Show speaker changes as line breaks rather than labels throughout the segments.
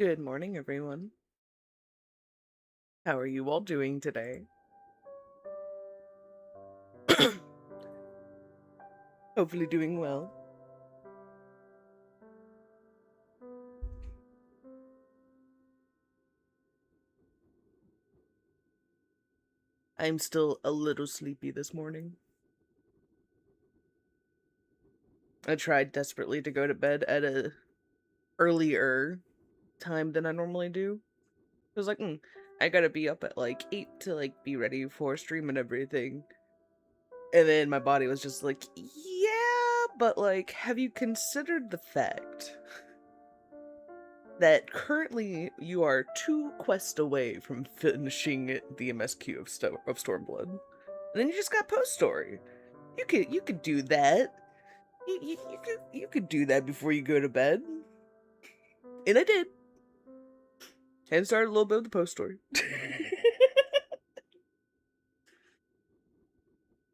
Good morning, everyone. How are you all doing today? Hopefully doing well. I'm still a little sleepy this morning. I tried desperately to go to bed at a earlier time than I normally do. I was like, I gotta be up at like 8 to like be ready for stream and everything. And then my body was just like, yeah, but like, have you considered the fact that currently you are 2 quests away from finishing the MSQ of Stormblood? And then you just got post story. You could do that. You could do that before you go to bed. And I did. And started a little bit of the post story.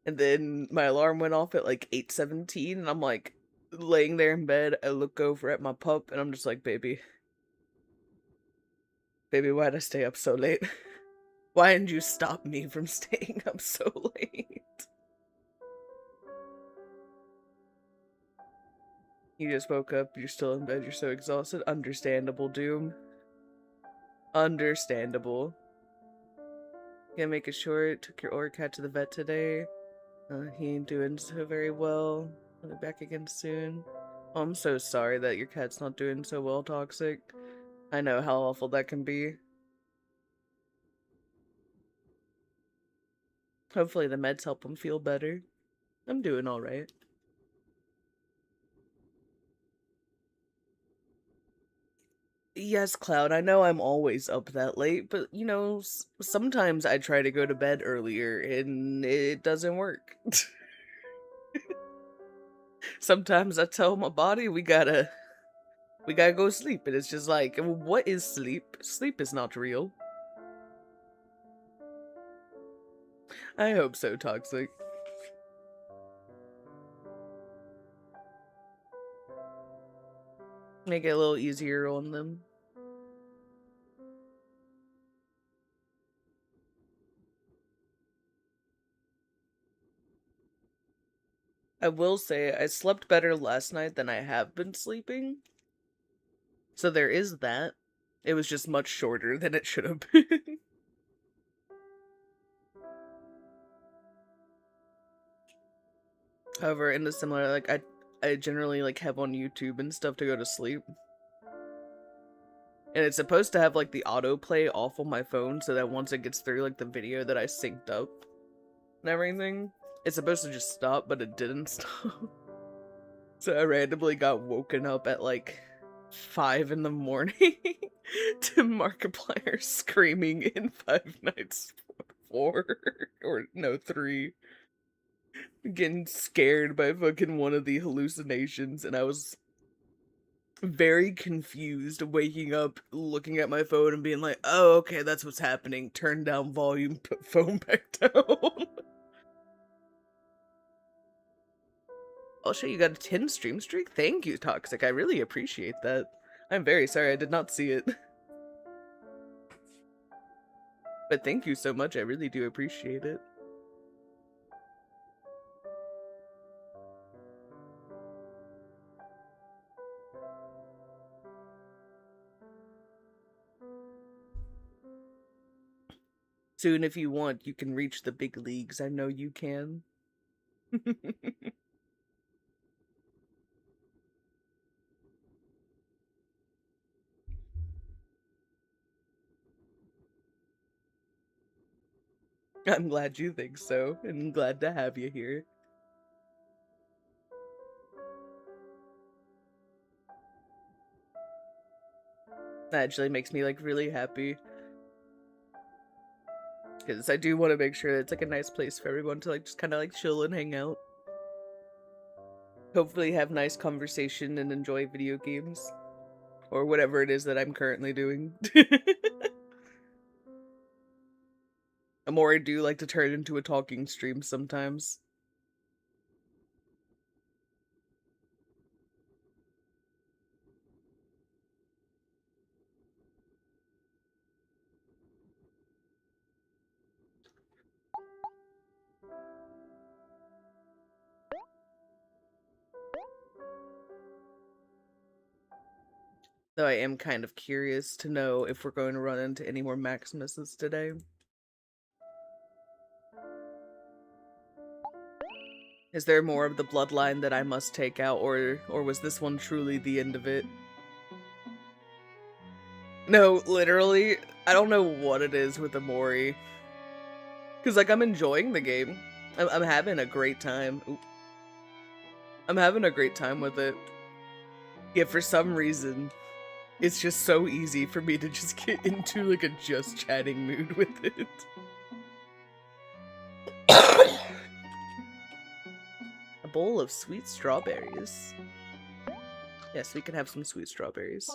And then my alarm went off at like 8:17, and I'm like laying there in bed. I look over at my pup, and I'm just like, baby, why'd I stay up so late? Why didn't you stop me from staying up so late? You just woke up, you're still in bed, you're so exhausted. Understandable, Doom. Understandable. Gonna make it short. Took your Orcat to the vet today. He ain't doing so very well. I'll be back again soon. Oh, I'm so sorry that your cat's not doing so well, Toxic. I know how awful that can be. Hopefully the meds help him feel better. I'm doing alright. Yes, Cloud, I know I'm always up that late, but you know, sometimes I try to go to bed earlier and it doesn't work. Sometimes I tell my body we gotta go sleep, and it's just like, what is sleep? Sleep is not real. I hope so, Toxic. Make it a little easier on them. I will say, I slept better last night than I have been sleeping. So there is that. It was just much shorter than it should have been. However, in the similar, like, I generally, like, have on YouTube and stuff to go to sleep. And it's supposed to have, like, the autoplay off on my phone so that once it gets through, like, the video that I synced up and everything, it's supposed to just stop, but it didn't stop. So I randomly got woken up at, like, 5 in the morning to Markiplier screaming in Five Nights 4, or no, 3. Getting scared by fucking one of the hallucinations, and I was very confused, waking up, looking at my phone, and being like, oh, okay, that's what's happening. Turn down volume, put phone back down. Also, you got a 10 stream streak? Thank you, Toxic. I really appreciate that. I'm very sorry I did not see it. But thank you so much, I really do appreciate it. Soon, if you want, you can reach the big leagues. I know you can. I'm glad you think so, and glad to have you here. That actually makes me, like, really happy. Because I do want to make sure it's, like, a nice place for everyone to, like, just kind of, like, chill and hang out. Hopefully have nice conversation and enjoy video games. Or whatever it is that I'm currently doing. Amore do like to turn into a talking stream sometimes. Though I am kind of curious to know if we're going to run into any more Maximuses today. Is there more of the bloodline that I must take out, or was this one truly the end of it? No, literally, I don't know what it is with OMORI. Because, like, I'm enjoying the game. I'm having a great time. Oop. I'm having a great time with it. Yet for some reason, it's just so easy for me to just get into, like, a just chatting mood with it. A bowl of sweet strawberries. Yes, we can have some sweet strawberries.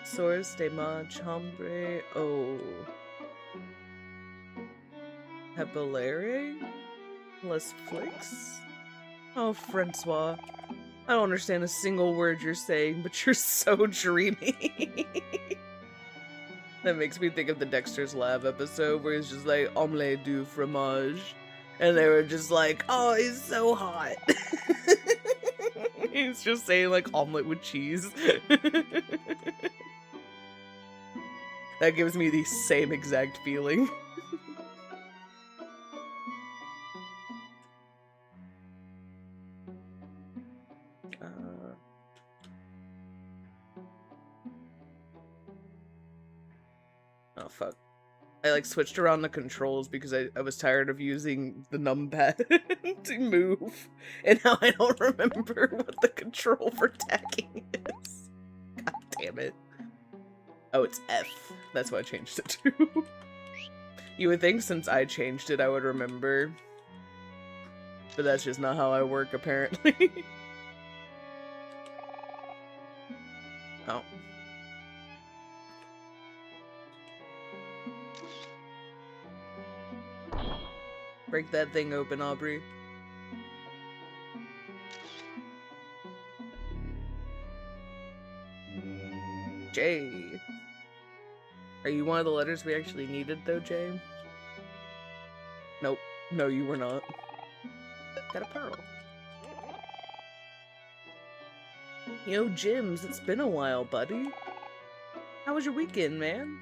Source de ma chambre. Oh. Hebelere? Les Flix? Oh, Francois. I don't understand a single word you're saying, but you're so dreamy. That makes me think of the Dexter's Lab episode where he's just like, omelette du fromage. And they were just like, oh, he's so hot. He's just saying like omelet with cheese. That gives me the same exact feeling. Oh fuck. I like switched around the controls because I was tired of using the numpad to move. And now I don't remember what the control for tacking is. God damn it. Oh, it's F. That's why I changed it to. You would think since I changed it I would remember. But that's just not how I work, apparently. Oh. Break that thing open, Aubrey. J. Are you one of the letters we actually needed, though, Jay? Nope. No, you were not. Got a pearl. Yo, Jims, it's been a while, buddy. How was your weekend, man?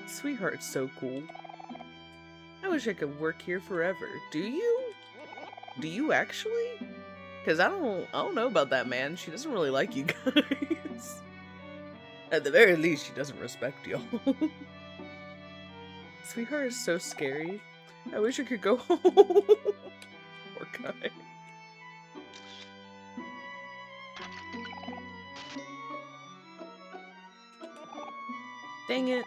Sweetheart's so cool. I wish I could work here forever. Do you? Do you actually? Because I don't know about that, man. She doesn't really like you guys. At the very least, she doesn't respect y'all. Sweetheart is so scary. I wish I could go home. Poor guy. Dang it.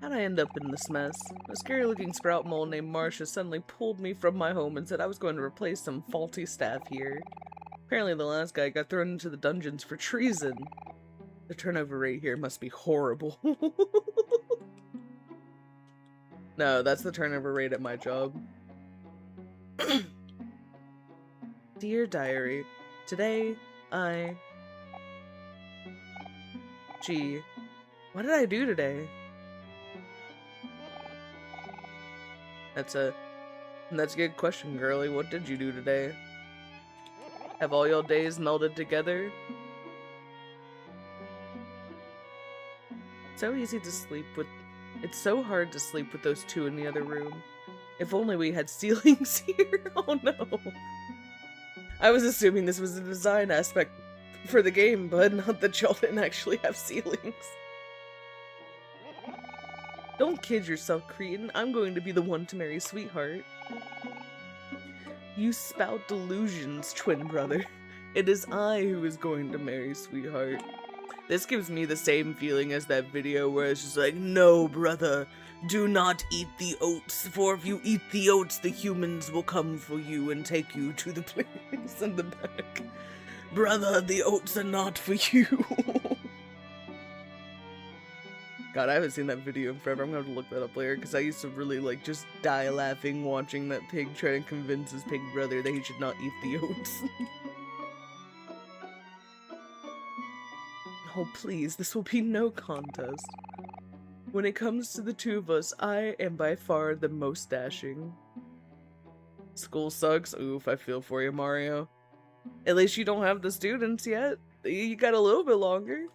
How'd I end up in this mess? A scary-looking sprout mole named Marcia suddenly pulled me from my home and said I was going to replace some faulty staff here. Apparently the last guy got thrown into the dungeons for treason. The turnover rate here must be horrible. No, that's the turnover rate at my job. Dear Diary, today Gee, what did I do today? That's a good question, girly. What did you do today? Have all your days melded together? So easy to sleep with. It's so hard to sleep with those two in the other room. If only we had ceilings here. Oh no. I was assuming this was a design aspect for the game, but not that y'all didn't actually have ceilings. Don't kid yourself, Cretan. I'm going to be the one to marry Sweetheart. You spout delusions, twin brother. It is I who is going to marry Sweetheart. This gives me the same feeling as that video where it's just like, no, brother, do not eat the oats, for if you eat the oats, the humans will come for you and take you to the place in the back. Brother, the oats are not for you. God, I haven't seen that video in forever. I'm gonna have to look that up later, because I used to really, like, just die laughing watching that pig try to convince his pig brother that he should not eat the oats. Oh, please, this will be no contest. When it comes to the two of us, I am by far the most dashing. School sucks. Oof, I feel for you, Mario. At least you don't have the students yet. You got a little bit longer.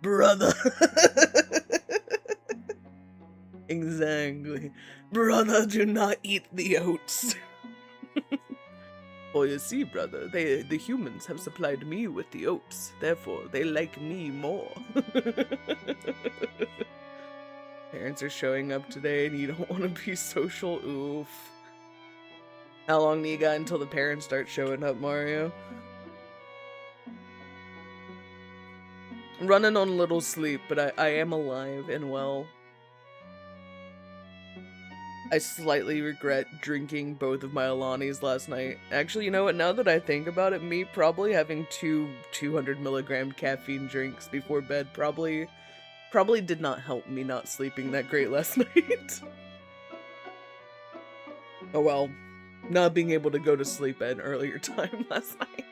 Brother. Exactly. Brother, do not eat the oats. For you see, brother, the humans have supplied me with the oats. Therefore, they like me more. Parents are showing up today and you don't want to be social. Oof. How long do you got until the parents start showing up, Mario? I'm running on a little sleep, but I am alive and well. I slightly regret drinking both of my Alanis last night. Actually, you know what? Now that I think about it, me probably having two 200 milligram caffeine drinks before bed probably did not help me not sleeping that great last night. Oh well, not being able to go to sleep at an earlier time last night.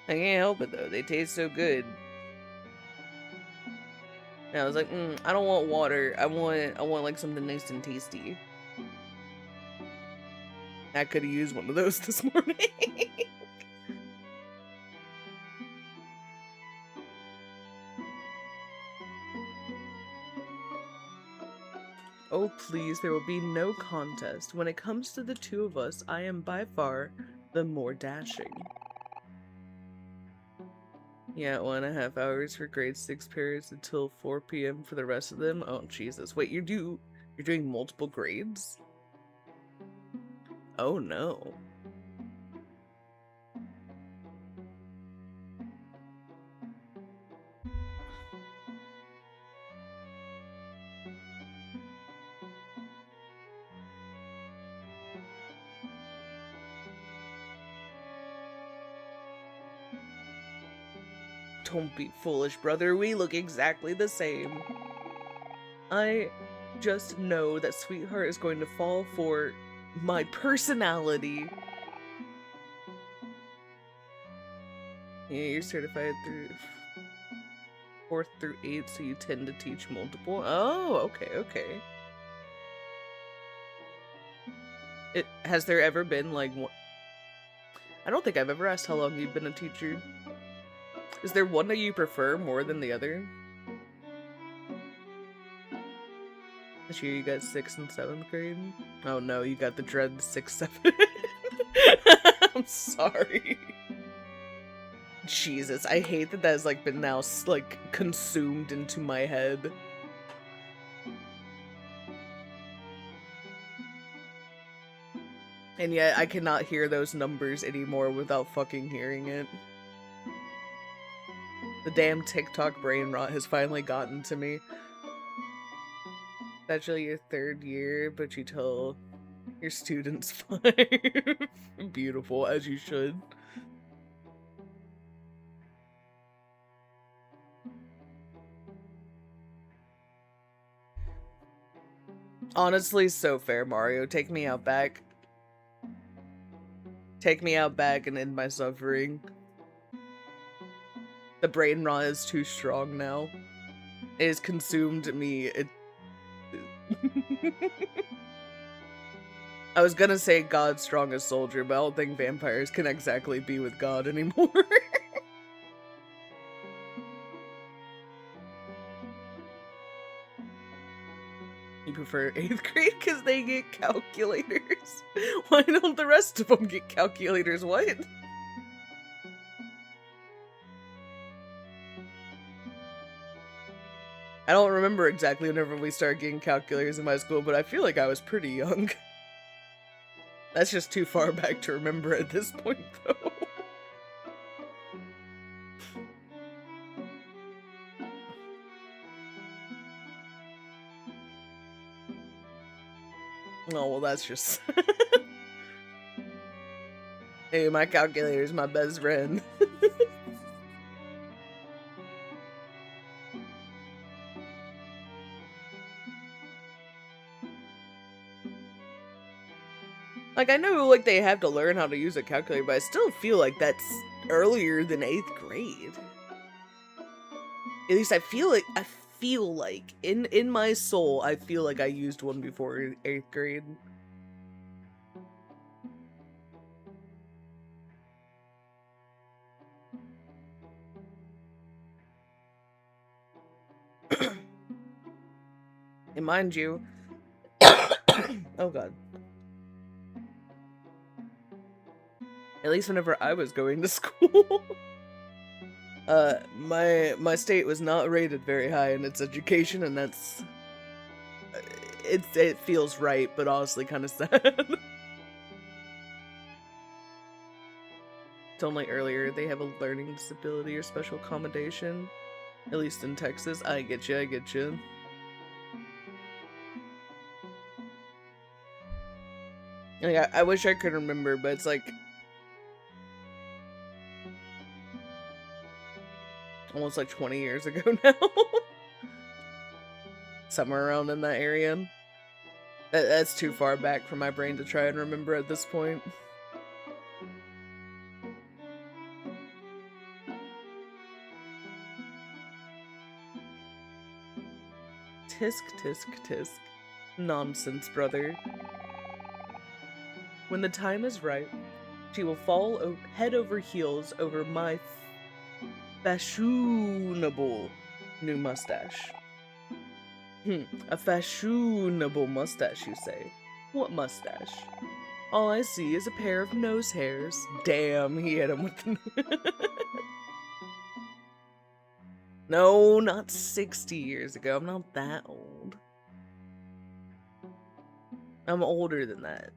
I can't help it though, they taste so good. And I was like, I don't want water. I want like something nice and tasty. I could have used one of those this morning. Oh please, there will be no contest. When it comes to the two of us, I am by far the more dashing. Yeah, 1.5 hours for grade 6 periods until 4 p.m. for the rest of them. Oh Jesus. Wait, you're doing multiple grades? Oh no. Don't be foolish, brother. We look exactly the same. I just know that Sweetheart is going to fall for my personality. Yeah, you're certified through 4th through 8th, so you tend to teach multiple. Oh, okay. Has there ever been like one? I don't think I've ever asked how long you've been a teacher. Is there one that you prefer more than the other? This year you got 6th and 7th grade? Oh no, you got the dread 6th, 7th. I'm sorry. Jesus, I hate that has like been now like consumed into my head. And yet I cannot hear those numbers anymore without fucking hearing it. The damn TikTok brain rot has finally gotten to me. It's actually your 3rd year, but you tell your students 5. Beautiful, as you should. Honestly, so fair, Mario. Take me out back. Take me out back and end my suffering. The brain rot is too strong now. It has consumed me. I was gonna say God's strongest soldier, but I don't think vampires can exactly be with God anymore. You prefer 8th grade because they get calculators? Why don't the rest of them get calculators? What? I don't remember exactly whenever we started getting calculators in my school, but I feel like I was pretty young. That's just too far back to remember at this point, though. Oh, well, that's just... Hey, my calculator's my best friend. Like, I know, like, they have to learn how to use a calculator, but I still feel like that's earlier than 8th grade. At least I feel like, in my soul, I feel like I used one before 8th grade. And mind you, oh god. At least whenever I was going to school, my state was not rated very high in its education, and that's, it feels right, but honestly kind of sad. It's only earlier they have a learning disability or special accommodation, at least in Texas. I get you, I get you. Like, I wish I could remember, but it's like almost like 20 years ago now. Somewhere around in that area. That's too far back for my brain to try and remember at this point. Tisk, tisk, tisk. Nonsense, brother. When the time is right, she will fall head over heels over my fashionable new mustache. A fashionable mustache, you say? What mustache? All I see is a pair of nose hairs. Damn, he hit him with the... No, not 60 years ago. I'm not that old. I'm older than that.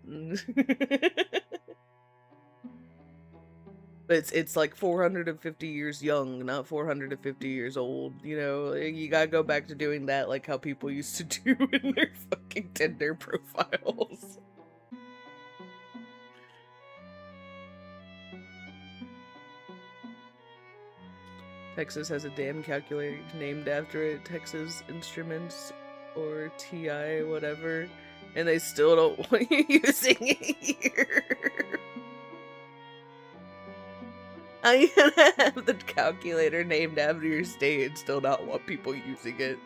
But it's like 450 years young, not 450 years old, you know? You gotta go back to doing that like how people used to do in their fucking Tinder profiles. Texas has a damn calculator named after it, Texas Instruments, or TI, whatever, and they still don't want you using it here. How you gonna have the calculator named after your state and still not want people using it?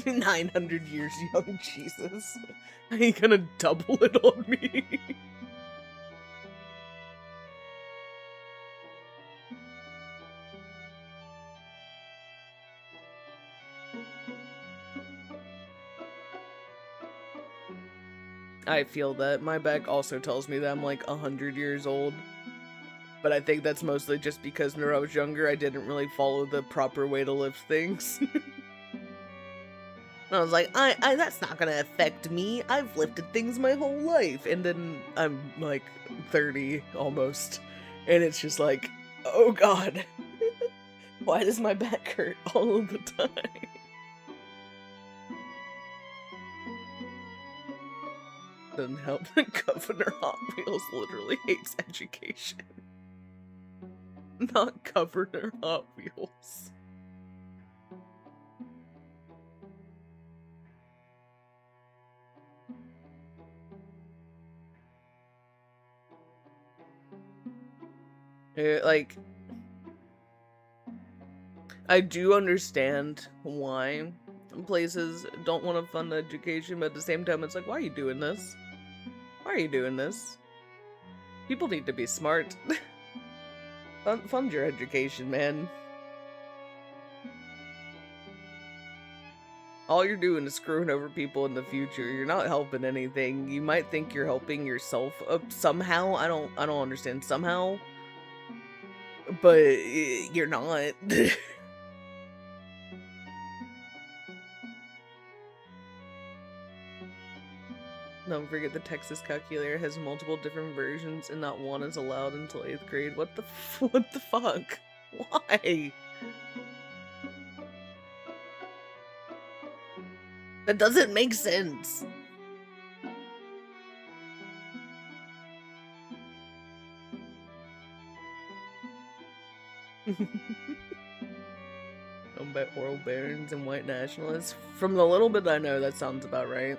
900 years young, Jesus. How you gonna double it on me? I feel that. My back also tells me that I'm like 100 years old. But I think that's mostly just because when I was younger, I didn't really follow the proper way to lift things. I was like, that's not gonna affect me. I've lifted things my whole life. And then I'm like 30 almost. And it's just like, oh god. Why does my back hurt all of the time? Doesn't help that Governor Hot Wheels literally hates education. Not Governor Hot Wheels. Like, I do understand why places don't want to fund education, but at the same time, it's like, why are you doing this? Why are you doing this? People need to be smart. Fund your education, man. All you're doing is screwing over people in the future. You're not helping anything. You might think you're helping yourself somehow. I don't understand somehow. But you're not. Don't forget the Texas calculator has multiple different versions and not one is allowed until 8th grade. What the fuck? Why? That doesn't make sense. About oral barons and white nationalists. From the little bit I know, that sounds about right.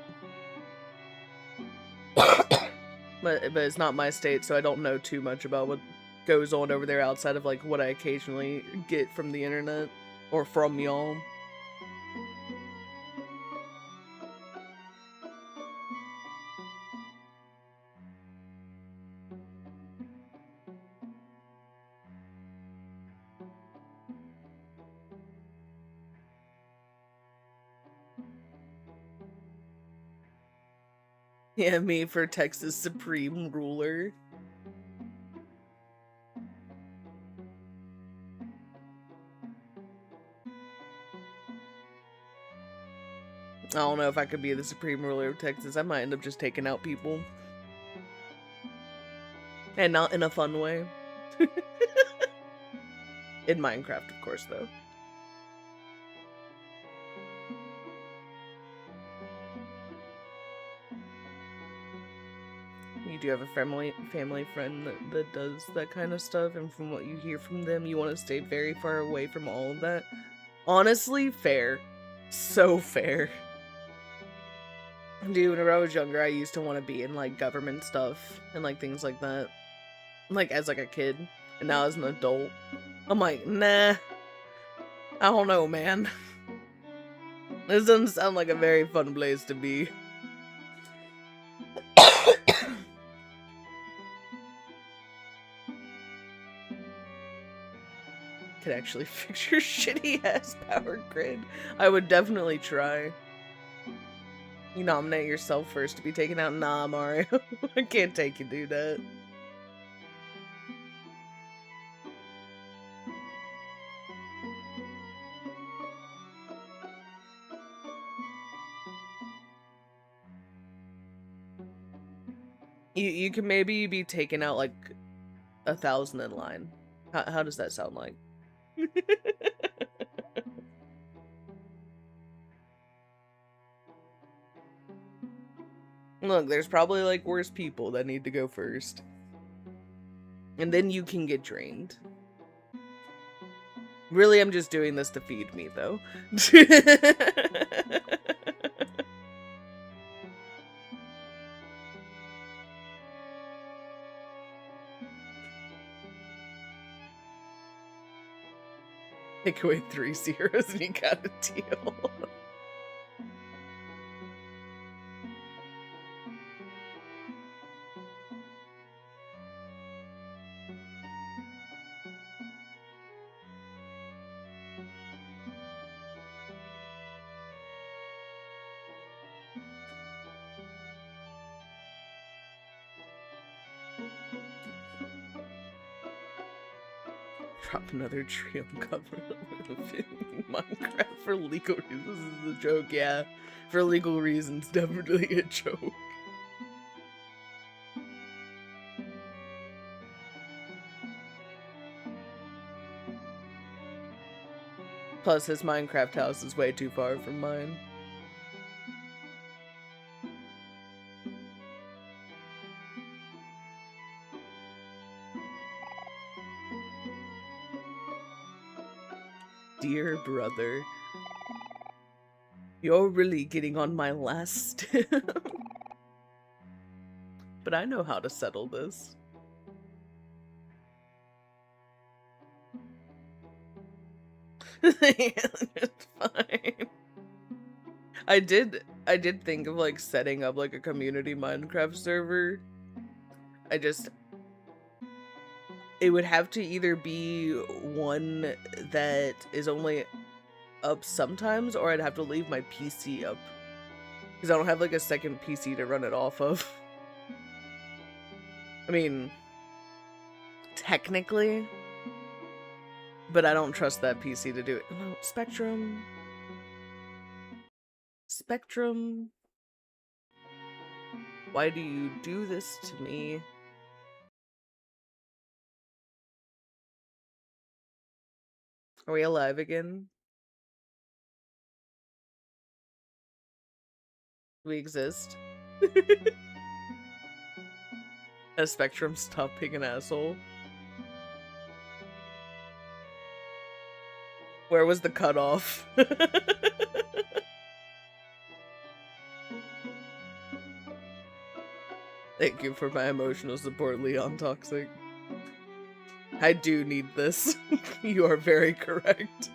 but it's not my state, so I don't know too much about what goes on over there outside of like what I occasionally get from the internet or from y'all. Yeah, me for Texas Supreme Ruler. I don't know if I could be the Supreme Ruler of Texas. I might end up just taking out people. And not in a fun way. In Minecraft, of course, though. You do have a family friend that does that kind of stuff, and from what you hear from them, you want to stay very far away from all of that. Honestly, fair. So fair. Dude, whenever I was younger, I used to want to be in, like, government stuff and, like, things like that. Like, as, like, a kid. And now as an adult, I'm like, nah. I don't know, man. This doesn't sound like a very fun place to be. Could actually fix your shitty ass power grid. I would definitely try. You nominate yourself first to be taken out? Nah, Mario. I can't take you do that. You can maybe be taken out like 1,000 in line. How does that sound like? Look, there's probably like worse people that need to go first. And then you can get drained. Really, I'm just doing this to feed me, though. Take away 3 zeros and you got a deal. Drop another tree on cover of Minecraft for legal reasons. This is a joke, yeah. For legal reasons, definitely a joke. Plus, his Minecraft house is way too far from mine. Dear brother, you're really getting on my last stem. But I know how to settle this. It's fine. I did think of like setting up like a community Minecraft server. It would have to either be one that is only up sometimes, or I'd have to leave my PC up. Because I don't have like a second PC to run it off of. I mean, technically, but I don't trust that PC to do it. No, Spectrum. Spectrum. Why do you do this to me? Are we alive again? We exist? As Spectrum, stop being an asshole. Where was the cutoff? Thank you for my emotional support, Leon Toxic. I do need this. You are very correct.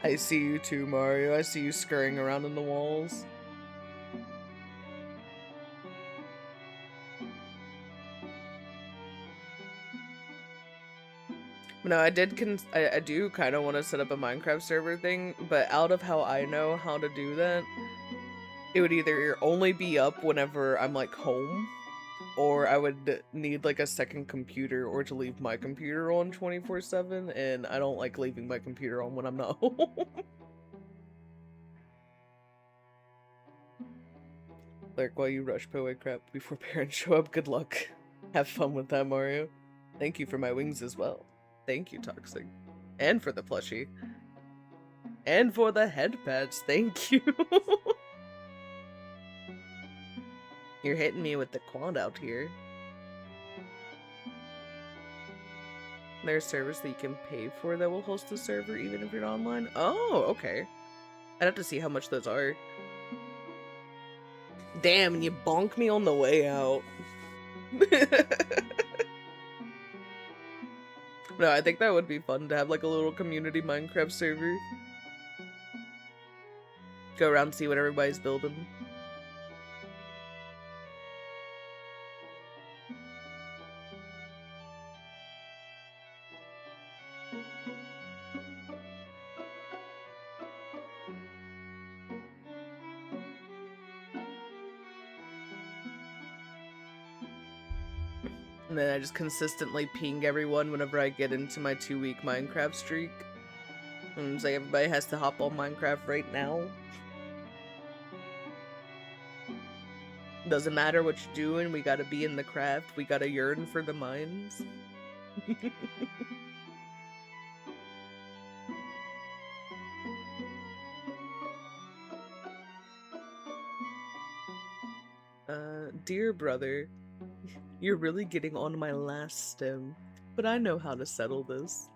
I see you too, Mario. I see you scurrying around in the walls. No, I do kind of want to set up a Minecraft server thing, but out of how I know how to do that, it would either only be up whenever I'm like home, or I would need like a second computer or to leave my computer on 24/7, and I don't like leaving my computer on when I'm not home. Like, while you rush poet crap before parents show up, good luck. Have fun with that, Mario. Thank you for my wings as well. Thank you, Toxic. And for the plushie. And for the head pads, thank you. You're hitting me with the quad out here. There's servers that you can pay for that will host the server even if you're not online. Oh, okay. I'd have to see how much those are. Damn, and you bonk me on the way out. No, I think that would be fun to have like a little community Minecraft server. Go around and see what everybody's building. And then I just consistently ping everyone whenever I get into my 2-week Minecraft streak. And it's like everybody has to hop on Minecraft right now. Doesn't matter what you're doing, we gotta be in the craft, we gotta yearn for the mines. Dear brother, you're really getting on my last stem, but I know how to settle this.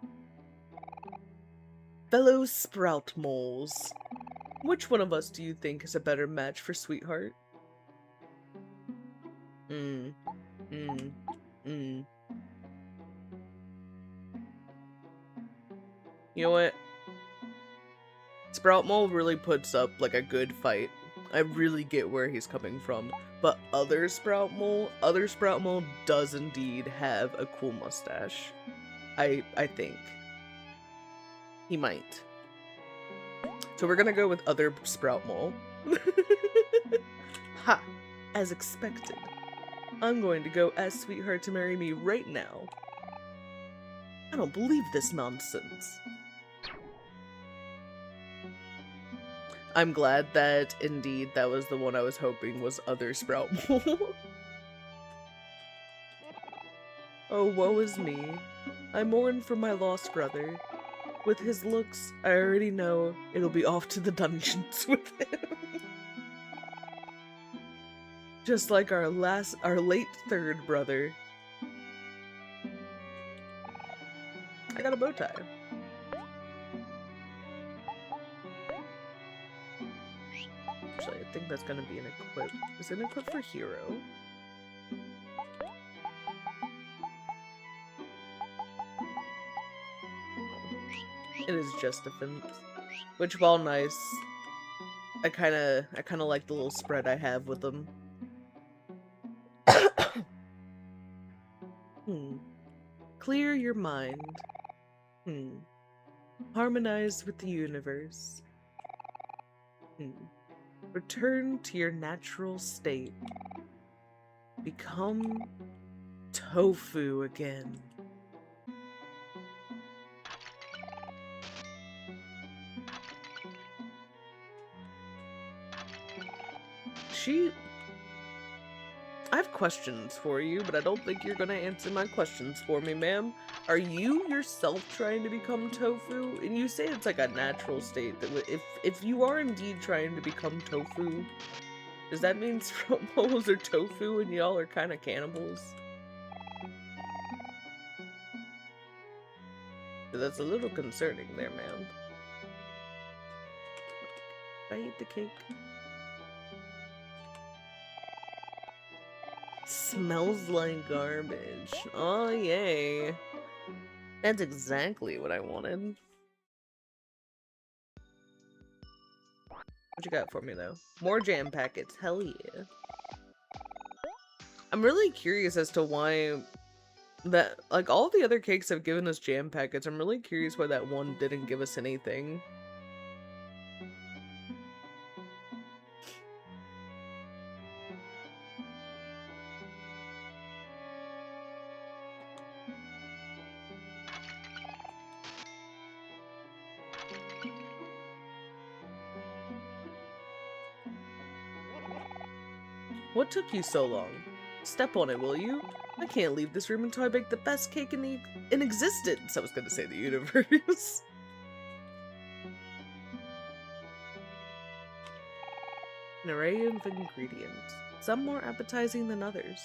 Fellow sprout moles, which one of us do you think is a better match for Sweetheart? You know what? Sprout Mole really puts up like a good fight. I really get where he's coming from. But other Sprout Mole does indeed have a cool mustache. I think. He might. So we're gonna go with other Sprout Mole. Ha! As expected. I'm going to go ask Sweetheart to marry me right now. I don't believe this nonsense. I'm glad that, indeed, that was the one I was hoping was other Sprout Mole. Oh, woe is me. I mourn for my lost brother. With his looks, I already know it'll be off to the dungeons with him. Just like our late third brother. I got a bow tie. Actually, I think that's gonna be an equip. Is it an equip for hero? It is just defense. Which, while nice, I kinda like the little spread I have with them. Clear your mind. Harmonize with the universe. Return to your natural state. Become tofu again. I have questions for you, but I don't think you're gonna answer my questions for me, ma'am. Are you yourself trying to become tofu? And you say it's like a natural state. That if you are indeed trying to become tofu, does that mean Sprout Moles are tofu and y'all are kind of cannibals? That's a little concerning there, ma'am. I eat the cake? Smells like garbage. Oh, yay. That's exactly what I wanted. What you got for me, though? More jam packets. Hell yeah. I'm really curious as to why that, like, all the other cakes have given us jam packets. I'm really curious why that one didn't give us anything. What took you so long? Step on it, will you? I can't leave this room until I bake the best cake in existence. I was gonna say the universe. An array of ingredients, some more appetizing than others.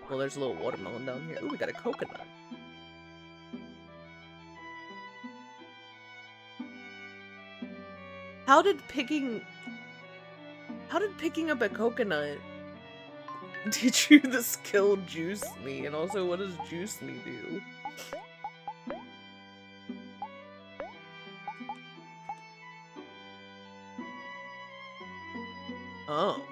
Well, there's a little watermelon down here. Ooh, we got a coconut. How did picking up a coconut teach you the skill Juice Me? And also, what does Juice Me do? Oh.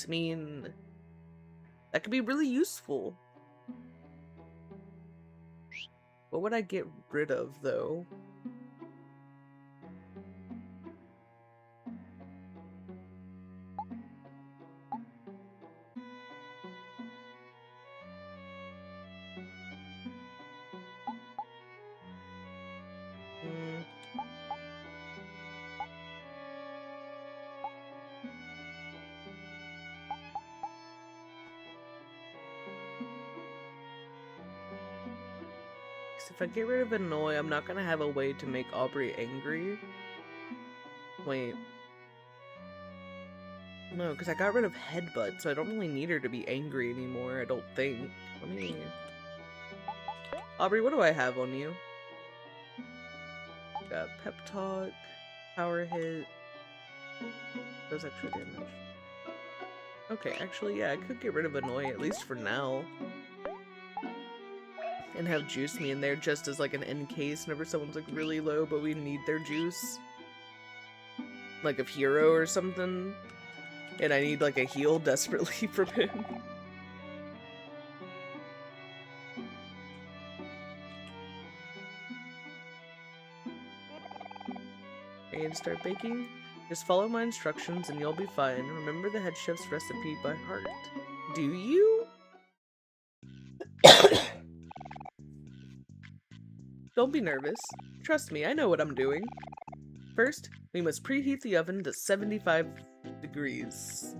I mean, that could be really useful. What would I get rid of, though? If I get rid of Annoy, I'm not gonna have a way to make Aubrey angry. Wait. No, because I got rid of Headbutt, so I don't really need her to be angry anymore, I don't think. Let me... Aubrey, what do I have on you? Got Pep Talk, Power Hit, does extra damage. Okay, actually, yeah, I could get rid of Annoy, at least for now. And have Juice Me in there just as like an in case whenever someone's like really low but we need their juice. Like a hero or something. And I need like a heal desperately from him. And start baking? Just follow my instructions and you'll be fine. Remember the head chef's recipe by heart. Do you? Don't be nervous. Trust me, I know what I'm doing. First, we must preheat the oven to 75 degrees.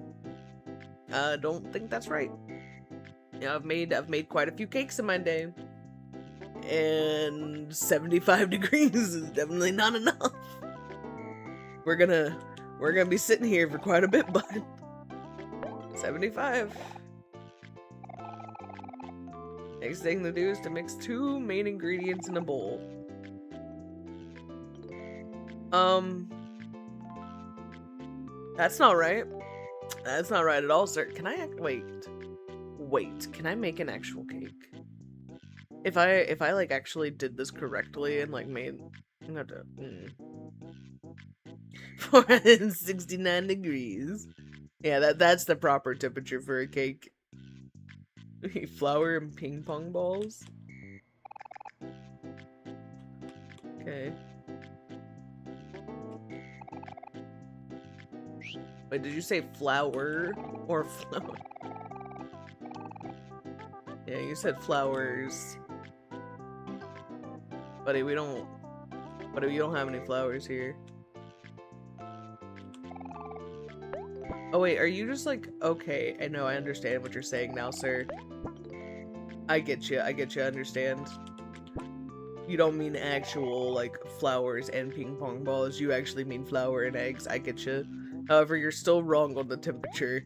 Don't think that's right. Yeah, I've made quite a few cakes in my day. And 75 degrees is definitely not enough. We're gonna be sitting here for quite a bit, bud. 75. Next thing to do is to mix 2 main ingredients in a bowl. That's not right. That's not right at all, sir. Can I wait, can I make an actual cake? If I like actually did this correctly and like made, I'm gonna have to, 469 degrees. Yeah, that's the proper temperature for a cake. Flour and ping pong balls. Okay. Wait, did you say flour or flour? Yeah, you said flowers. Buddy, we don't have any flowers here. Oh wait, are you just like, okay, I know, I understand what you're saying now, sir. I get you, I understand. You don't mean actual, like, flowers and ping pong balls. You actually mean flour and eggs. I get you. However, you're still wrong on the temperature.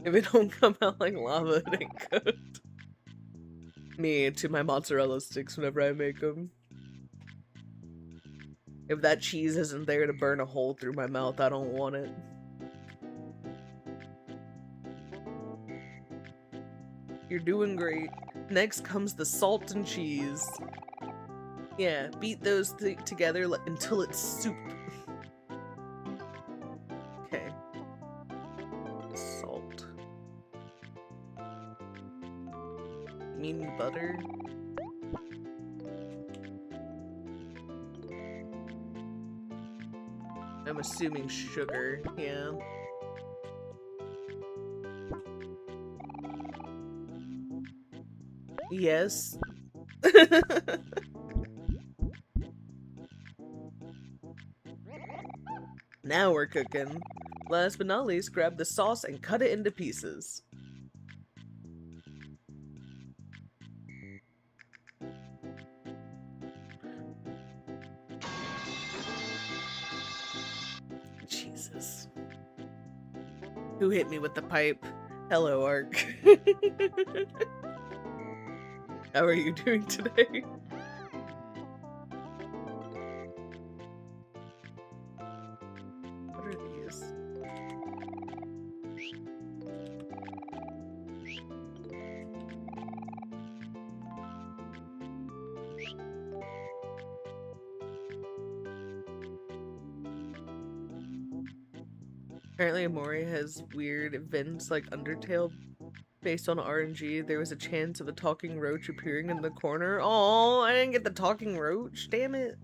If it don't come out like lava, it ain't good. Me to my mozzarella sticks whenever I make them. If that cheese isn't there to burn a hole through my mouth, I don't want it. You're doing great. Next comes the salt and cheese. Yeah, beat those together until it's soup. Okay. Salt. Mean butter. I'm assuming sugar, yeah. Yes. Now we're cooking. Last but not least, grab the sauce and cut it into pieces. Jesus. Who hit me with the pipe? Hello, Ark. How are you doing today? What are these? Apparently OMORI has weird events like Undertale based on RNG. There was a chance of a talking roach appearing in the corner. Oh, I didn't get the talking roach. Damn it.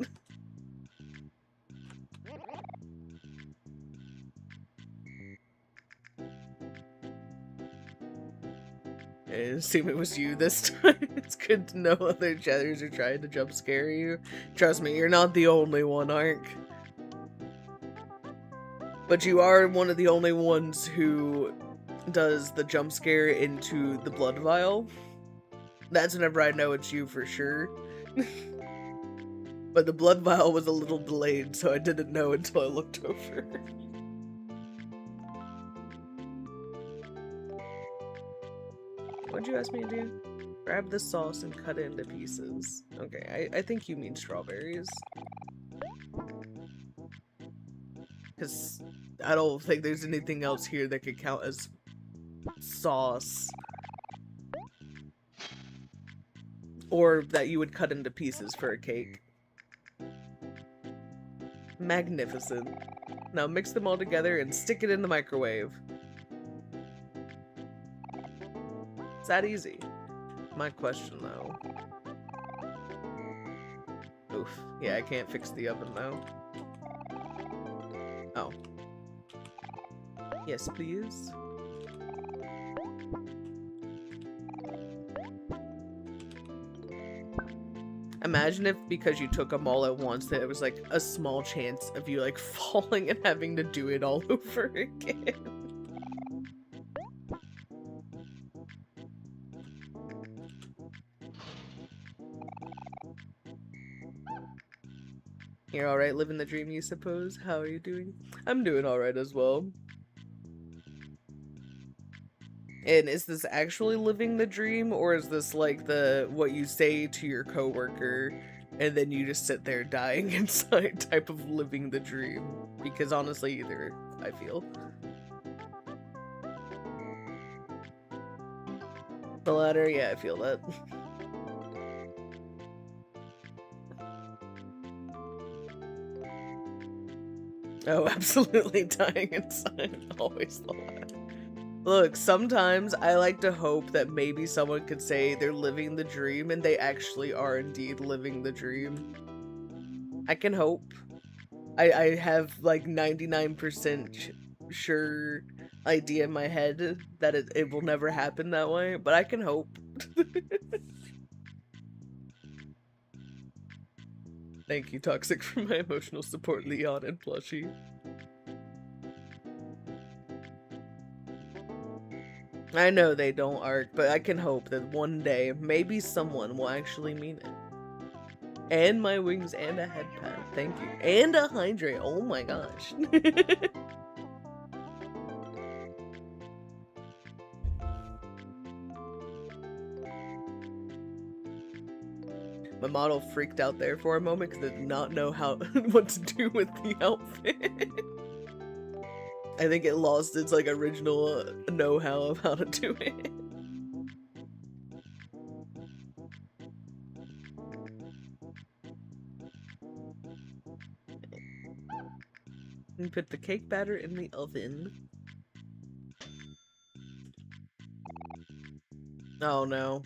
I assume it was you this time. It's good to know other chatters are trying to jump scare you. Trust me, you're not the only one, Ark. But you are one of the only ones who does the jump scare into the blood vial. That's whenever I know it's you for sure. But the blood vial was a little delayed, so I didn't know until I looked over. What'd you ask me to do? Grab the sauce and cut it into pieces. Okay, I think you mean strawberries. Because I don't think there's anything else here that could count as sauce. Or that you would cut into pieces for a cake. Magnificent. Now mix them all together and stick it in the microwave. It's that easy. My question though. Oof. Yeah, I can't fix the oven though. Oh. Yes, please. Imagine if, because you took them all at once, that it was like a small chance of you like falling and having to do it all over again. You're alright living the dream, you suppose? How are you doing? I'm doing alright as well. And is this actually living the dream, or is this like the what you say to your coworker and then you just sit there dying inside type of living the dream? Because honestly, either, I feel. The latter, yeah, I feel that. Oh, absolutely dying inside. Always the latter. Look, sometimes I like to hope that maybe someone could say they're living the dream and they actually are indeed living the dream. I can hope. I have like 99% sure idea in my head that it will never happen that way, but I can hope. Thank you, Toxic, for my emotional support, Leon and Plushie. I know they don't, Arc, but I can hope that one day, maybe someone will actually mean it. And my wings and a head pad, thank you. And a hydrate, oh my gosh. My model freaked out there for a moment because it did not know what to do with the outfit. I think it lost its like original know-how of how to do it. And put the cake batter in the oven. Oh no.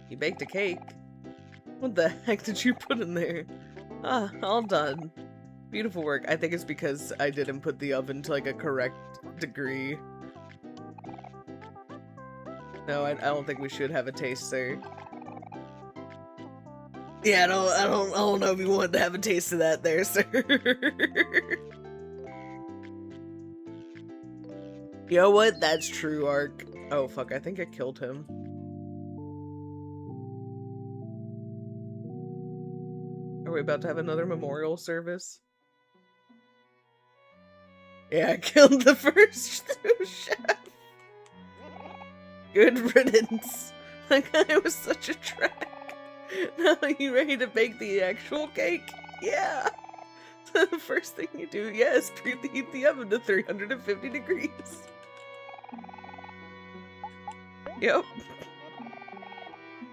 You baked a cake? What the heck did you put in there? Ah, all done. Beautiful work. I think it's because I didn't put the oven to like a correct degree. No, I don't think we should have a taster. Yeah, I don't know if you wanted to have a taste of that there, sir. You know what? That's true, Arc. Oh fuck, I think I killed him. Are we about to have another memorial service? Yeah, I killed the first chef. Good riddance. That guy was such a track. Now you ready to bake the actual cake? Yeah. The first thing you do, yes, preheat the oven to 350 degrees. Yep.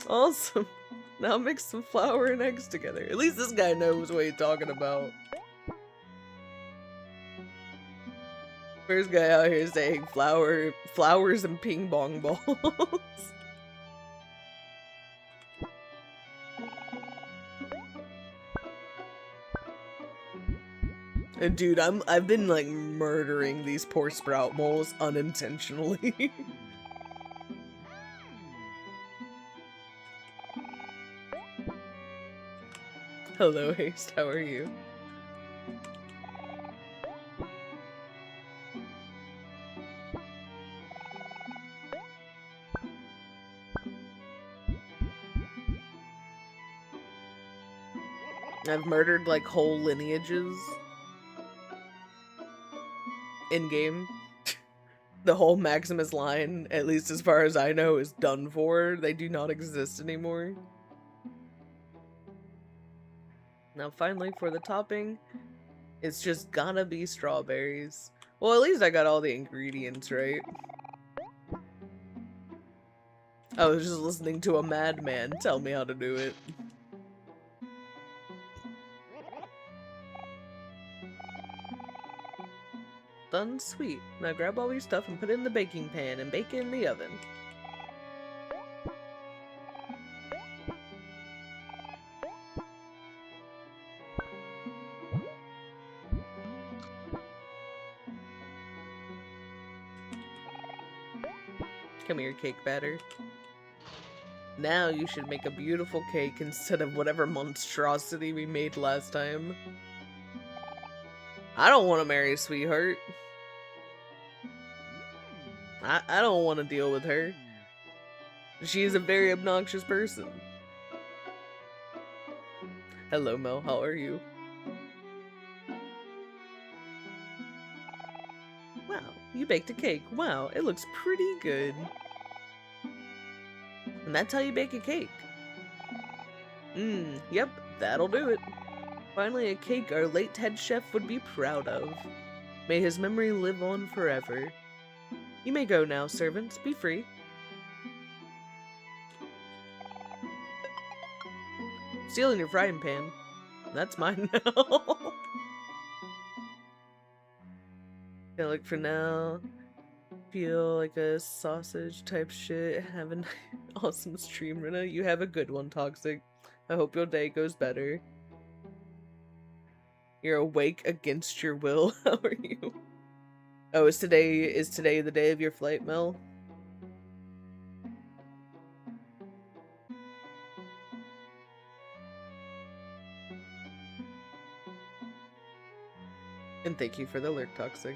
Awesome. Now mix some flour and eggs together. At least this guy knows what he's talking about. First guy out here saying flowers and ping pong balls. And dude, I've been like murdering these poor sprout moles unintentionally. Hello, Haste, how are you? I've murdered like whole lineages in game. The whole Maximus line, at least as far as I know, is done for. They do not exist anymore. Now finally for the topping, it's just gotta be strawberries. Well, at least I got all the ingredients right. I was just listening to a madman tell me how to do it. Done sweet. Now grab all your stuff and put it in the baking pan and bake it in the oven. Come here, cake batter. Now you should make a beautiful cake instead of whatever monstrosity we made last time. I don't want to marry a sweetheart. I don't want to deal with her. She is a very obnoxious person. Hello, Mel. How are you? Wow, you baked a cake. Wow, it looks pretty good. And that's how you bake a cake. Yep, that'll do it. Finally a cake our late head chef would be proud of. May his memory live on forever. You may go now, servants. Be free. Stealing your frying pan. That's mine now. Gonna look for now. Feel like a sausage type shit. Have an awesome stream, Rina. You have a good one, Toxic. I hope your day goes better. You're awake against your will. How are you? Oh, is today the day of your flight, Mel? And thank you for the lurk, Toxic.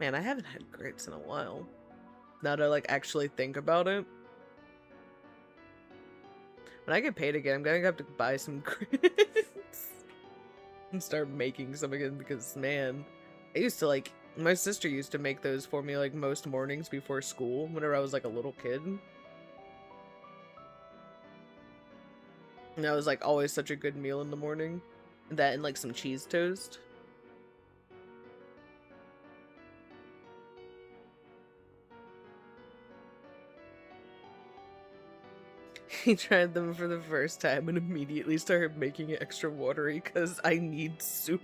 Man, I haven't had grits in a while. Now to like actually think about it. When I get paid again, I'm gonna have to buy some grits and start making some again because man, I used to like my sister used to make those for me like most mornings before school whenever I was like a little kid. And that was like always such a good meal in the morning. That and like some cheese toast. He tried them for the first time and immediately started making it extra watery because I need soup.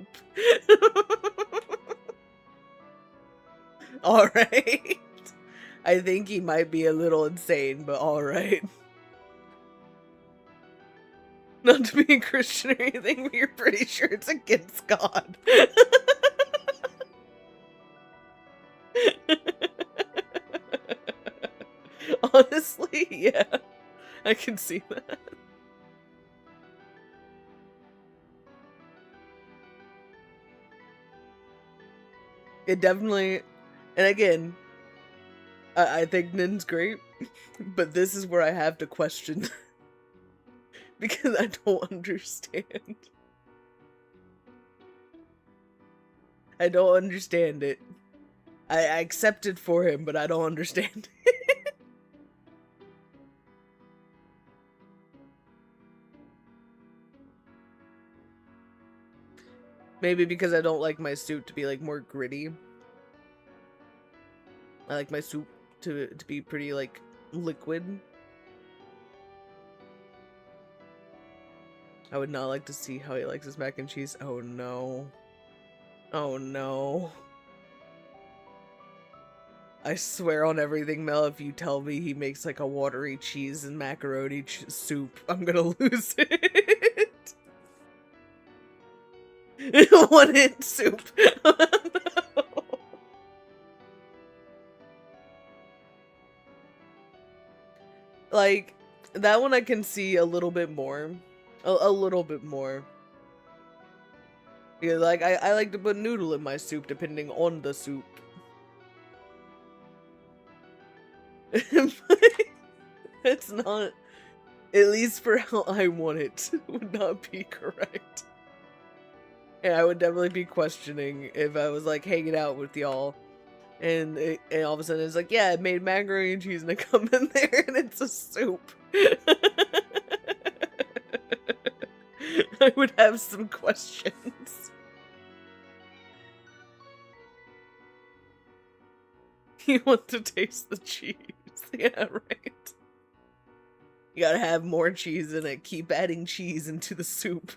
Alright. I think he might be a little insane, but alright. Not to be a Christian or anything, but you're pretty sure it's against God. Honestly, yeah. I can see that. It definitely, and again, I think Nin's great, but this is where I have to question because I don't understand. I don't understand it. I accept it for him, but I don't understand it. Maybe because I don't like my soup to be like more gritty. I like my soup to be pretty like liquid. I would not like to see how he likes his mac and cheese. Oh no. Oh no. I swear on everything, Mel, if you tell me he makes like a watery cheese and macaroni soup, I'm gonna lose it. One in soup. No. Like, that one I can see a little bit more. A little bit more. Yeah, like, I like to put noodle in my soup depending on the soup. It's not, at least for how I want it, would not be correct. Yeah, I would definitely be questioning if I was like hanging out with y'all and all of a sudden it's like, yeah, I made macaroni and cheese and I come in there and it's a soup. I would have some questions. You want to taste the cheese. Yeah, right. You gotta have more cheese in it. Keep adding cheese into the soup.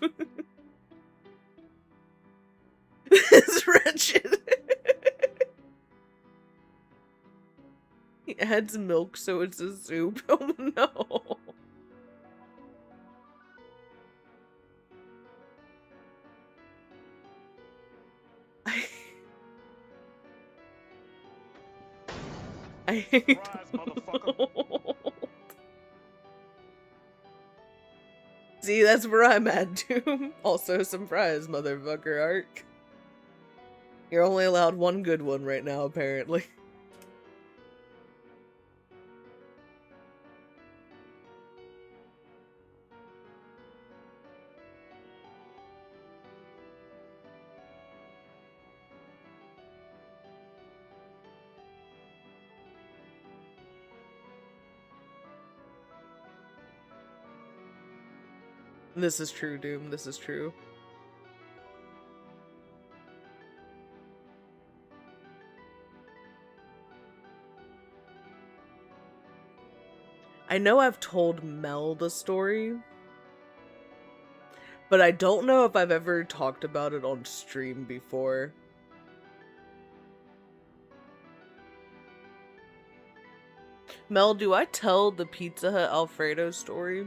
It's wretched. He adds milk so it's a soup. Oh no. I hate See, that's where I'm at, Doom. Also, some fries, motherfucker, Ark. You're only allowed one good one right now, apparently. This is true, Doom. This is true. I know I've told Mel the story, but I don't know if I've ever talked about it on stream before. Mel, do I tell the Pizza Hut Alfredo story?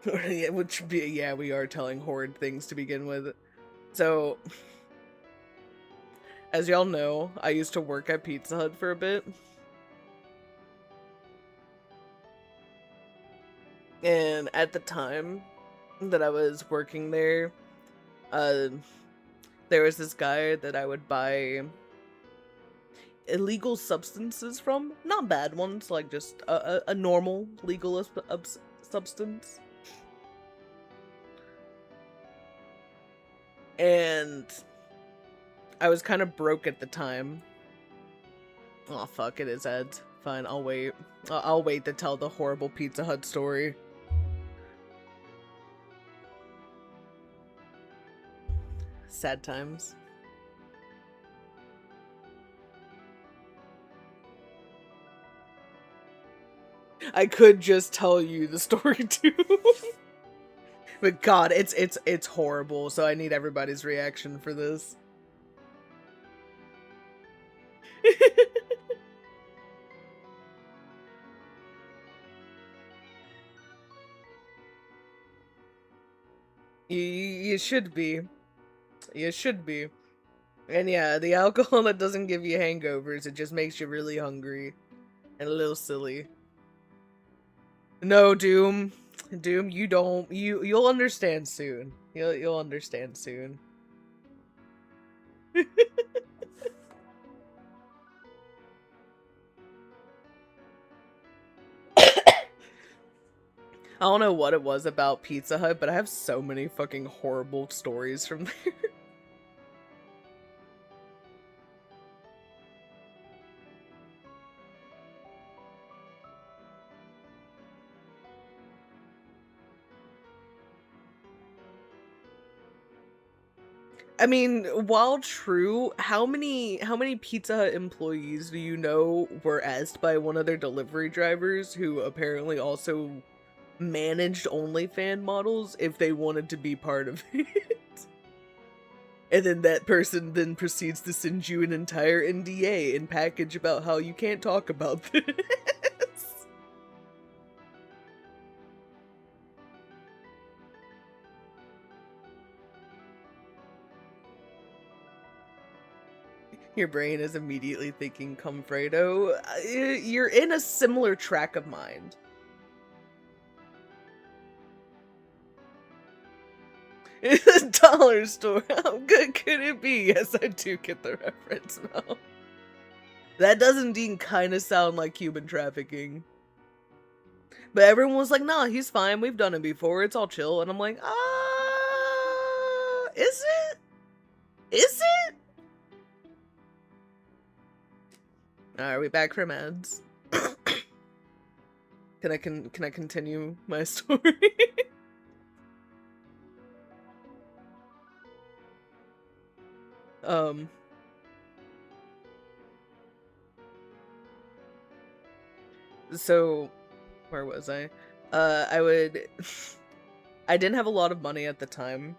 Yeah, which be, yeah, we are telling horrid things to begin with. So, as y'all know, I used to work at Pizza Hut for a bit. And at the time that I was working there, there was this guy that I would buy illegal substances from. Not bad ones, like just a normal legal substance. And I was kind of broke at the time. Oh fuck, it is Ed. Fine, I'll wait. I'll wait to tell the horrible Pizza Hut story. Sad times. I could just tell you the story too. But God, it's horrible, so I need everybody's reaction for this. You should be. You should be. And yeah, the alcohol that doesn't give you hangovers, it just makes you really hungry. And a little silly. No, Doom. Doom, you'll understand soon. You'll understand soon. I don't know what it was about Pizza Hut, but I have so many fucking horrible stories from there. I mean, while true, how many Pizza Hut employees do you know were asked by one of their delivery drivers who apparently also managed OnlyFans models if they wanted to be part of it? And then that person then proceeds to send you an entire NDA and package about how you can't talk about this. Your brain is immediately thinking Comfredo. You're in a similar track of mind. Dollar store. How good could it be? Yes, I do get the reference now. That does indeed kind of sound like human trafficking. But everyone was like, nah, he's fine. We've done it before. It's all chill. And I'm like, is it? Is it? Are we back from ads? Can I continue my story? So where was I? I didn't have a lot of money at the time.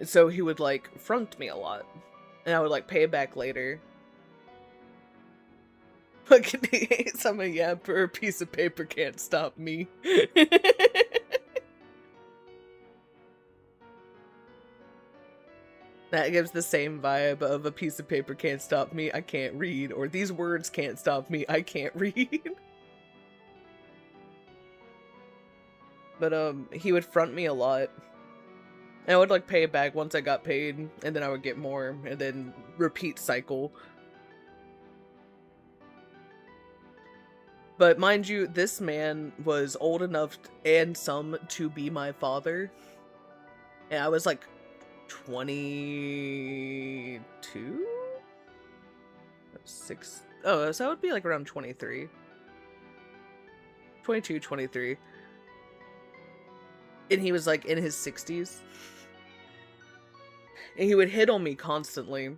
So he would like front me a lot. And I would like pay it back later. Fucking some of for a piece of paper can't stop me. That gives the same vibe of a piece of paper can't stop me, I can't read, or these words can't stop me, I can't read. But he would front me a lot. And I would like pay it back once I got paid, and then I would get more, and then repeat cycle. But mind you, this man was old enough and some to be my father. And I was like 22? 6? Oh, so I would be like around 23. 22, 23. And he was like in his 60s. And he would hit on me constantly.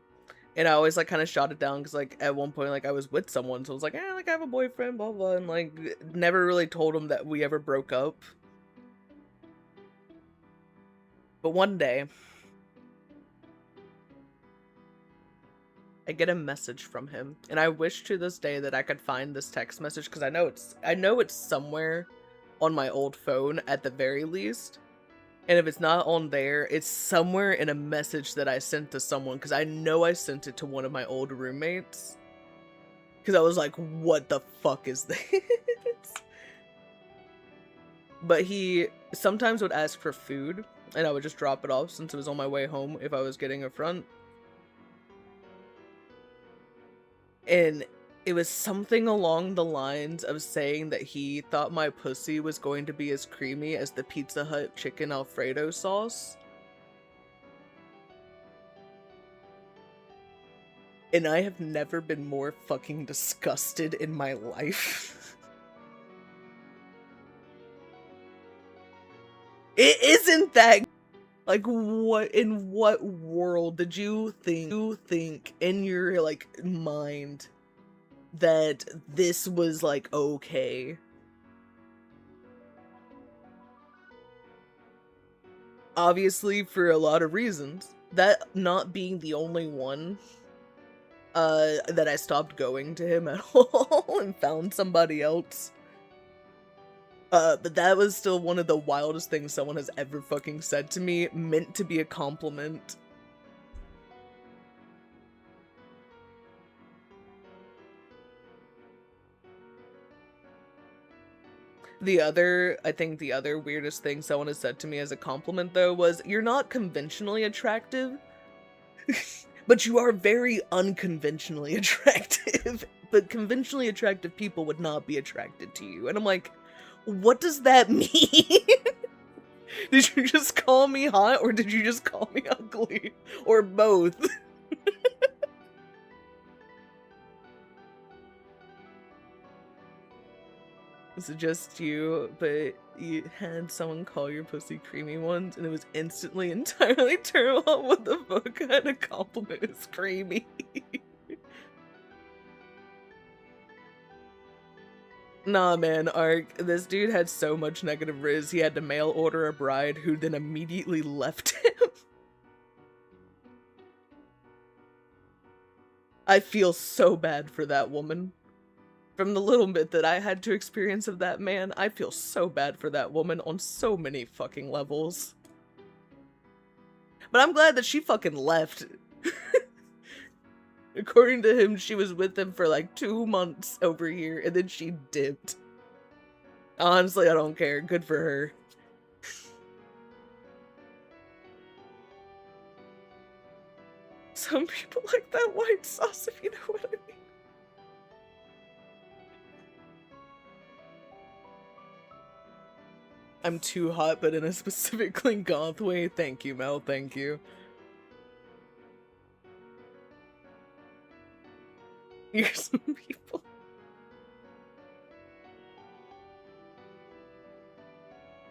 And I always like kind of shot it down because like at one point like I was with someone, so I was like, like I have a boyfriend, blah blah, and like never really told him that we ever broke up. But one day I get a message from him, and I wish to this day that I could find this text message because I know it's somewhere on my old phone at the very least. And if it's not on there, it's somewhere in a message that I sent to someone, because I know I sent it to one of my old roommates. Because I was like, what the fuck is this? But he sometimes would ask for food, and I would just drop it off since it was on my way home if I was getting a front. And it was something along the lines of saying that he thought my pussy was going to be as creamy as the Pizza Hut chicken Alfredo sauce. And I have never been more fucking disgusted in my life. It isn't that. Like, what in what world did you think in your like mind that this was like okay? Obviously for a lot of reasons. That not being the only one that I stopped going to him at all and found somebody else. But that was still one of the wildest things someone has ever fucking said to me, meant to be a compliment. I think the other weirdest thing someone has said to me as a compliment, though, was, you're not conventionally attractive, but you are very unconventionally attractive. But conventionally attractive people would not be attracted to you. And I'm like, what does that mean? Did you just call me hot, or did you just call me ugly? Or both? Is it just you, but you had someone call your pussy creamy once, and it was instantly entirely turned on? What the fuck kind of compliment is creamy? Nah, man, Ark, this dude had so much negative riz, he had to mail order a bride who then immediately left him. I feel so bad for that woman. From the little bit that I had to experience of that man, I feel so bad for that woman on so many fucking levels. But I'm glad that she fucking left. According to him, she was with him for like 2 months over here, and then she dipped. Honestly, I don't care. Good for her. Some people like that white sauce, if you know what I mean. I'm too hot, but in a specifically goth way. Thank you, Mel. Thank you. You're some people.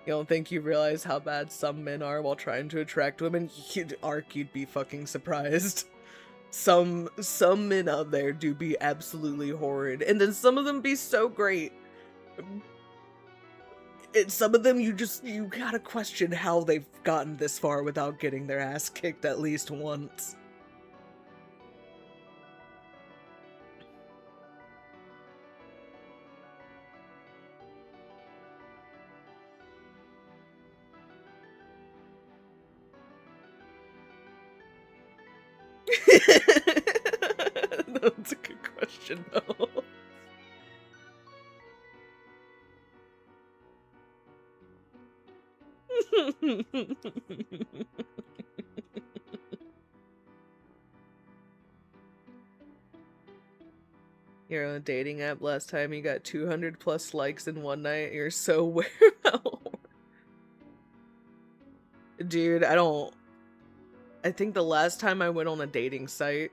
You don't think you realize how bad some men are while trying to attract women? You'd be fucking surprised. Some men out there do be absolutely horrid, and then some of them be so great. And some of them you gotta question how they've gotten this far without getting their ass kicked at least once. That's a good question, though. You're on a dating app. Last time you got 200 plus likes in one night. You're so weird. Dude, I think the last time I went on a dating site,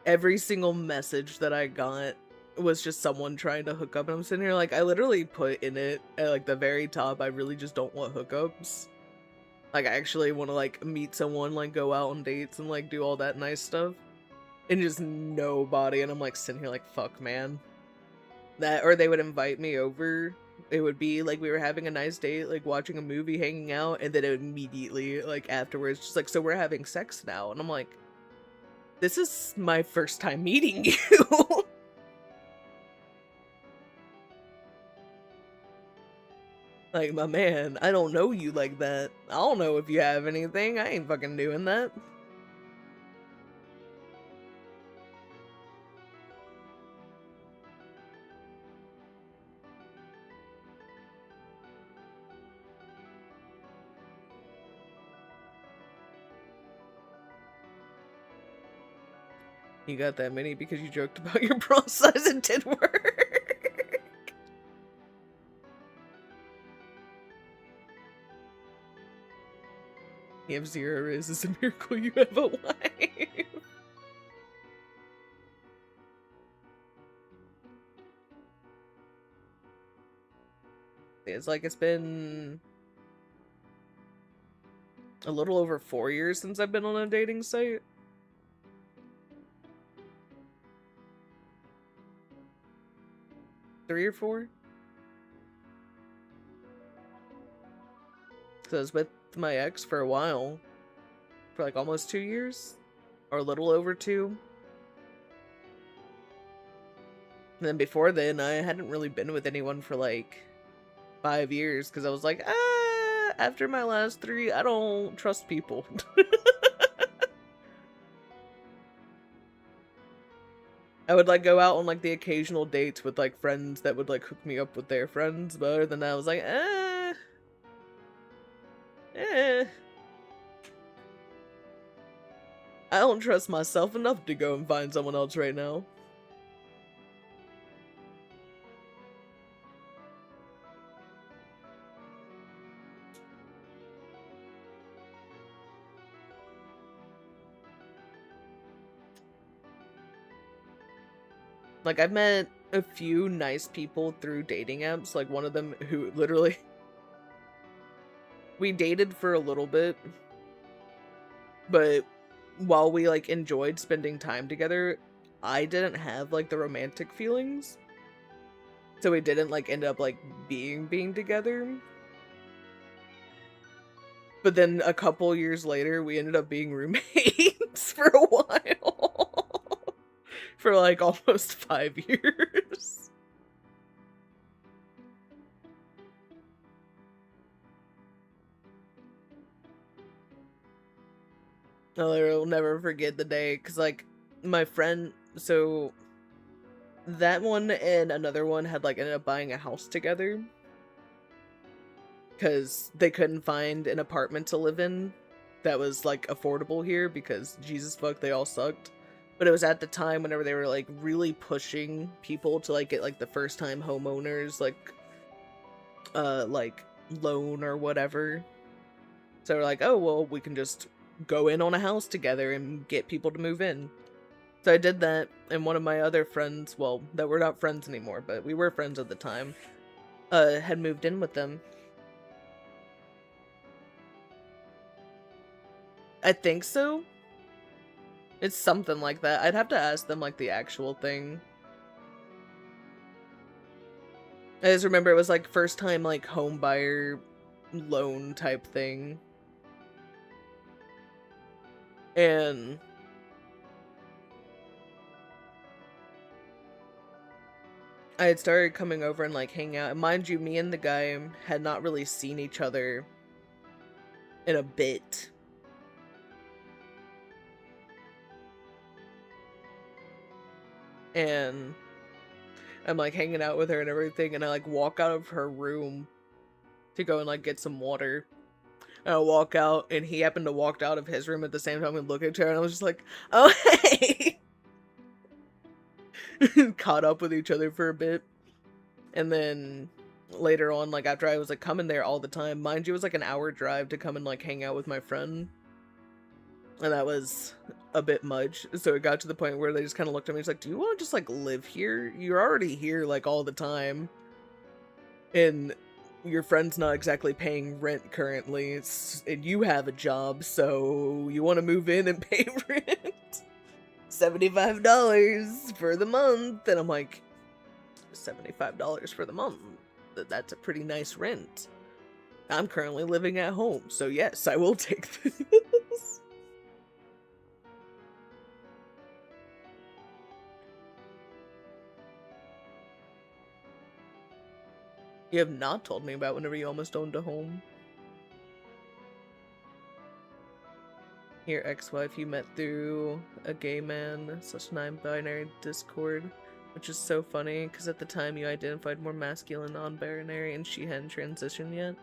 every single message that I got was just someone trying to hook up, and I'm sitting here like, I literally put in it at like the very top, I really just don't want hookups. Like, I actually want to like meet someone, like go out on dates and like do all that nice stuff. And just nobody, and I'm like sitting here like, fuck, man. That, or they would invite me over. It would be like we were having a nice date, like watching a movie, hanging out, and then it would immediately, like afterwards, just like, so we're having sex now. And I'm like, this is my first time meeting you. Like, my man, I don't know you like that. I don't know if you have anything. I ain't fucking doing that. You got that many because you joked about your bra size and did work. You have 0 riz. It's a miracle you have a wife. It's like it's been a little over 4 years since I've been on a dating site. Three or four? So I was with my ex for a while. For like almost 2 years? Or a little over 2. And then before then, I hadn't really been with anyone for like 5 years. Because I was like, after my last 3, I don't trust people. I would like go out on like the occasional dates with like friends that would like hook me up with their friends, but other than that I was like, I don't trust myself enough to go and find someone else right now. Like, I've met a few nice people through dating apps, like one of them who literally we dated for a little bit, but while we like enjoyed spending time together, I didn't have like the romantic feelings. So we didn't like end up like being together. But then a couple years later, we ended up being roommates for a while. For like almost 5 years. I'll never forget the day, because like my friend, so that one and another one had like ended up buying a house together. Because they couldn't find an apartment to live in that was like affordable here because Jesus fuck, they all sucked. But it was at the time whenever they were like really pushing people to like get like the first time homeowners like loan or whatever. So we're like, oh well, we can just go in on a house together and get people to move in. So I did that, and one of my other friends, well, that we're not friends anymore, but we were friends at the time, had moved in with them. I think so. It's something like that. I'd have to ask them, like, the actual thing. I just remember it was, like, first time, like, home buyer loan type thing. And I had started coming over and, like, hanging out. And mind you, me and the guy had not really seen each other in a bit. And I'm like hanging out with her and everything, and I like walk out of her room to go and like get some water. And I walk out, and he happened to walk out of his room at the same time and look at her, and I was just like, oh hey! Caught up with each other for a bit. And then later on, like after I was like coming there all the time, mind you, it was like an hour drive to come and like hang out with my friend. And that was a bit much. So it got to the point where they just kind of looked at me. It's like, do you want to just like live here? You're already here like all the time. And your friend's not exactly paying rent currently. And you have a job. So you want to move in and pay rent? $75 for the month. And I'm like, $75 for the month? That's a pretty nice rent. I'm currently living at home. So yes, I will take this. You have not told me about whenever you almost owned a home. Your ex-wife you met through a gay man / non-binary Discord, which is so funny because at the time you identified more masculine non-binary and she hadn't transitioned yet.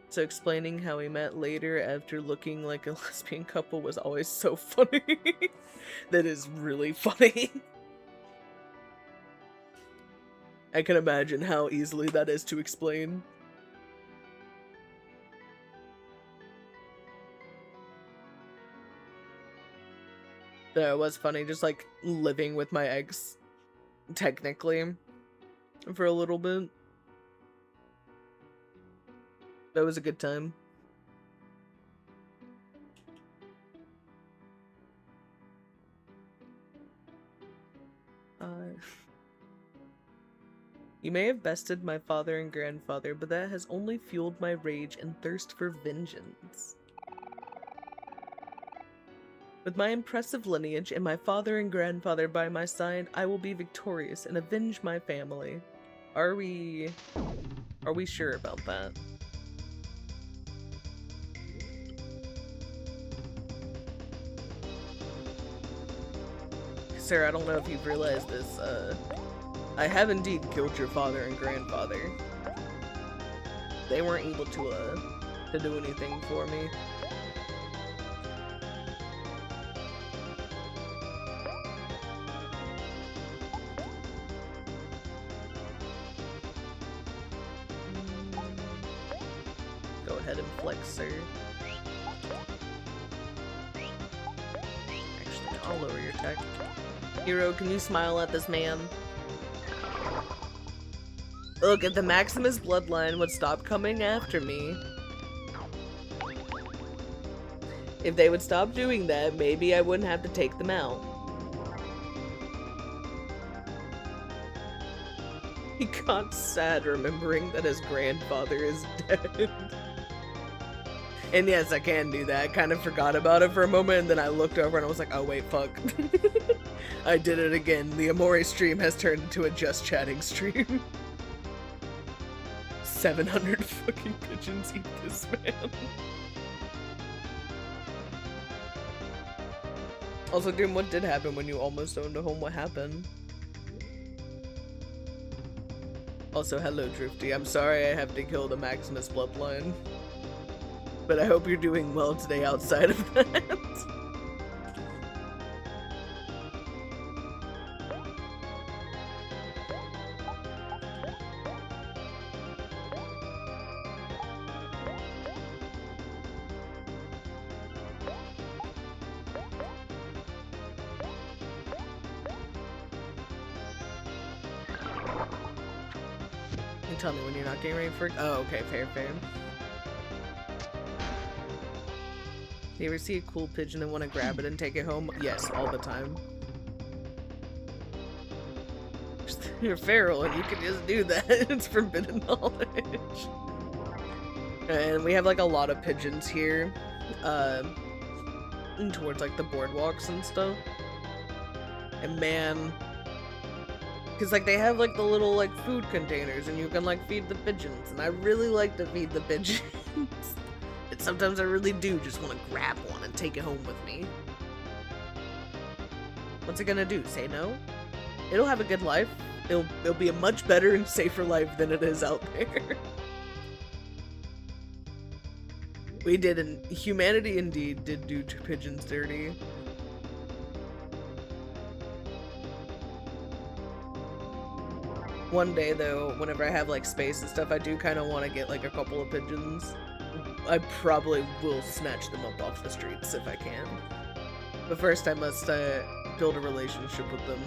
So explaining how we met later after looking like a lesbian couple was always so funny. That is really funny. I can imagine how easily that is to explain. That was funny, just like living with my ex, technically, for a little bit. That was a good time. You may have bested my father and grandfather, but that has only fueled my rage and thirst for vengeance. With my impressive lineage and my father and grandfather by my side, I will be victorious and avenge my family. Are we sure about that? Sir, I don't know if you've realized this, I have indeed killed your father and grandfather. They weren't able to do anything for me. Go ahead and flex, sir. Actually, I'll lower your tech. Hero, can you smile at this man? Look, if the Maximus bloodline would stop coming after me, if they would stop doing that, maybe I wouldn't have to take them out. He got sad remembering that his grandfather is dead. And yes, I can do that. I kind of forgot about it for a moment, and then I looked over and I was like, oh wait, fuck. I did it again. The OMORI stream has turned into a just chatting stream. 700 fucking pigeons eat this man. Also, Doom, what did happen when you almost owned a home? What happened? Also, hello, Drifty. I'm sorry I have to kill the Maximus bloodline. But I hope you're doing well today outside of that. Tell me when you're not getting ready for. Oh, okay, fair. Do you ever see a cool pigeon and want to grab it and take it home? Yes, all the time. You're feral and you can just do that. It's forbidden knowledge. And we have like a lot of pigeons here, towards like the boardwalks and stuff. And man. Because, like, they have, like, the little, like, food containers, and you can, like, feed the pigeons, and I really like to feed the pigeons. And sometimes I really do just want to grab one and take it home with me. What's it gonna do? Say no? It'll have a good life. It'll be a much better and safer life than it is out there. Humanity indeed did do pigeons dirty. One day, though, whenever I have, like, space and stuff, I do kind of want to get, like, a couple of pigeons. I probably will snatch them up off the streets if I can. But first, I must, build a relationship with them.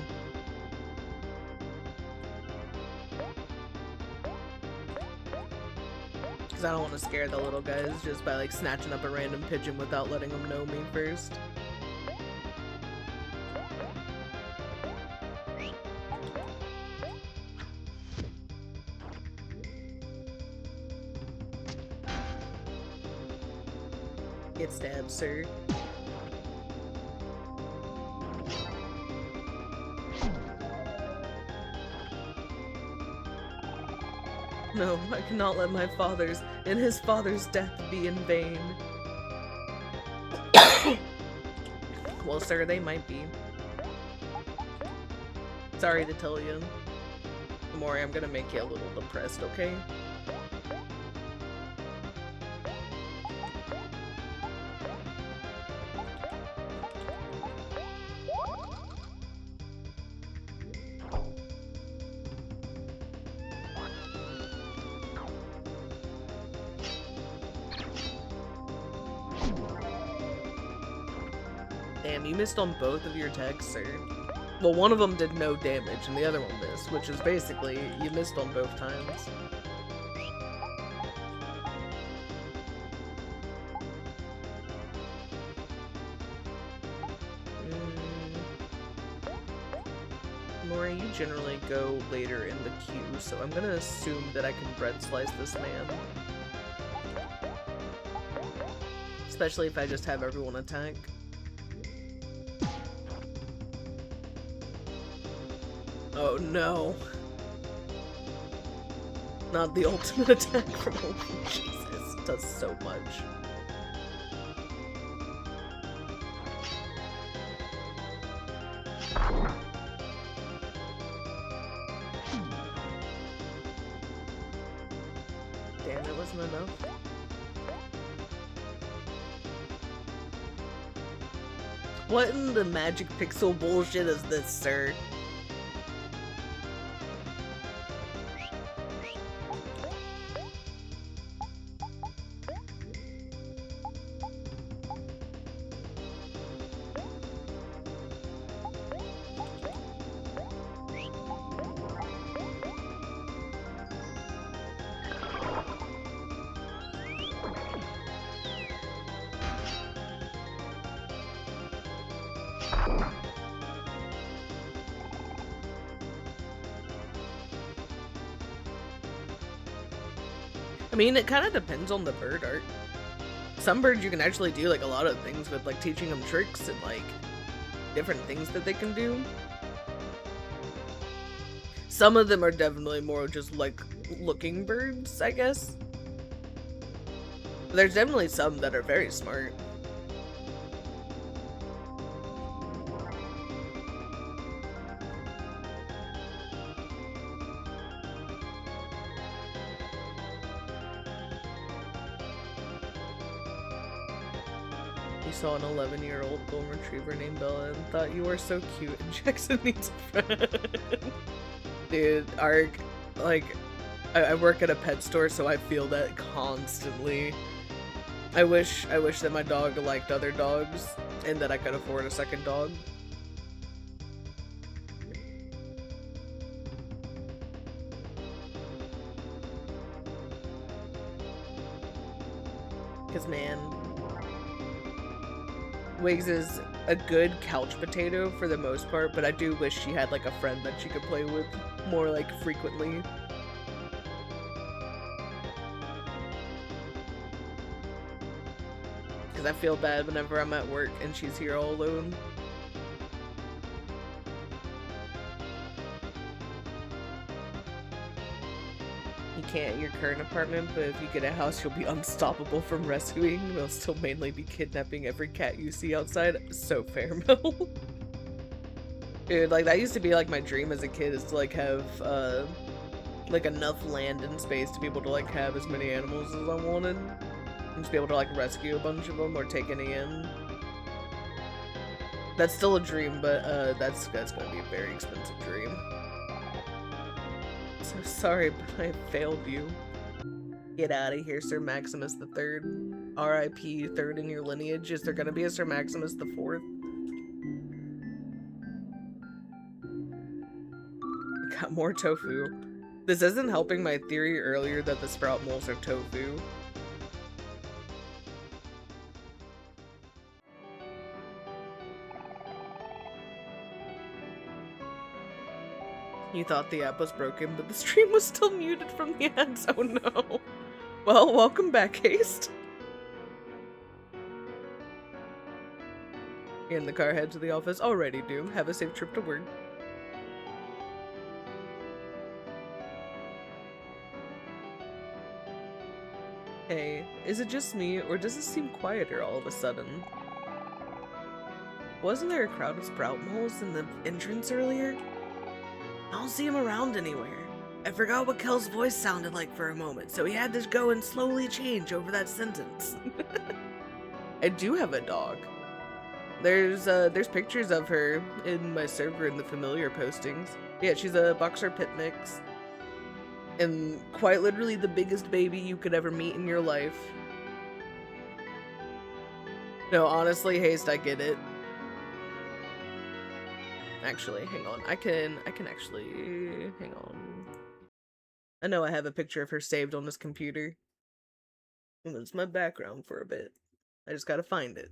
Because I don't want to scare the little guys just by, like, snatching up a random pigeon without letting them know me first. Get stabbed, sir. No, I cannot let my father's and his father's death be in vain. Well, sir, they might be. Sorry to tell you. Omori, I'm gonna make you a little depressed, okay? Damn, you missed on both of your attacks, sir. Well, one of them did no damage, and the other one missed, which is basically, you missed on both times. Mori, you generally go later in the queue, so I'm gonna assume that I can bread slice this man. Especially if I just have everyone attack. Oh no. Not the ultimate attack from OMORI. Jesus, it does so much. Damn, it wasn't enough. What in the magic pixel bullshit is this, sir? I mean, it kind of depends on the bird art. Some birds you can actually do like a lot of things with, like teaching them tricks and like different things that they can do. Some of them are definitely more just like looking birds, I guess. But there's definitely some that are very smart. Saw an 11-year-old golden retriever named Bella and thought you were so cute and Jackson needs a friend. Dude, Ark, like, I work at a pet store, so I feel that constantly. I wish that my dog liked other dogs and that I could afford a second dog. Cause man, Wiggs is a good couch potato for the most part, but I do wish she had like a friend that she could play with more like frequently. Because I feel bad whenever I'm at work and she's here all alone. You can't in your current apartment, but if you get a house, you'll be unstoppable from rescuing. We'll still mainly be kidnapping every cat you see outside. So fair, Mel. Dude, like, that used to be, like, my dream as a kid, is to, like, have, like, enough land and space to be able to, like, have as many animals as I wanted. And just be able to, like, rescue a bunch of them or take any in. That's still a dream, but, that's gonna be a very expensive dream. So sorry, but I failed you. Get out of here, Sir Maximus the Third. R.I.P. third in your lineage. Is there gonna be a Sir Maximus the Fourth? Got more tofu. This isn't helping my theory earlier that the sprout moles are tofu. You thought the app was broken, but the stream was still muted from the ads. Oh no. Well, welcome back, Haste. You're in the car, head to the office. Alrighty, Doom. Have a safe trip to work. Hey, is it just me, or does it seem quieter all of a sudden? Wasn't there a crowd of sprout moles in the entrance earlier? I don't see him around anywhere. I forgot what Kel's voice sounded like for a moment, so he had to go and slowly change over that sentence. I do have a dog. There's pictures of her in my server in the familiar postings. Yeah, she's a boxer pit mix. And quite literally the biggest baby you could ever meet in your life. No, honestly, Haste, I get it. Actually, hang on. I can actually hang on. I know I have a picture of her saved on this computer. And it's my background for a bit. I just gotta find it.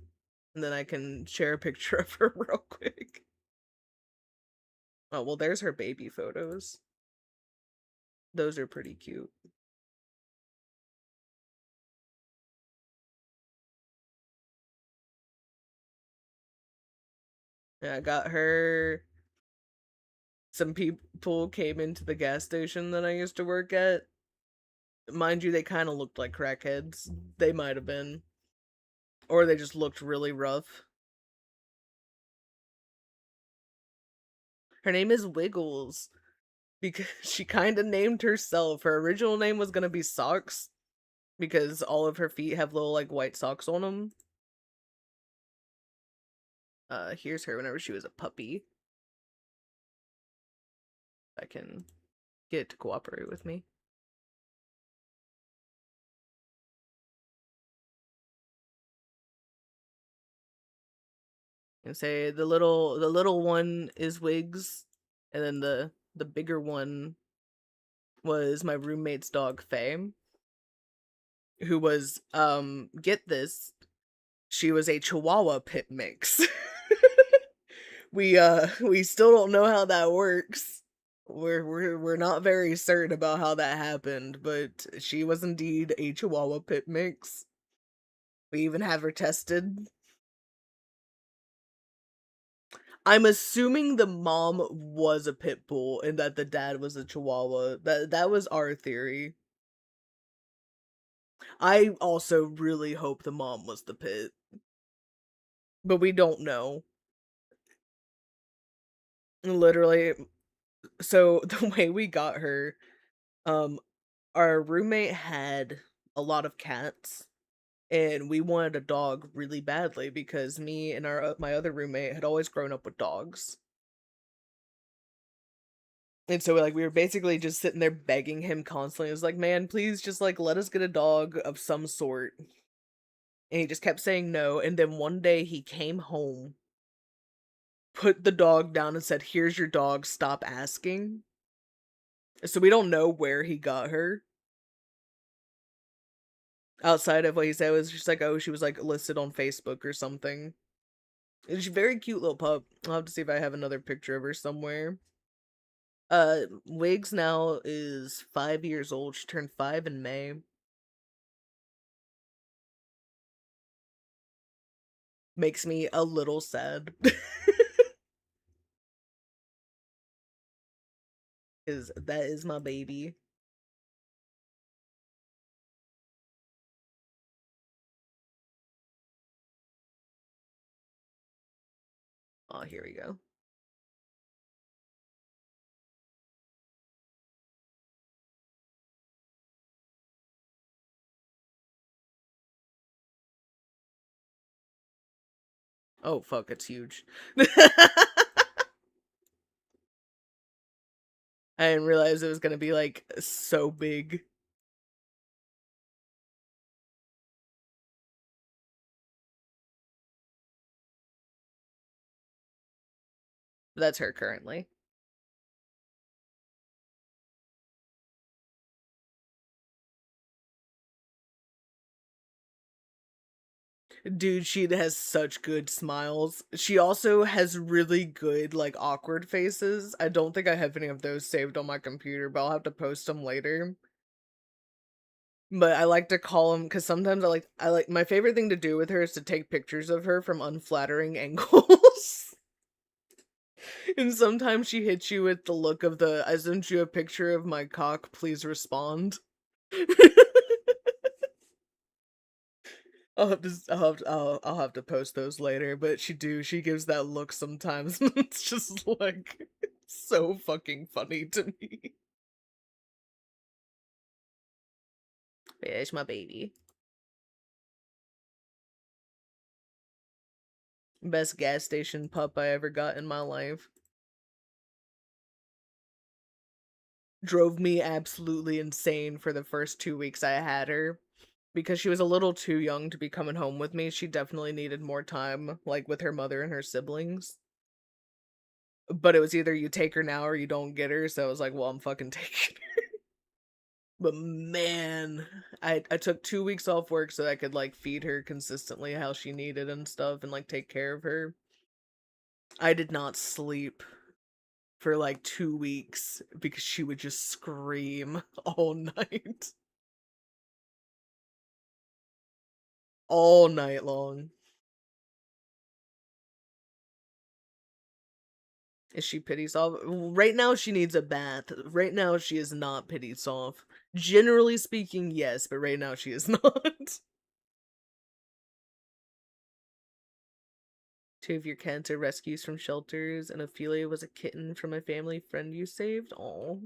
And then I can share a picture of her real quick. Oh, well, there's her baby photos. Those are pretty cute. Yeah, I got her. Some people came into the gas station that I used to work at. Mind you, they kind of looked like crackheads. They might have been. Or they just looked really rough. Her name is Wiggles. Because she kind of named herself. Her original name was gonna be Socks. Because all of her feet have little, like, white socks on them. Here's her whenever she was a puppy. I can get it to cooperate with me. And say the little one is Wiggs, and then the bigger one was my roommate's dog Faye, who was get this, she was a Chihuahua pit mix. We still don't know how that works. We're not very certain about how that happened, but she was indeed a Chihuahua pit mix. We even have her tested. I'm assuming the mom was a pit bull and that the dad was a Chihuahua. That was our theory. I also really hope the mom was the pit, but we don't know. Literally, so the way we got her, um, our roommate had a lot of cats, and we wanted a dog really badly because me and my other roommate had always grown up with dogs. And so like we were basically just sitting there begging him constantly. It was like, "Man, please just like let us get a dog of some sort." And he just kept saying no, and then one day he came home, put the dog down and said, "Here's your dog, stop asking." So we don't know where he got her. Outside of what he said, it was just like, oh, she was like listed on Facebook or something. She's a very cute little pup. I'll have to see if I have another picture of her somewhere. Wiggs now is 5 years old. She turned 5 in May. Makes me a little sad. Because that is my baby. Oh, here we go. Oh, fuck, it's huge. I didn't realize it was gonna be, like, so big. That's her currently. Dude, she has such good smiles. She also has really good, like, awkward faces. I don't think I have any of those saved on my computer, but I'll have to post them later. But I like to call them because sometimes I like my favorite thing to do with her is to take pictures of her from unflattering angles. And sometimes she hits you with the look of the I sent you a picture of my cock, please respond. I'll have to post those later, but she gives that look sometimes, and it's just, like, so fucking funny to me. Yeah, it's my baby. Best gas station pup I ever got in my life. Drove me absolutely insane for the first 2 weeks I had her, because she was a little too young to be coming home with me. She definitely needed more time, like, with her mother and her siblings. But it was either you take her now or you don't get her, so I was like, "Well, I'm fucking taking her." But man, I took 2 weeks off work so I could, like, feed her consistently how she needed and stuff and, like, take care of her. I did not sleep for, like, 2 weeks because she would just scream all night. All night long. Is she pity soft? Right now, she needs a bath. Right now, she is not pity soft. Generally speaking, yes, but right now she is not. Two of your cats are rescues from shelters, and Ophelia was a kitten from a family friend you saved. Oh,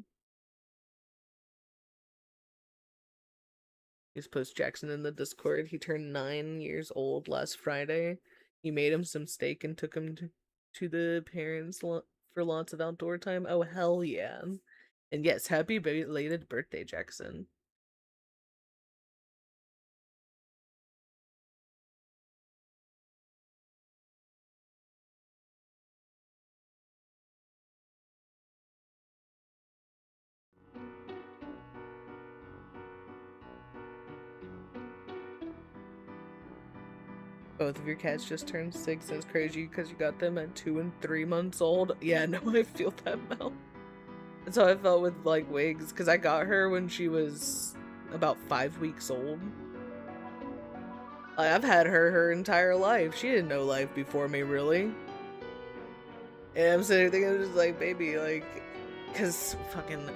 he's post Jackson in the Discord. He turned 9 years old last Friday. You made him some steak and took him to the parents for lots of outdoor time. Oh, hell yeah. And yes, happy belated birthday, Jackson. Both of your cats just turned 6. That's crazy because you got them at 2 and 3 months old. Yeah, no, I feel that, Mel. That's how I felt with, like, Wigs, because I got her when she was about 5 weeks old. Like, I've had her entire life. She didn't know life before me, really. And I'm sitting there thinking, I'm just like, baby, like, because fucking,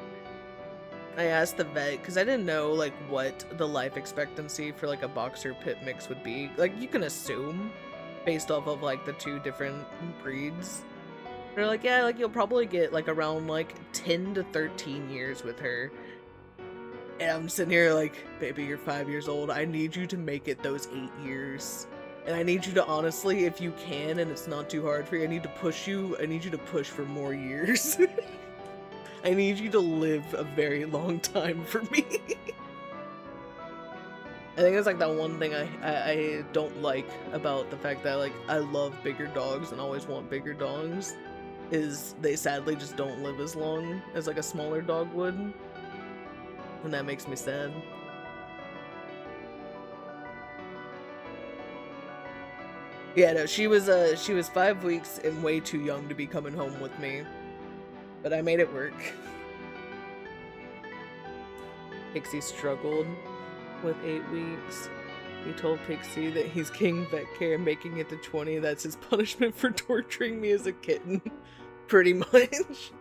I asked the vet, because I didn't know, like, what the life expectancy for, like, a boxer pit mix would be. Like, you can assume, based off of, like, the 2 different breeds. They're like, yeah, like, you'll probably get, like, around, like, 10 to 13 years with her. And I'm sitting here like, baby, you're 5 years old. I need you to make it those 8 years. And I need you to honestly, if you can, and it's not too hard for you, I need you to push for more years. I need you to live a very long time for me. I think it's like that one thing I don't like about the fact that, like, I love bigger dogs and always want bigger dogs, is they sadly just don't live as long as, like, a smaller dog would. And that makes me sad. Yeah, no, she was 5 weeks and way too young to be coming home with me. But I made it work. Pixie struggled with 8 weeks. He told Pixie that he's king vet care, making it to 20. That's his punishment for torturing me as a kitten. Pretty much.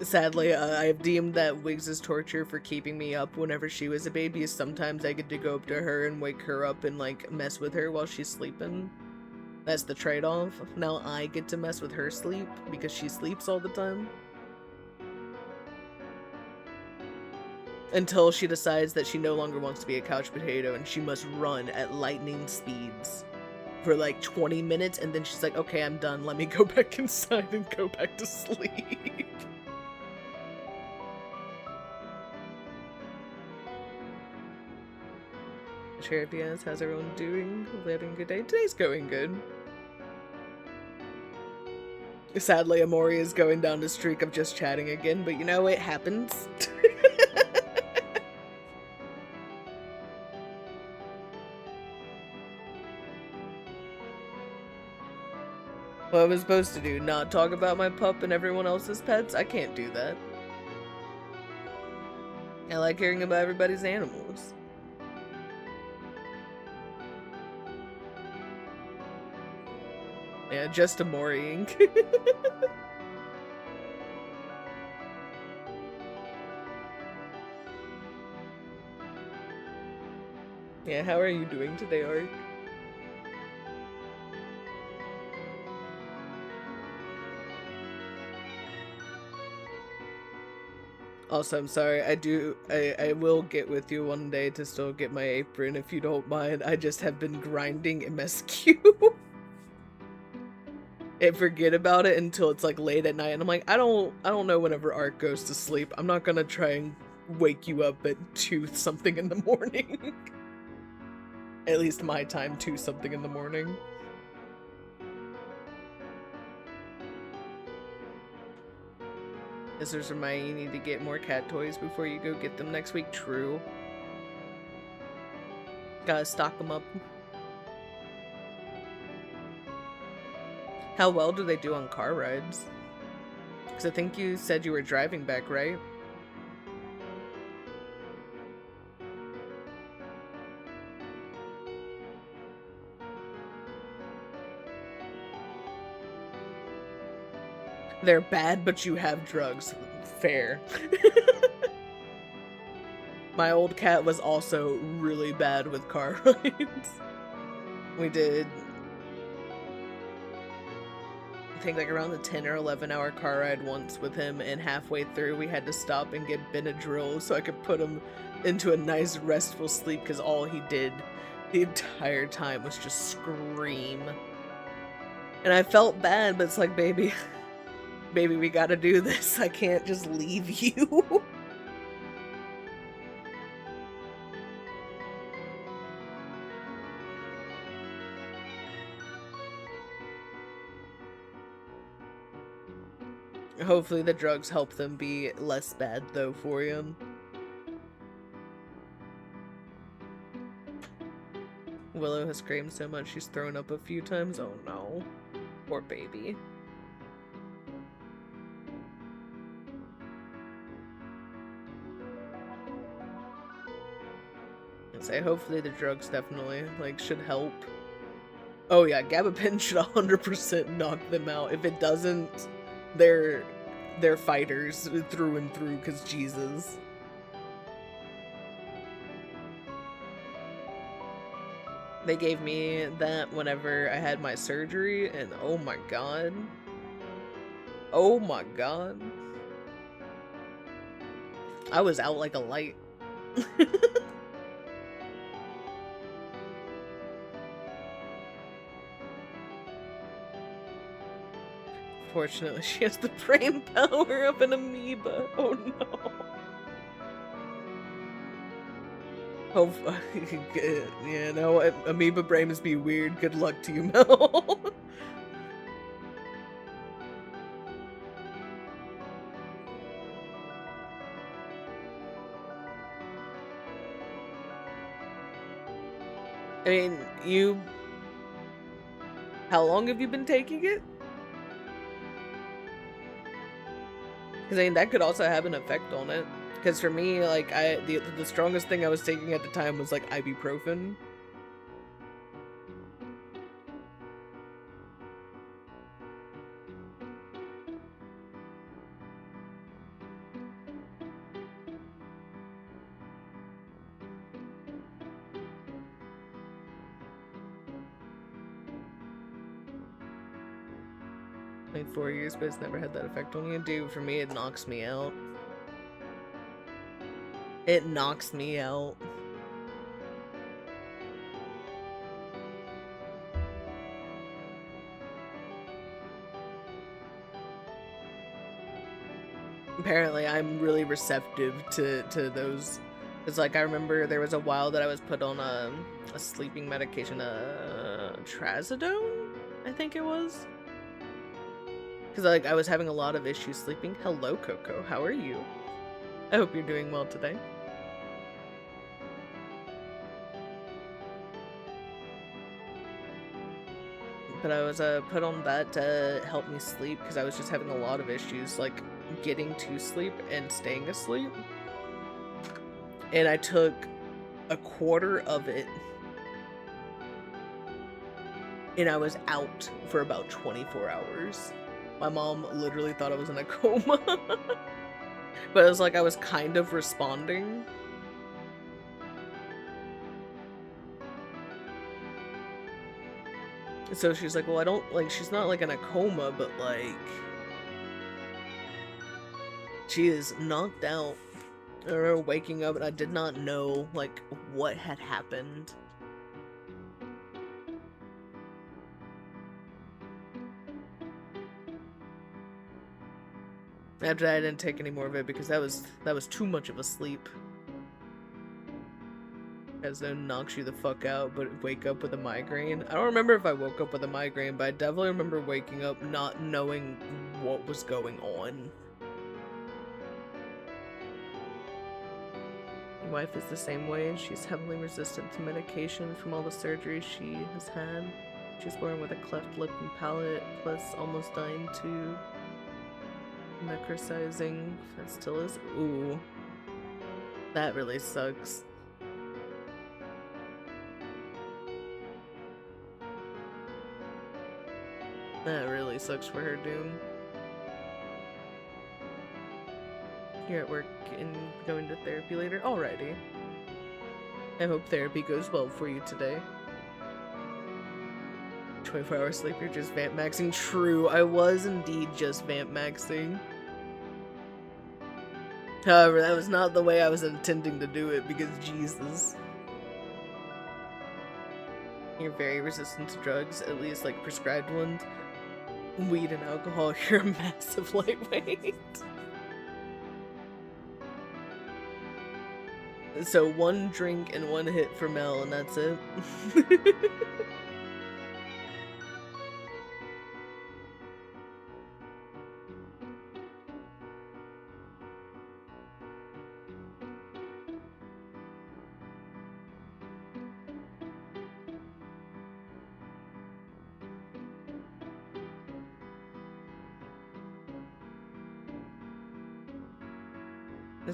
Sadly, I have deemed that Wiggs' torture for keeping me up whenever she was a baby. Sometimes I get to go up to her and wake her up and, like, mess with her while she's sleeping. That's the trade-off. Now I get to mess with her sleep because she sleeps all the time. Until she decides that she no longer wants to be a couch potato and she must run at lightning speeds for like 20 minutes, and then she's like, okay, I'm done. Let me go back inside and go back to sleep. Sheriff yes, how's everyone doing? Hopefully having a good day. Today's going good. Sadly, OMORI is going down the streak of just chatting again, but you know, it happens. What am I supposed to do? Not talk about my pup and everyone else's pets? I can't do that. I like hearing about everybody's animals. Yeah, just OMORIing. Yeah, how are you doing today, Art? Also, I'm sorry, I will get with you one day to still get my apron if you don't mind. I just have been grinding MSQ and forget about it until it's like late at night, and I'm like, I don't know whenever Art goes to sleep. I'm not gonna try and wake you up at 2 something in the morning. At least my time, 2 something in the morning. This is reminding you need to get more cat toys before you go get them next week. True. Gotta stock them up. How well do they do on car rides? Because I think you said you were driving back, right? They're bad, but you have drugs. Fair. My old cat was also really bad with car rides. We did, I think, like around the 10 or 11 hour car ride once with him, and halfway through we had to stop and get Benadryl so I could put him into a nice restful sleep, because all he did the entire time was just scream. And I felt bad, but it's like, baby, we gotta do this. I can't just leave you. Hopefully the drugs help them be less bad, though, for you. Willow has screamed so much she's thrown up a few times. Oh no. Poor baby. I'd say hopefully the drugs definitely, like, should help. Oh yeah, gabapentin should 100% knock them out. If it doesn't, they're fighters through and through, because Jesus. They gave me that whenever I had my surgery, and oh my god. Oh my god. I was out like a light. Fortunately, she has the brain power of an amoeba. Oh no. Oh, yeah, no, amoeba brains be weird. Good luck to you, Mel. I mean, how long have you been taking it? Because I mean, that could also have an effect on it. Because for me, like, the strongest thing I was taking at the time was, like, ibuprofen. Like 4 years, but it's never had that effect on you. Dude, for me, it knocks me out. It knocks me out. Apparently, I'm really receptive to those. It's like, I remember there was a while that I was put on a sleeping medication, trazodone, I think it was. Because, like, I was having a lot of issues sleeping. Hello, Coco. How are you? I hope you're doing well today. But I was put on that to help me sleep, because I was just having a lot of issues, like, getting to sleep and staying asleep. And I took a quarter of it, and I was out for about 24 hours. My mom literally thought I was in a coma. But it was like I was kind of responding. So she's like, well, I don't, like, she's not, like, in a coma, but, like, she is knocked out. I remember waking up and I did not know, like, what had happened. After that, I didn't take any more of it because that was too much of a sleep. As though knocks you the fuck out, but wake up with a migraine. I don't remember if I woke up with a migraine, but I definitely remember waking up not knowing what was going on. My wife is the same way. She's heavily resistant to medication from all the surgeries she has had. She's born with a cleft lip and palate, plus almost dying too. Necrosizing. That still is. Ooh. That really sucks. That really sucks for her, Doom. You're at work and going to therapy later? Alrighty. I hope therapy goes well for you today. 24-hour sleep, you're just vamp maxing. True, I was indeed just vamp maxing. However, that was not the way I was intending to do it, because Jesus. You're very resistant to drugs, at least like prescribed ones. Weed and alcohol, you're a massive lightweight. So 1 drink and 1 hit for Mel, and that's it.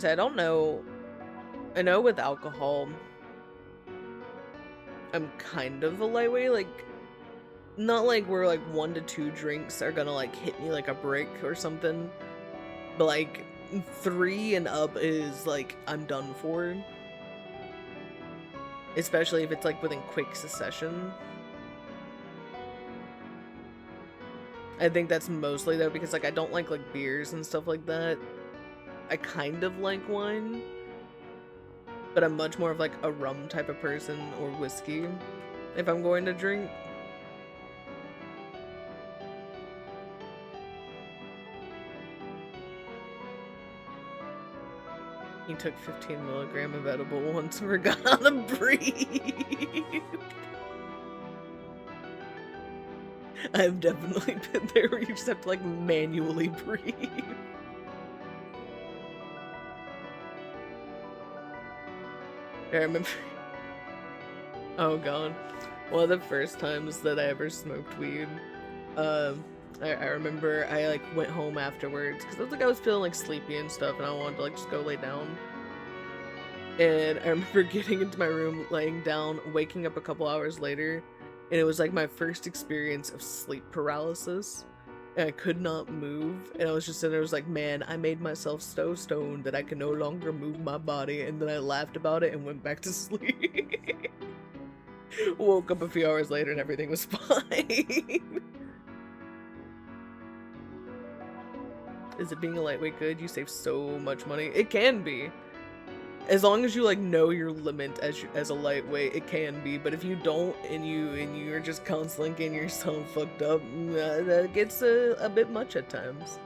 I don't know. I know with alcohol, I'm kind of a lightweight, like, not like where like 1 to 2 drinks are gonna like hit me like a brick or something, but like 3 and up is like I'm done for. Especially if it's like within quick succession. I think that's mostly though because like I don't like beers and stuff like that. I kind of like wine, but I'm much more of like a rum type of person or whiskey if I'm going to drink. He took 15 milligram of edible once and forgot how to breathe. I've definitely been there where you just have to like manually breathe. I remember. Oh god. One of the first times that I ever smoked weed, I remember I like went home afterwards because I was like I was feeling like sleepy and stuff, and I wanted to like just go lay down. And I remember getting into my room, laying down, waking up a couple hours later, and it was like my first experience of sleep paralysis. And I could not move, and I was just sitting there, I was like, man, I made myself so stoned that I can no longer move my body, and then I laughed about it and went back to sleep. Woke up a few hours later and everything was fine. Is it being a lightweight good? You save so much money. It can be. As long as you like know your limit as a lightweight, it can be. But if you don't, and you're just constantly getting yourself fucked up, that gets a bit much at times.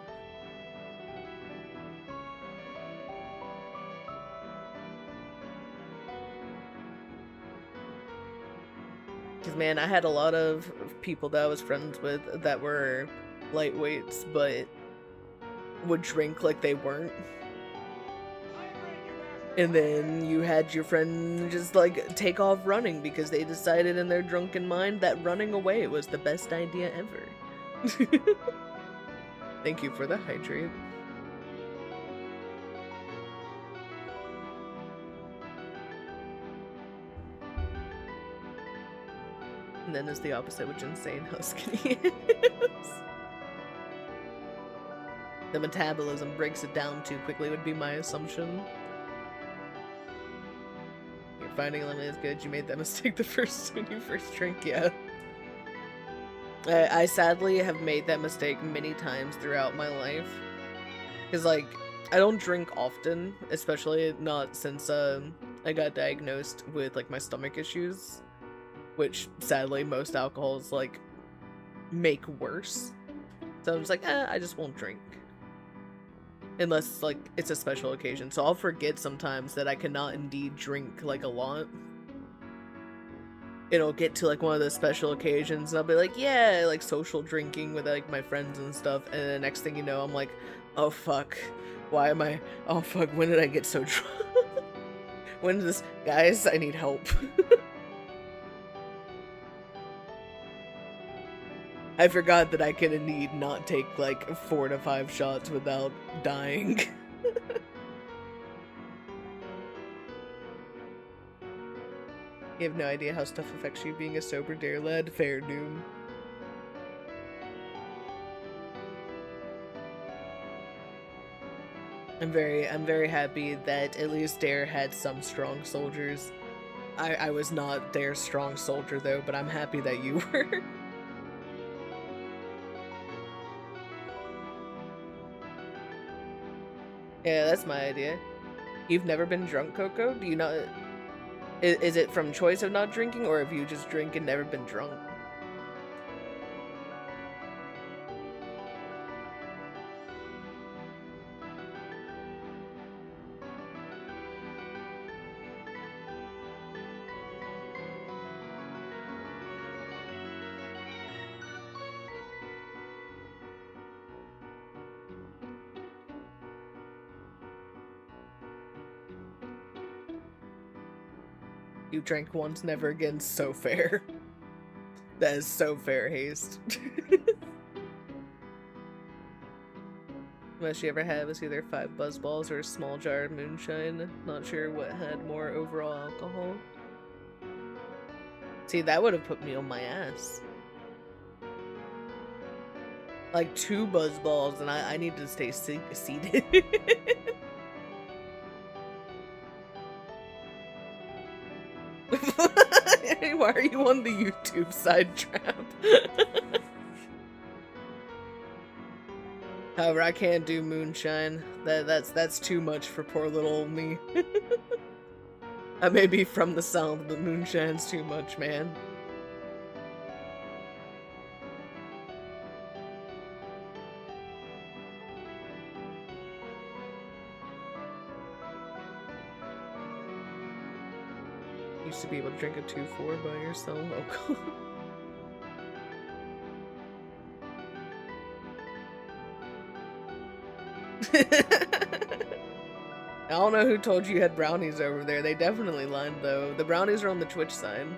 Because man, I had a lot of people that I was friends with that were lightweights, but would drink like they weren't. And then you had your friend just like take off running because they decided in their drunken mind that running away was the best idea ever. Thank you for the hydrate. And then there's the opposite, which insane how skinny it is. The metabolism breaks it down too quickly would be my assumption. Finding lemon is good. You made that mistake when you first drink, yeah. I sadly have made that mistake many times throughout my life. Because, like, I don't drink often, especially not since I got diagnosed with, like, my stomach issues. Which, sadly, most alcohols, like, make worse. So I'm just like, I just won't drink. Unless, like, it's a special occasion. So I'll forget sometimes that I cannot indeed drink, like, a lot. It'll get to, like, one of those special occasions, and I'll be like, yeah, like, social drinking with, like, my friends and stuff, and the next thing you know, I'm like, oh, fuck. Why am I... Oh, fuck, when did I get so drunk? When did this... Guys, I need help. I forgot that I can indeed not take, like, 4 to 5 shots without dying. You have no idea how stuff affects you being a sober dare lad. Fair doom. I'm very happy that at least Dare had some strong soldiers. I was not Dare's strong soldier though, but I'm happy that you were. Yeah, that's my idea. You've never been drunk, Coco? Do you not... Is it from choice of not drinking, or have you just drink and never been drunk? You drank once, never again. So fair. That is so fair, Haste. The most you ever had was either 5 buzzballs or a small jar of moonshine. Not sure what had more overall alcohol. See, that would have put me on my ass. Like 2 buzzballs, and I need to stay seated. Why are you on the YouTube side trap? However, I can't do moonshine. That's too much for poor little me. I may be from the south, but moonshine's too much, man. Used to be able to drink a 2-4 by yourself. Oh, God. I don't know who told you had brownies over there. They definitely lied, though. The brownies are on the Twitch side.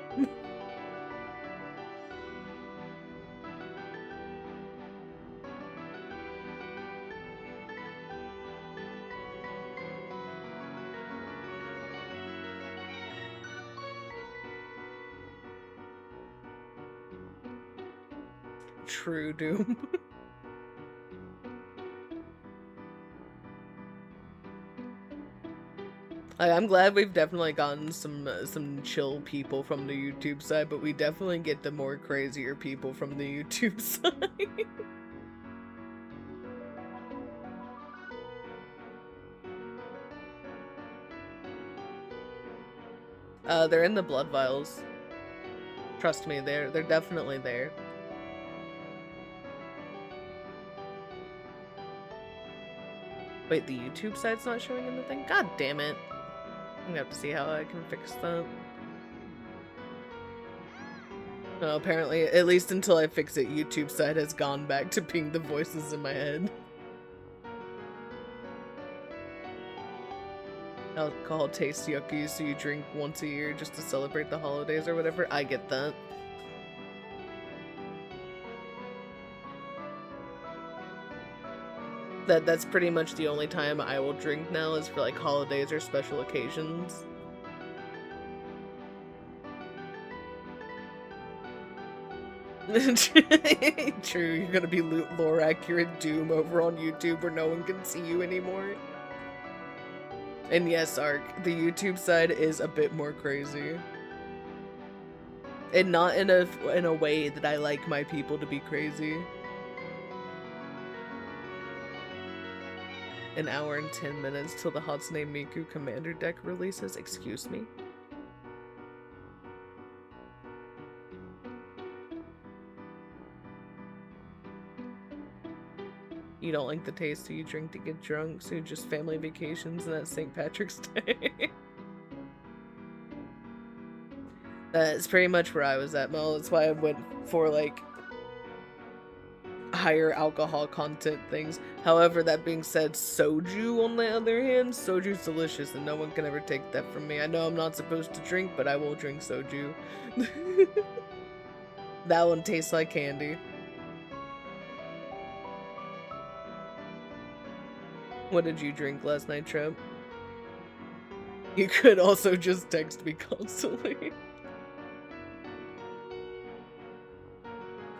True doom. I'm glad we've definitely gotten some chill people from the YouTube side, but we definitely get the more crazier people from the YouTube side. They're in the blood vials. Trust me, they're definitely there. Wait, the YouTube side's not showing in the thing? God damn it. I'm gonna have to see how I can fix that. No, apparently, at least until I fix it, YouTube side has gone back to being the voices in my head. Alcohol tastes yucky, so you drink once a year just to celebrate the holidays or whatever. I get that. That's pretty much the only time I will drink now is for like holidays or special occasions. True, you're gonna be lore accurate Doom over on YouTube where no one can see you anymore. And yes, Ark, the YouTube side is a bit more crazy. And not in a way that I like my people to be crazy. An hour and 10 minutes till the Hatsune Miku Commander deck releases. Excuse me? You don't like the taste, so you drink to get drunk, so just family vacations and that's St. Patrick's Day. That's pretty much where I was at, Mel. That's why I went for, like, higher alcohol content things. However, that being said, soju, on the other hand, soju's delicious and no one can ever take that from me. I know I'm not supposed to drink, but I will drink soju. That one tastes like candy. What did you drink last night, Trump? You could also just text me constantly.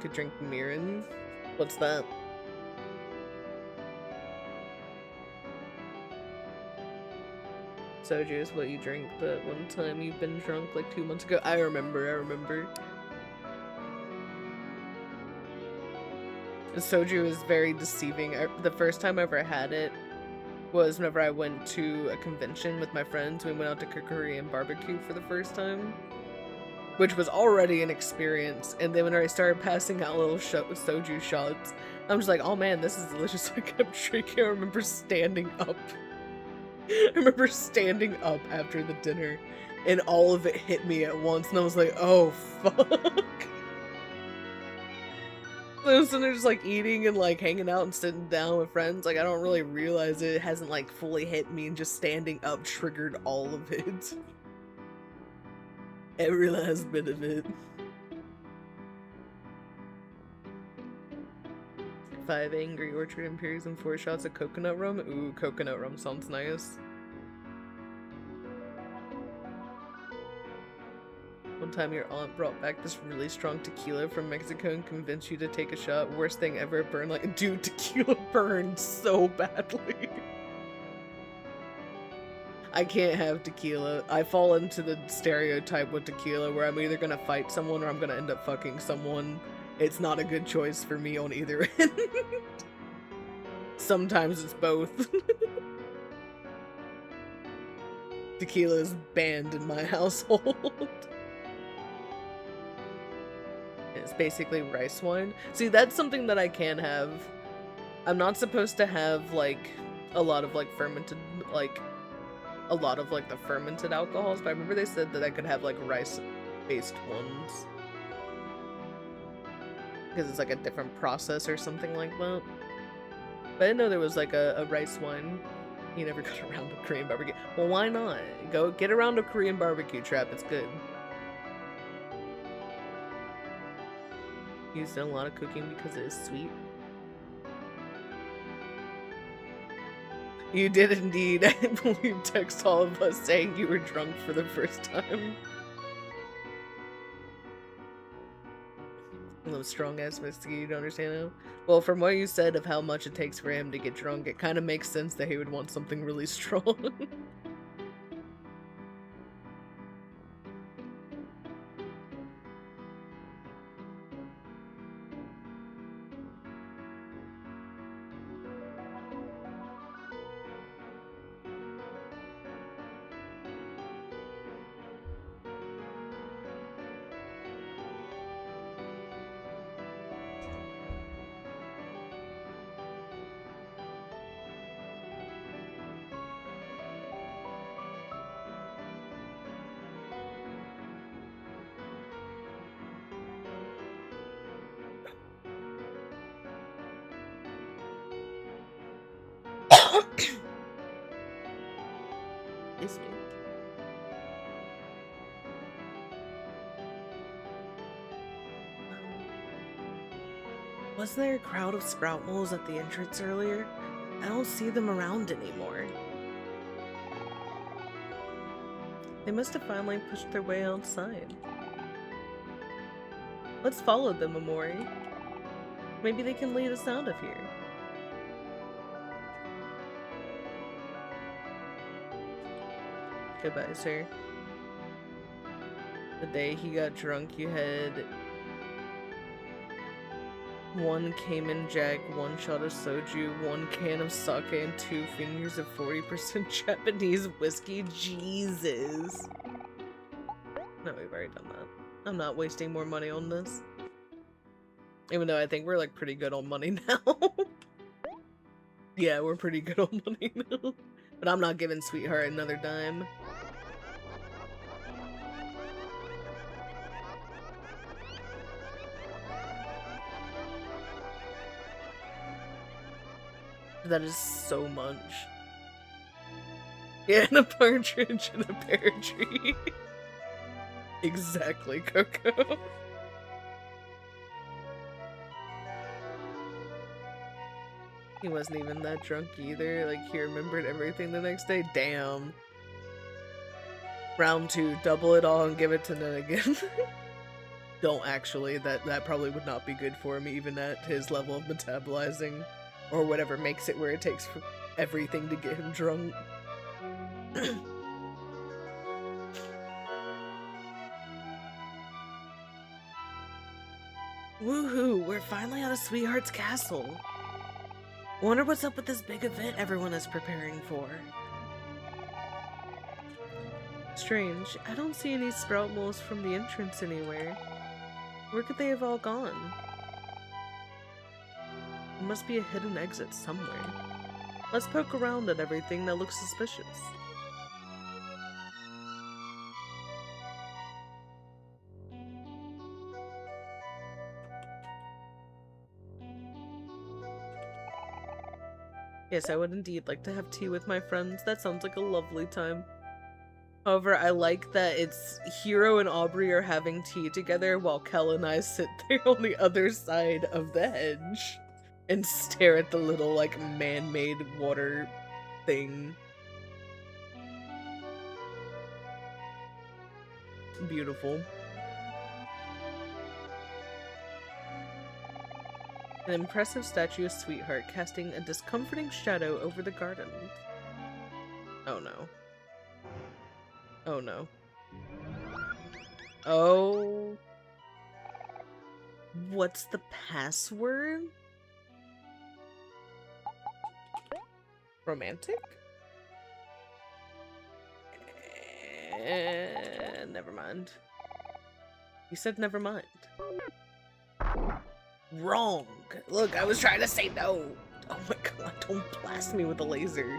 Could drink mirin. What's that? Soju is what you drink, but one time you've been drunk like 2 months ago. I remember. Soju is very deceiving. The first time I ever had it was whenever I went to a convention with my friends. We went out to Korean barbecue for the first time, which was already an experience. And then when I started passing out little soju shots, I'm just like, oh man, this is delicious. I kept drinking. I remember standing up. I remember standing up after the dinner, and all of it hit me at once, and I was like, oh fuck. I was sitting there just like eating and like hanging out and sitting down with friends. Like I don't really realize it hasn't like fully hit me, and just standing up triggered all of it. Every last bit of it. 5 Angry Orchard Imperials and 4 shots of coconut rum. Ooh, coconut rum sounds nice. One time your aunt brought back this really strong tequila from Mexico and convinced you to take a shot. Worst thing ever. It burned like— dude, tequila burned so badly. I can't have tequila. I fall into the stereotype with tequila where I'm either gonna fight someone or I'm gonna end up fucking someone. It's not a good choice for me on either end. Sometimes it's both. Tequila is banned in my household. It's basically rice wine. See, that's something that I can have. I'm not supposed to have, like, a lot of, like, fermented, like, a lot of, like, the fermented alcohols, but I remember they said that I could have, like, rice-based ones. Because it's, like, a different process or something like that. But I didn't know there was, like, a rice wine. You never got around to Korean barbecue. Well, why not? Go get around to Korean barbecue, Trap. It's good. Used in a lot of cooking because it is sweet. You did indeed. I believe text all of us saying you were drunk for the first time. Those strong ass whiskey, you don't understand how? Well, from what you said of how much it takes for him to get drunk, it kind of makes sense that he would want something really strong. Excuse me. Wasn't there a crowd of sprout moles at the entrance earlier? I don't see them around anymore. They must have finally pushed their way outside. Let's follow them, OMORI. Maybe they can lead us out of here. Goodbye, sir. The day he got drunk, you had 1 Cayman Jack, 1 shot of soju, 1 can of sake, and 2 fingers of 40% Japanese whiskey. Jesus. No, we've already done that. I'm not wasting more money on this. Even though I think we're like pretty good on money now. Yeah, we're pretty good on money now. But I'm not giving Sweetheart another dime. That is so much. Yeah, and a partridge in a pear tree. Exactly, Coco. He wasn't even that drunk either. Like, he remembered everything the next day. Damn. Round 2, double it all and give it to Ned again. Don't actually. That probably would not be good for him, even at his level of metabolizing. Or whatever makes it where it takes for everything to get him drunk. Woohoo! We're finally out of Sweetheart's castle. Wonder what's up with this big event everyone is preparing for. Strange. I don't see any sprout moles from the entrance anywhere. Where could they have all gone? There must be a hidden exit somewhere. Let's poke around at everything that looks suspicious. Yes, I would indeed like to have tea with my friends. That sounds like a lovely time. However, I like that it's Hiro and Aubrey are having tea together while Kel and I sit there on the other side of the hedge and stare at the little, like, man-made water thing. Beautiful. An impressive statue of Sweetheart casting a discomforting shadow over the garden. Oh no. Oh no. Oh. What's the password? Romantic? Never mind. You said never mind. Wrong. Look, I was trying to say no. Oh my god, don't blast me with a laser.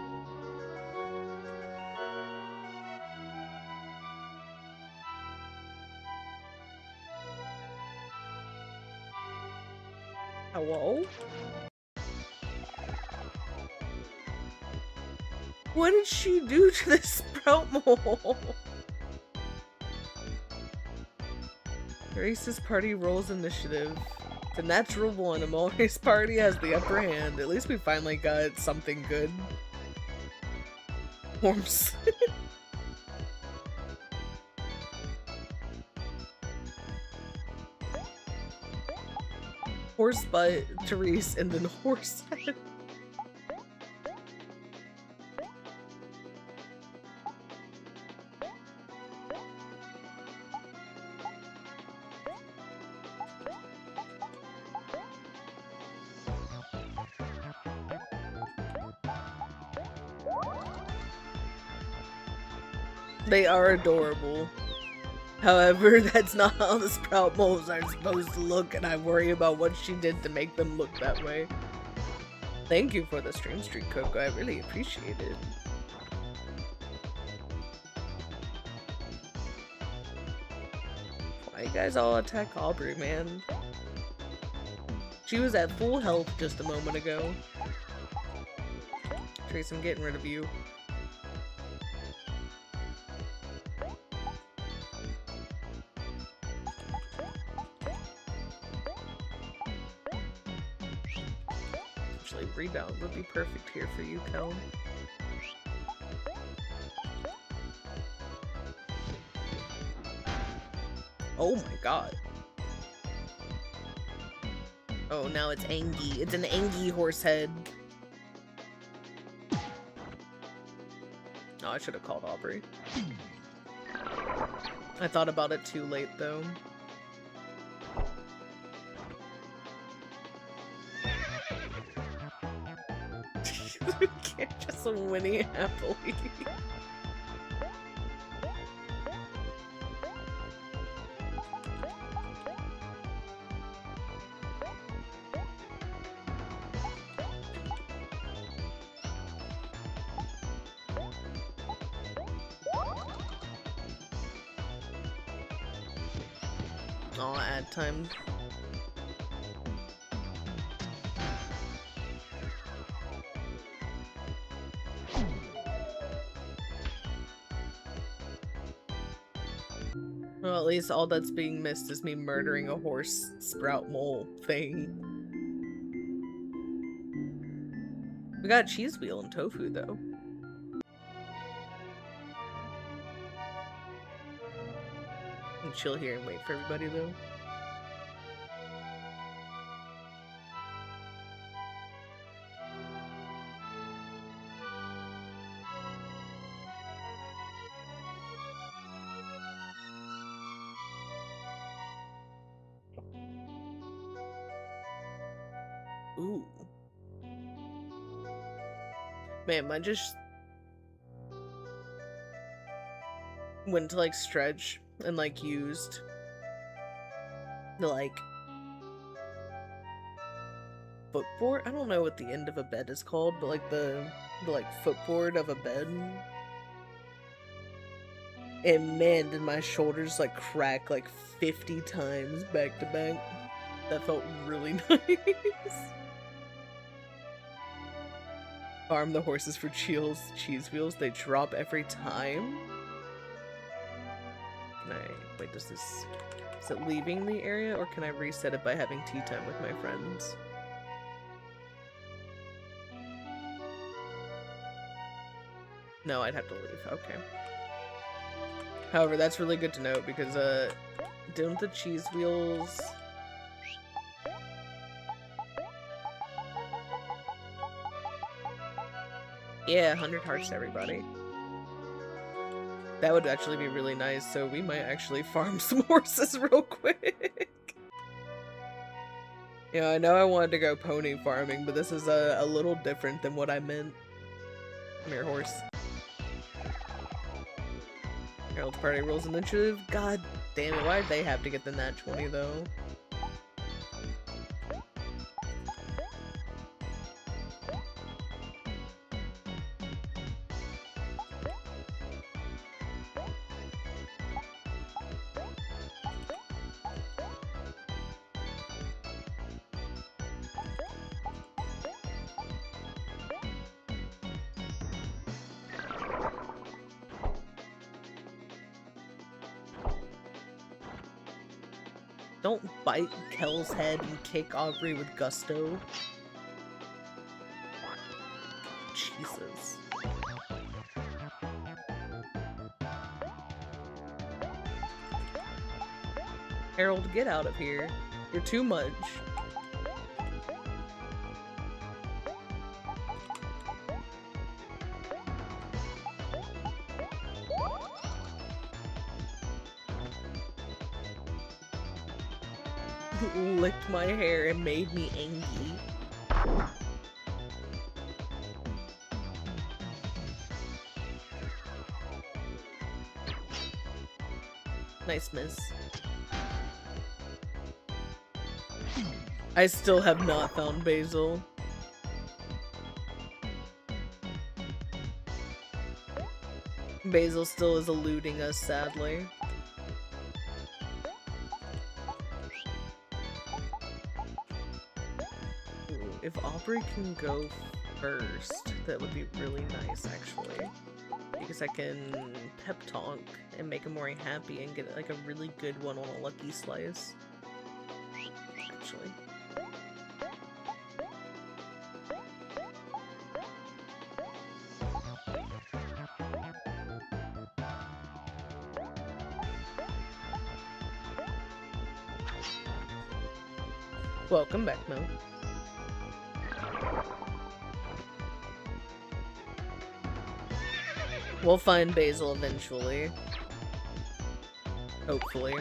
Hello? What did she do to this sprout mole? Racist party rolls initiative. The natural one, Amori's party has the upper hand. At least we finally got something good. Horse. Horse butt, Therese, and then horse head. They are adorable. However, that's not how the sprout moles are supposed to look, and I worry about what she did to make them look that way. Thank you for the stream streak, Coco. I really appreciate it. Why you guys all attack Aubrey, man? She was at full health just a moment ago. Trace, I'm getting rid of you. Rebound would be perfect here for you, Kel. Oh my god. Oh, now it's Angie. It's an Angie horse head. Oh, I should have called Aubrey. I thought about it too late, though. We can't just whinny happily. Aw, ad time. Well, at least all that's being missed is me murdering a horse sprout mole thing. We got cheese wheel and tofu, though. And chill here and wait for everybody, though. Ooh. Man, mine just went to like stretch and like used the like footboard. I don't know what the end of a bed is called, but like the like footboard of a bed. And man, did my shoulders like crack like 50 times back to back. That felt really nice. Farm the horses for cheese wheels. They drop every time. Can I wait? Is it leaving the area, or can I reset it by having tea time with my friends? No, I'd have to leave. Okay. However, that's really good to know because don't the cheese wheels. Yeah, 100 hearts to everybody. That would actually be really nice, so we might actually farm some horses real quick. Yeah, I know I wanted to go pony farming, but this is a little different than what I meant. Come here, horse. Herald's Party Rules Initiative? God damn it, why'd they have to get the nat 20 though? Don't bite Kel's head and kick Aubrey with gusto. Jesus. Harold, get out of here. You're too much. Licked my hair and made me angry. Nice miss. I still have not found Basil. Basil still is eluding us, sadly. If Aubrey can go first, that would be really nice, actually. Because I can pep talk and make Omori happy and get like a really good one on a lucky slice. Actually. Welcome back, Mo. We'll find Basil eventually. Hopefully.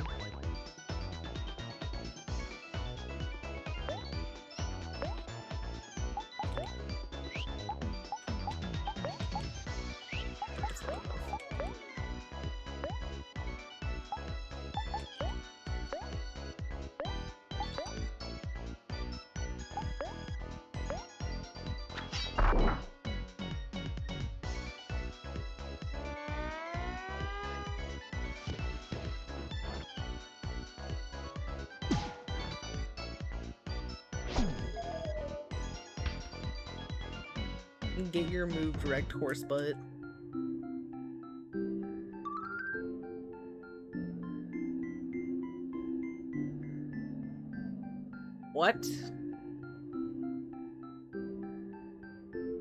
Get your move direct, horse butt. What?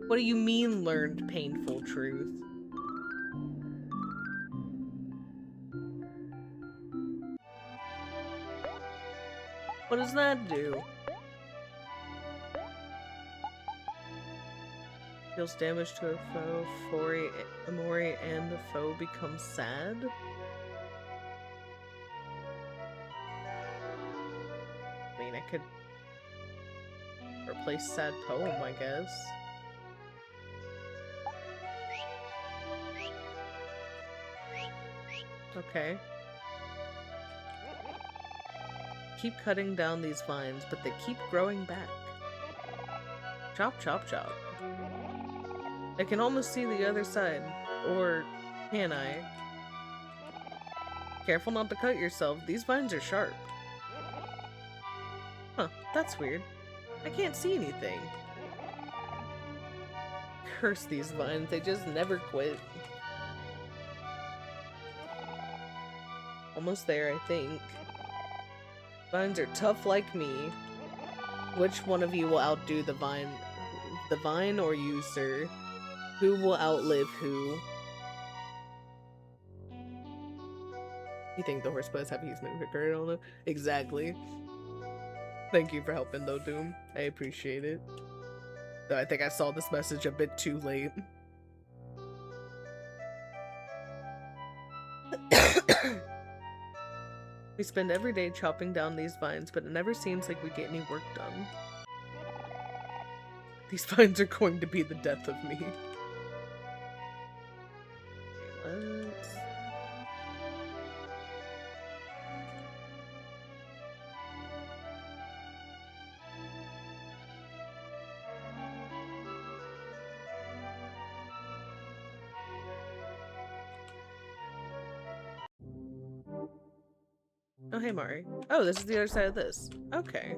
What do you mean learned painful truth? What does that do? Deals damage to a foe, OMORI and the foe becomes sad? I mean, I could replace sad poem, I guess. Okay. Keep cutting down these vines, but they keep growing back. Chop, chop, chop. I can almost see the other side. Or can I? Careful not to cut yourself. These vines are sharp. Huh, that's weird. I can't see anything. Curse these vines, they just never quit. Almost there, I think. Vines are tough like me. Which one of you will outdo the vine? The vine or you, sir? Who will outlive who? You think the horse butts have used movement quicker? I don't know. Exactly. Thank you for helping though, Doom. I appreciate it. Though I think I saw this message a bit too late. We spend every day chopping down these vines, but it never seems like we get any work done. These vines are going to be the death of me. Let's... Oh, hey, Mari. Oh, this is the other side of this. Okay.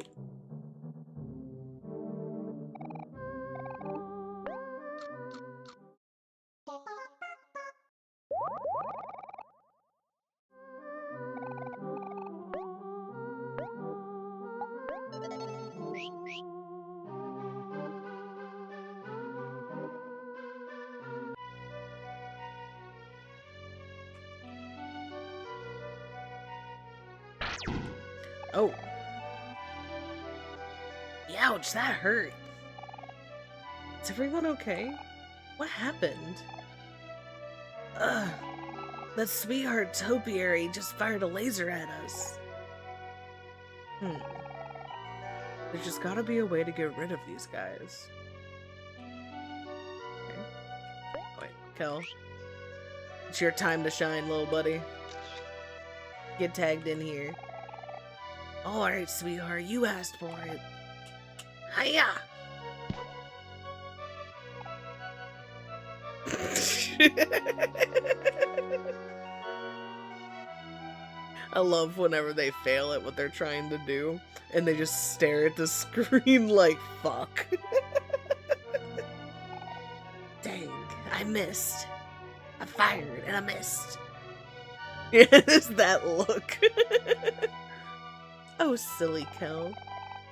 Oh. Ouch, that hurt. Is everyone okay? What happened? Ugh. That sweetheart topiary just fired a laser at us. There's just gotta be a way to get rid of these guys. Okay. Wait, Kel. It's your time to shine, little buddy. Get tagged in here. Alright, sweetheart, you asked for it. Hiya! I love whenever they fail at what they're trying to do and they just stare at the screen like fuck. Dang, I missed. I fired and I missed. Yeah, it's that look. Oh, silly Kel.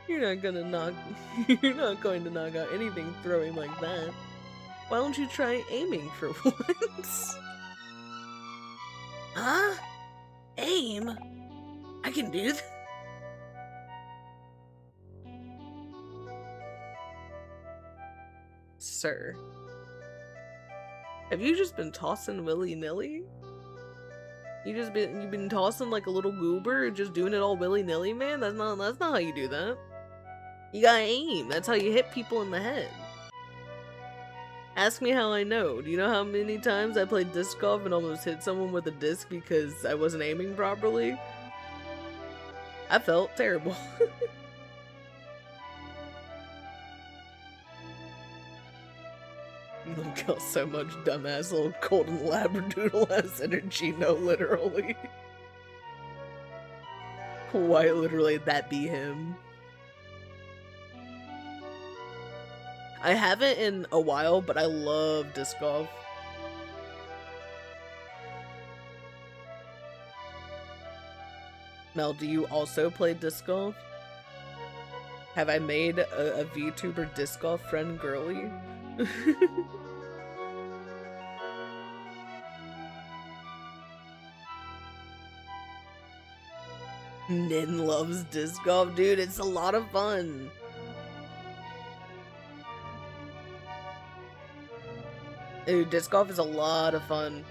You're not going to knock out anything throwing like that. Why don't you try aiming for once? Huh? Aim? I can do that. Sir. Have you just been tossing willy-nilly? You've been tossing like a little goober, just doing it all willy-nilly, man? That's not how you do that. You gotta aim. That's how you hit people in the head. Ask me how I know. Do you know how many times I played disc golf and almost hit someone with a disc because I wasn't aiming properly? I felt terrible. Look how so much dumbass little golden labradoodle has energy, no literally. Why literally that be him? I haven't in a while, but I love disc golf. Mel, do you also play disc golf? Have I made a VTuber disc golf friend girly? Nin loves disc golf, dude. It's a lot of fun. Dude, disc golf is a lot of fun.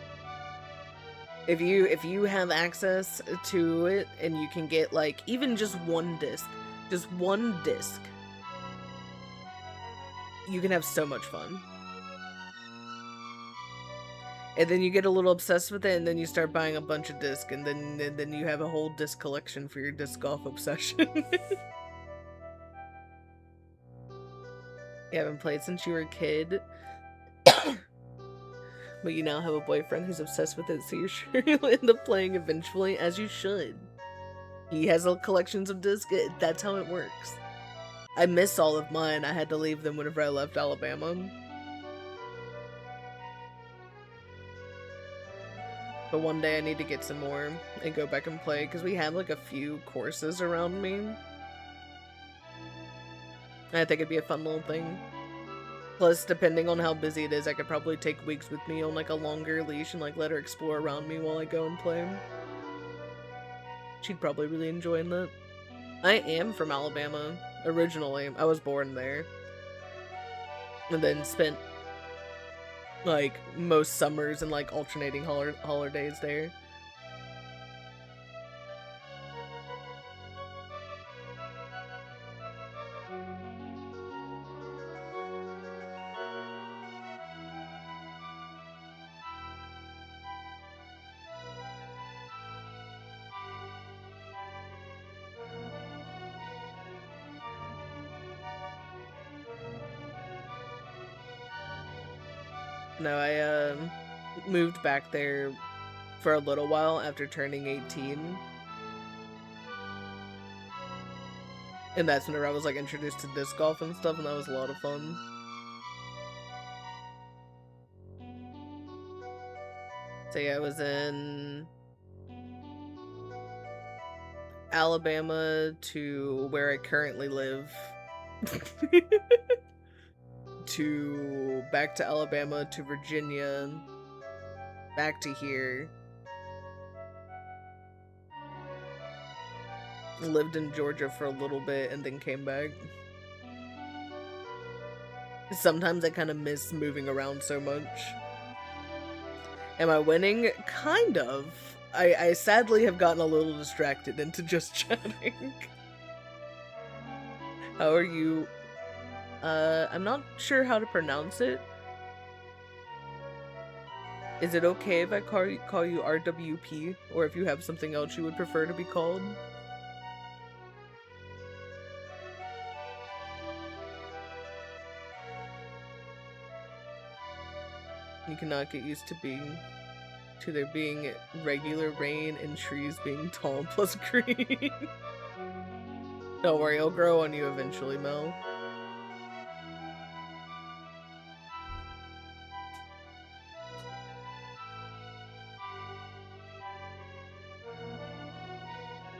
If you have access to it and you can get like even just one disc, you can have so much fun. And then you get a little obsessed with it, and then you start buying a bunch of discs, and then you have a whole disc collection for your disc golf obsession. You haven't played since you were a kid, but you now have a boyfriend who's obsessed with it, so you're sure you'll end up playing eventually, as you should. He has collections of discs. That's how it works. I miss all of mine. I had to leave them whenever I left Alabama. But one day I need to get some more and go back and play, because we have like a few courses around me. And I think it'd be a fun little thing. Plus, depending on how busy it is, I could probably take weeks with me on like a longer leash and like let her explore around me while I go and play. She'd probably really enjoy that. I am from Alabama, originally. I was born there. And then spent like most summers and like alternating holidays there. No, I moved back there for a little while after turning 18. And that's whenever I was like introduced to disc golf and stuff, and that was a lot of fun. So yeah, I was in Alabama to where I currently live. To back to Alabama to Virginia, back to here. Lived in Georgia for a little bit and then came back. Sometimes I kind of miss moving around so much. Am I winning? Kind of. I sadly have gotten a little distracted into just chatting. How are you? I'm not sure how to pronounce it. Is it okay if I call you RWP? Or if you have something else you would prefer to be called? You cannot get used to there being regular rain and trees being tall plus green. Don't worry, I'll grow on you eventually, Mel.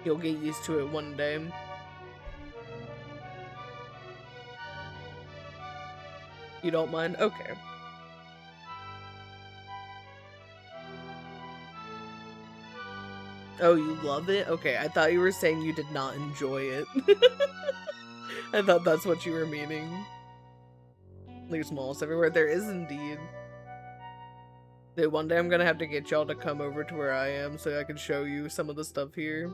You'll get used to it one day. You don't mind? Okay. Oh, you love it? Okay, I thought you were saying you did not enjoy it. I thought that's what you were meaning. There's moss everywhere. There is indeed. Dude, one day I'm gonna have to get y'all to come over to where I am so I can show you some of the stuff here.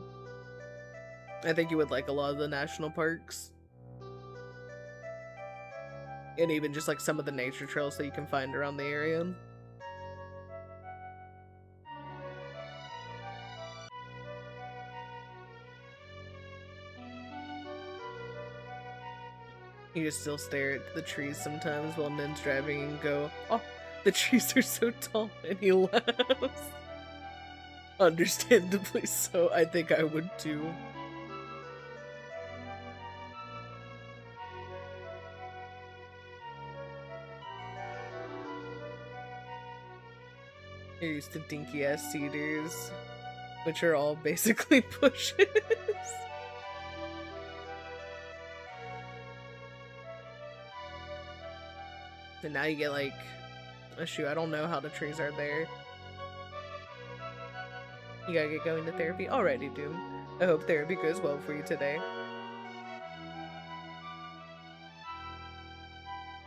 I think you would like a lot of the national parks. And even just like some of the nature trails that you can find around the area. You just still stare at the trees sometimes while Nin's driving and go, "Oh, the trees are so tall," and he laughs. Understandably so. I think I would too. You're used to dinky ass cedars, which are all basically bushes. And now you get like, oh shoot, I don't know how the trees are there. You gotta get going to therapy? Alrighty, Doom. I hope therapy goes well for you today.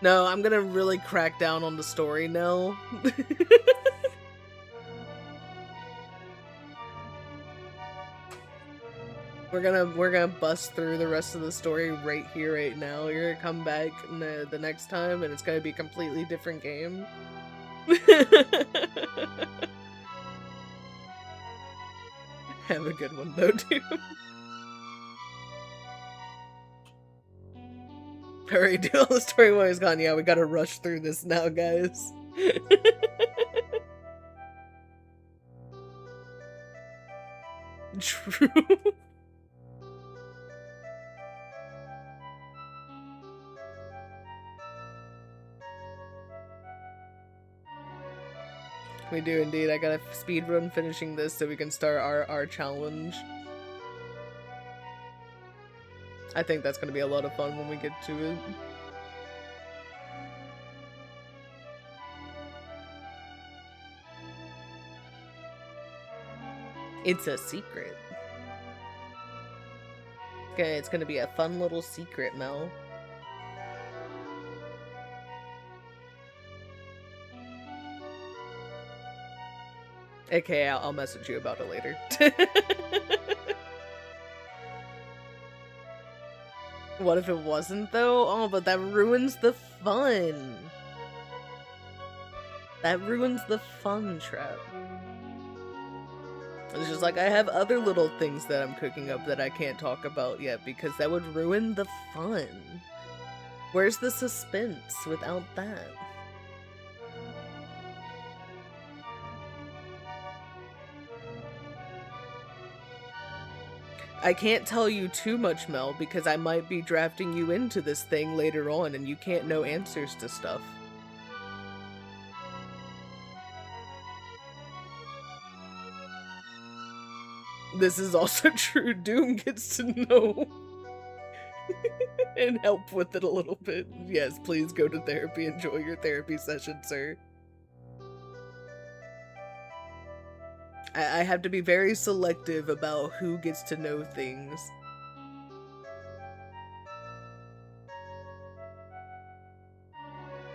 No, I'm gonna really crack down on the story now. We're gonna bust through the rest of the story right here, right now. You're gonna come back the next time, and it's gonna be a completely different game. Have a good one, though, dude. Hurry, do all the story while he's gone. Yeah, we gotta rush through this now, guys. True. We do indeed. I gotta speedrun finishing this so we can start our challenge. I think that's gonna be a lot of fun when we get to it. It's a secret. Okay, it's gonna be a fun little secret, Mel. Okay, I'll message you about it later. What if it wasn't, though? Oh, but that ruins the fun. That ruins the fun, Trap. It's just like, I have other little things that I'm cooking up that I can't talk about yet because that would ruin the fun. Where's the suspense without that? I can't tell you too much, Mel, because I might be drafting you into this thing later on and you can't know answers to stuff. This is also true. Doom gets to know and help with it a little bit. Yes, please go to therapy. Enjoy your therapy session, sir. I have to be very selective about who gets to know things.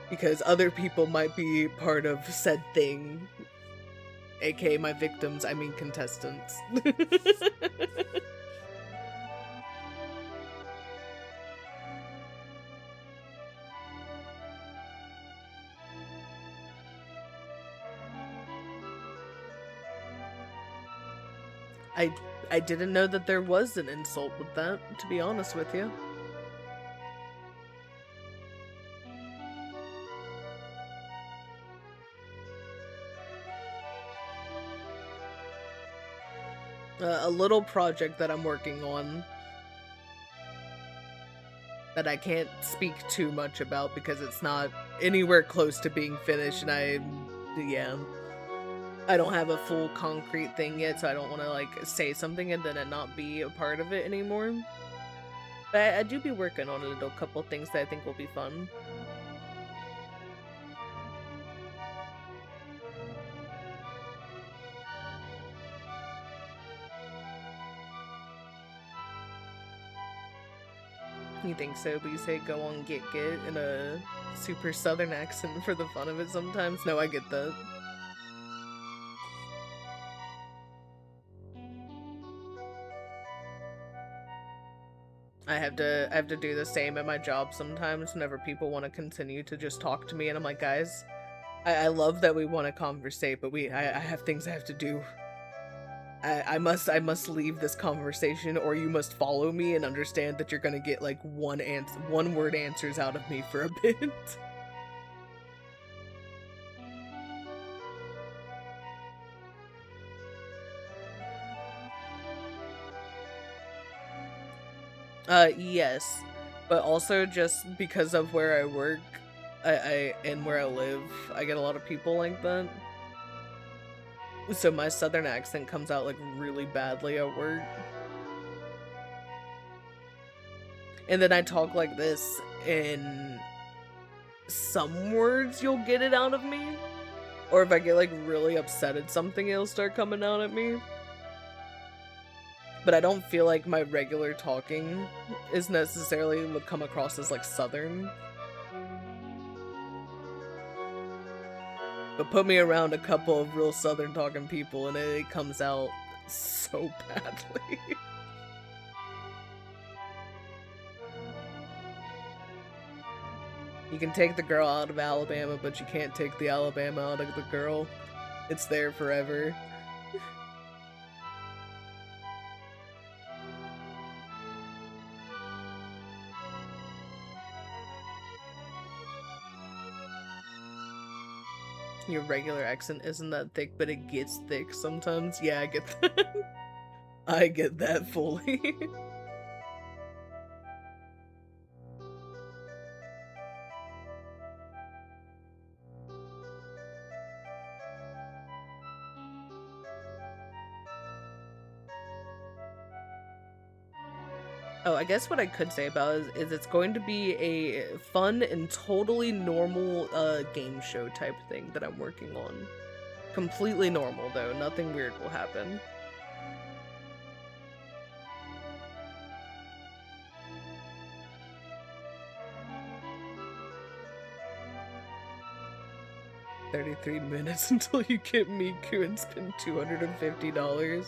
Because other people might be part of said thing. AKA my victims, I mean contestants. I didn't know that there was an insult with that, to be honest with you. A little project that I'm working on that I can't speak too much about because it's not anywhere close to being finished, and yeah. I don't have a full concrete thing yet, so I don't want to, like, say something and then it not be a part of it anymore. But I do be working on a couple things that I think will be fun. You think so, but you say go on get in a super southern accent for the fun of it sometimes? No, I get that. I have to do the same at my job sometimes whenever people want to continue to just talk to me, and I'm like, guys, I love that we want to conversate, but I have things I have to do. I must leave this conversation, or you must follow me and understand that you're gonna get like one word answers out of me for a bit. Yes, but also just because of where I work, and where I live, I get a lot of people like that. So my southern accent comes out like really badly at work. And then I talk like this, and some words you'll get it out of me. Or if I get like really upset at something, it'll start coming out at me. But I don't feel like my regular talking is necessarily would come across as like southern. But put me around a couple of real southern talking people and it comes out so badly. You can take the girl out of Alabama, but you can't take the Alabama out of the girl. It's there forever. Your regular accent isn't that thick, but it gets thick sometimes. Yeah, I get that. I get that fully. Oh, I guess what I could say about it is it's going to be a fun and totally normal game show type thing that I'm working on. Completely normal though, nothing weird will happen. $33 minutes until you get Miku and spend $250.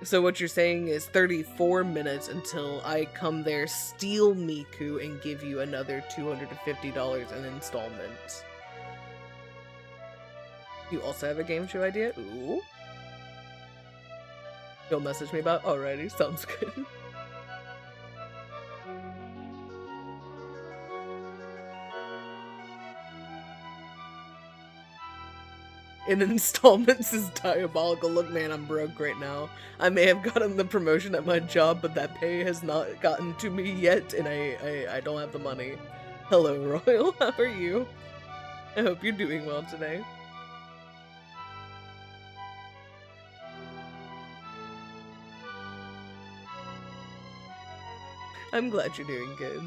So what you're saying is 34 minutes until I come there, steal Miku, and give you another $250 in installments. You also have a game show idea? Ooh. You'll message me about? Alrighty, sounds good. In installments is diabolical. Look, man, I'm broke right now. I may have gotten the promotion at my job, but that pay has not gotten to me yet, and I don't have the money. Hello, Royal. How are you? I hope you're doing well today. I'm glad you're doing good.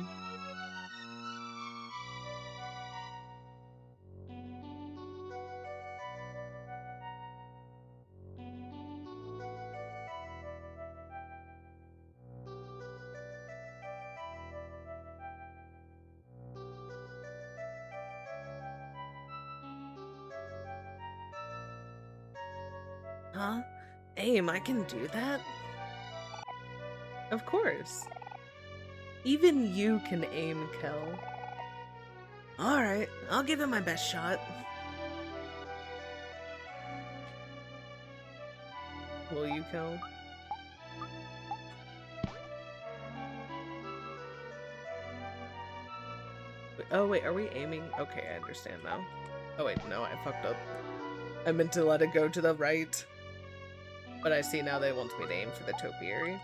Huh? Aim, I can do that? Of course. Even you can aim, Kel. Alright, I'll give it my best shot. Will you, Kel? Oh wait, are we aiming? Okay, I understand now. Oh wait, no, I fucked up. I meant to let it go to the right. But I see now they want me to aim for the topiary.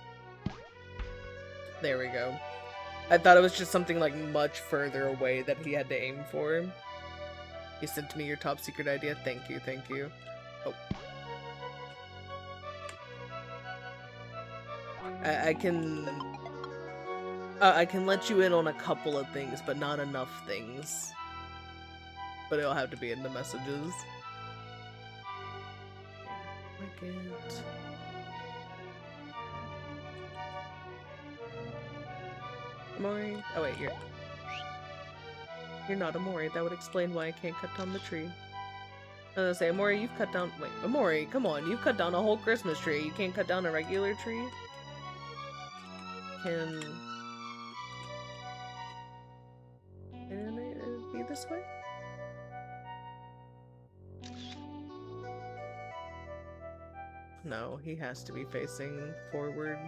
There we go. I thought it was just something like much further away that he had to aim for. You sent me your top secret idea. Thank you, thank you. Oh. I can let you in on a couple of things, but not enough things. But it'll have to be in the messages. Omori? Oh wait, you're not Omori. That would explain why I can't cut down the tree. I was gonna say, Omori, you've cut down- wait, Omori, come on, you've cut down a whole Christmas tree. You can't cut down a regular tree? this way? No, he has to be facing forward.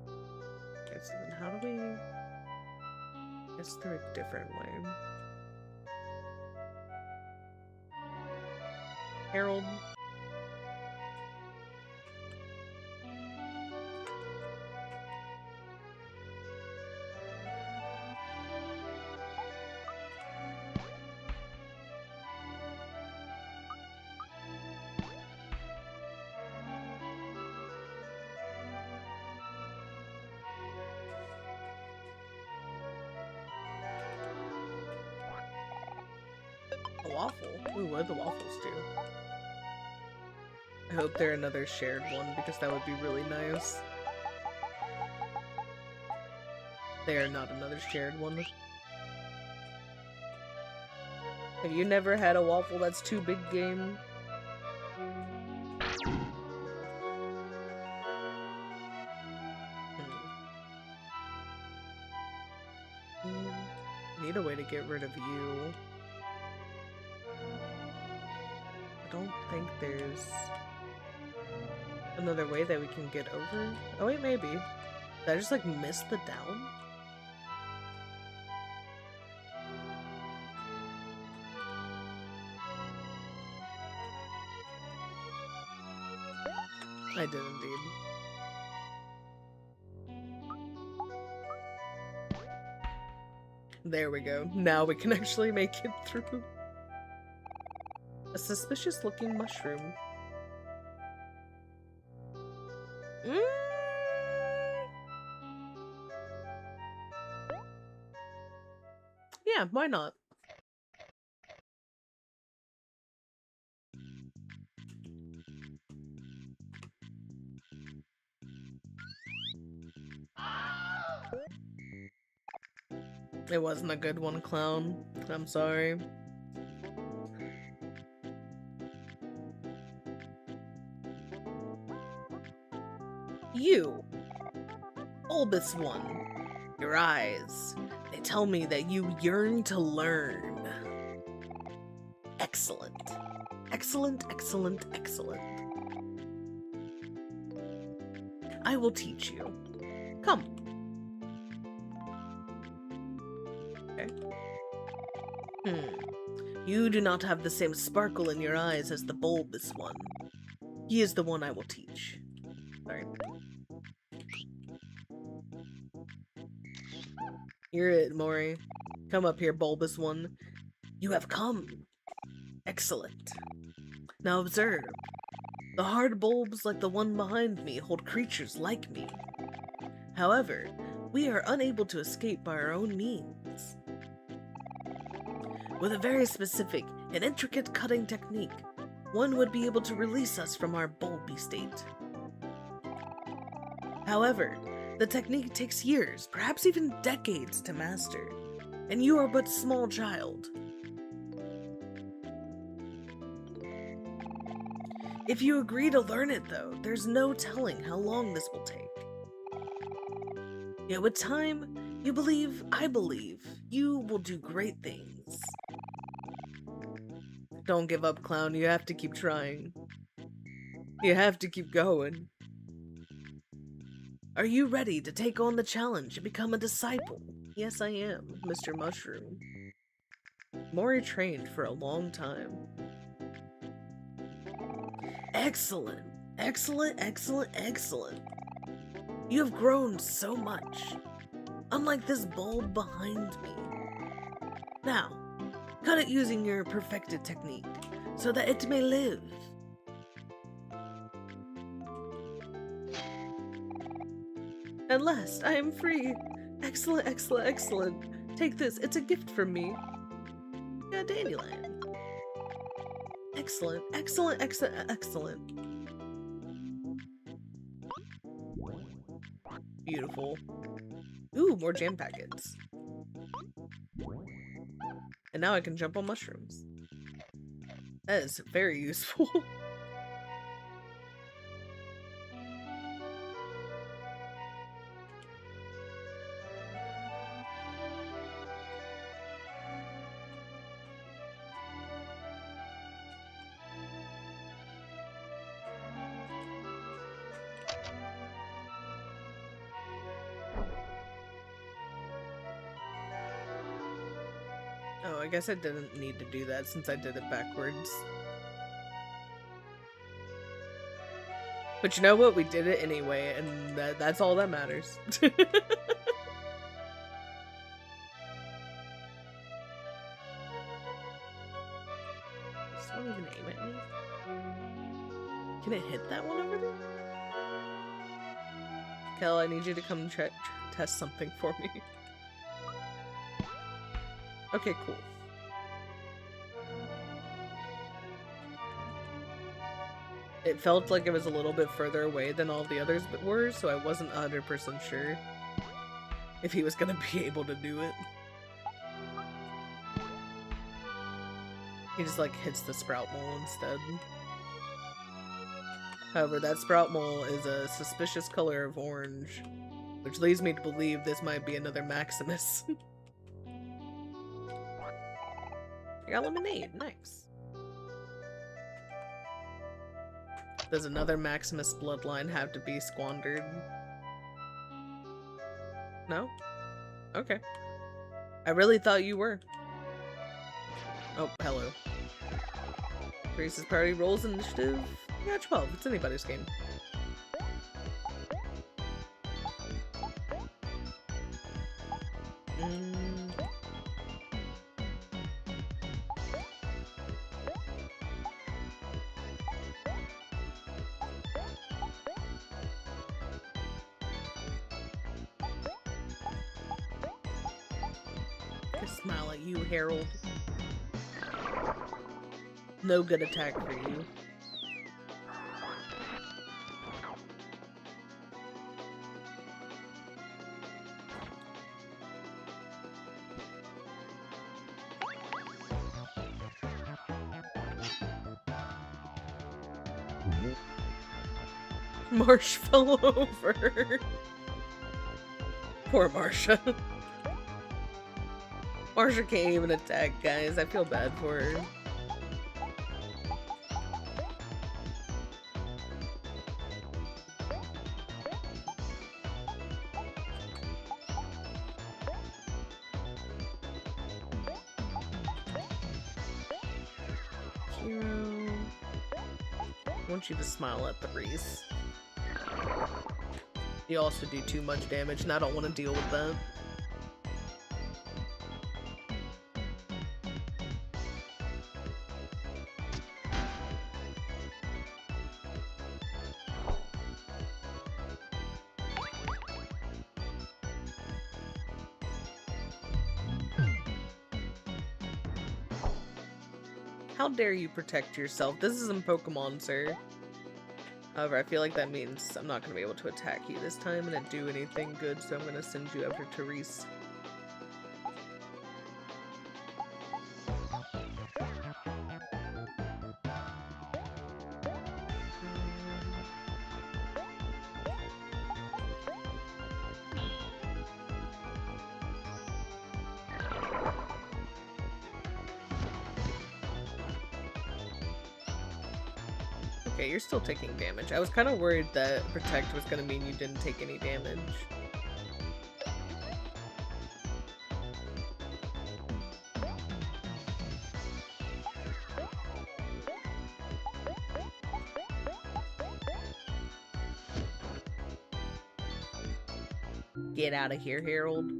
Okay, so then how do we... It's through a different way. Harold. A waffle? Ooh, what do the waffles do? I hope they're another shared one, because that would be really nice. They are not another shared one. Have you never had a waffle that's too big game? Need a way to get rid of you. I don't think there's another way that we can get over. Oh wait, maybe. Did I just like miss the down? I did indeed. There we go. Now we can actually make it through. A suspicious looking mushroom. Yeah, why not? It wasn't a good one, clown. I'm sorry. You, bulbous one. Your eyes. They tell me that you yearn to learn. Excellent. Excellent, excellent, excellent. I will teach you. Come. Okay. You do not have the same sparkle in your eyes as the bulbous one. He is the one I will teach. Sorry. You're it, Mori. Come up here, bulbous one. You have come. Excellent. Now observe. The hard bulbs like the one behind me hold creatures like me. However, we are unable to escape by our own means. With a very specific and intricate cutting technique, one would be able to release us from our bulby state. However, the technique takes years, perhaps even decades to master, and you are but a small child. If you agree to learn it though, there's no telling how long this will take. Yet with time, I believe, you will do great things. Don't give up, clown. You have to keep trying. You have to keep going. Are you ready to take on the challenge and become a disciple? Yes, I am, Mr. Mushroom. Mori trained for a long time. Excellent. Excellent, excellent, excellent. You have grown so much. Unlike this bulb behind me. Now, cut it using your perfected technique, so that it may live. At last, I am free. Excellent, excellent, excellent. Take this, it's a gift from me. Yeah, Dandelion. Excellent, excellent, excellent, excellent. Beautiful. Ooh, more jam packets. And now I can jump on mushrooms. That is very useful. I guess I didn't need to do that since I did it backwards. But you know what? We did it anyway, and that's all that matters. Does one even aim at me? Can it hit that one over there? Kel, I need you to come test something for me. Okay, cool. It felt like it was a little bit further away than all the others were, so I wasn't 100% sure if he was gonna be able to do it. He just like hits the sprout mole instead. However, that sprout mole is a suspicious color of orange, which leads me to believe this might be another Maximus. I got lemonade, nice. Does another Maximus bloodline have to be squandered? No? Okay. I really thought you were. Oh, hello. Grace's party rolls initiative. Yeah, 12. It's anybody's game. Smile at you, Harold. No good attack for you. Marsh fell over. Poor Marsha. Marsha can't even attack, guys. I feel bad for her. Hero. I want you to smile at the breeze. You also do too much damage, and I don't want to deal with that. How dare you protect yourself? This isn't Pokemon, sir. However, I feel like that means I'm not going to be able to attack you this time and do anything good, so I'm going to send you over to Reese. Okay, you're still taking damage. I was kind of worried that Protect was going to mean you didn't take any damage. Get out of here, Harold.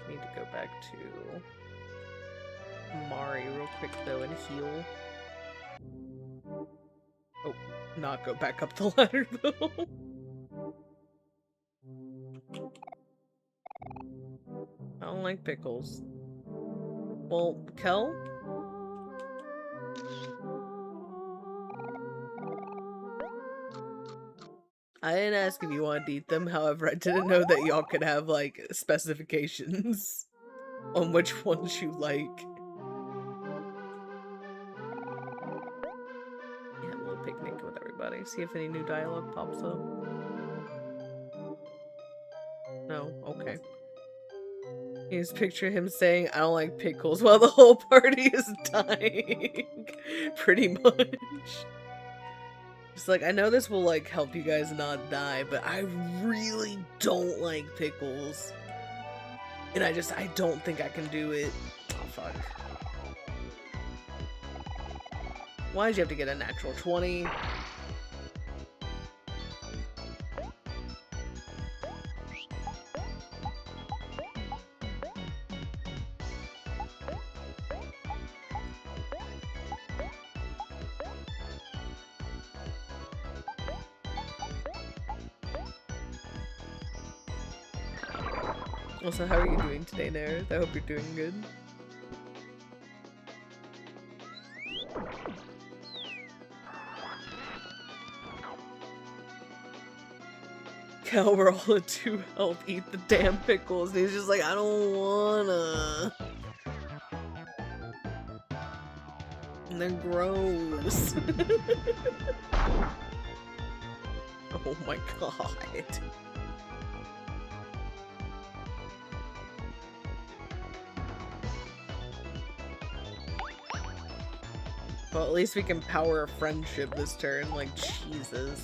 Need to go back to OMORI real quick though and heal. Oh, not go back up the ladder though. I don't like pickles. Well, Kel? I didn't ask if you wanted to eat them, however, I didn't know that y'all could have, like, specifications on which ones you like. Yeah, have a little picnic with everybody. See if any new dialogue pops up. No? Okay. You just picture him saying, I don't like pickles, while the whole party is dying. Pretty much. Just like, I know this will like help you guys not die, but I really don't like pickles. And I don't think I can do it. Oh, fuck. Why did you have to get a natural 20? Also, how are you doing today, Nerith? I hope you're doing good. Cal, we're all at 2 health, eat the damn pickles. And he's just like, I don't wanna. And they're gross. Oh my god. Well, at least we can power a friendship this turn, like, Jesus.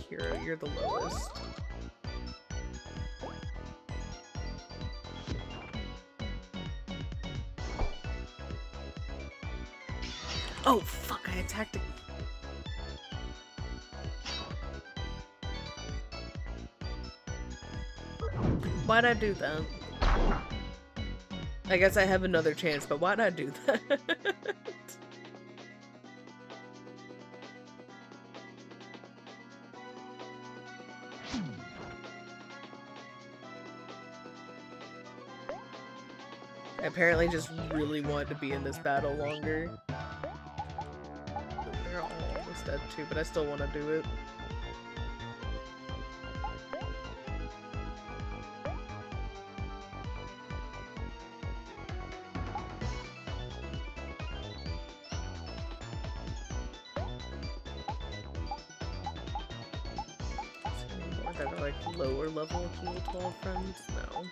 Hero, you're the lowest. Oh, fuck, I attacked it. Why'd I do that? I guess I have another chance, but why'd I do that? I apparently just really wanted to be in this battle longer. They're all almost dead too, but I still want to do it. That are like lower level Pool 12 friends? No.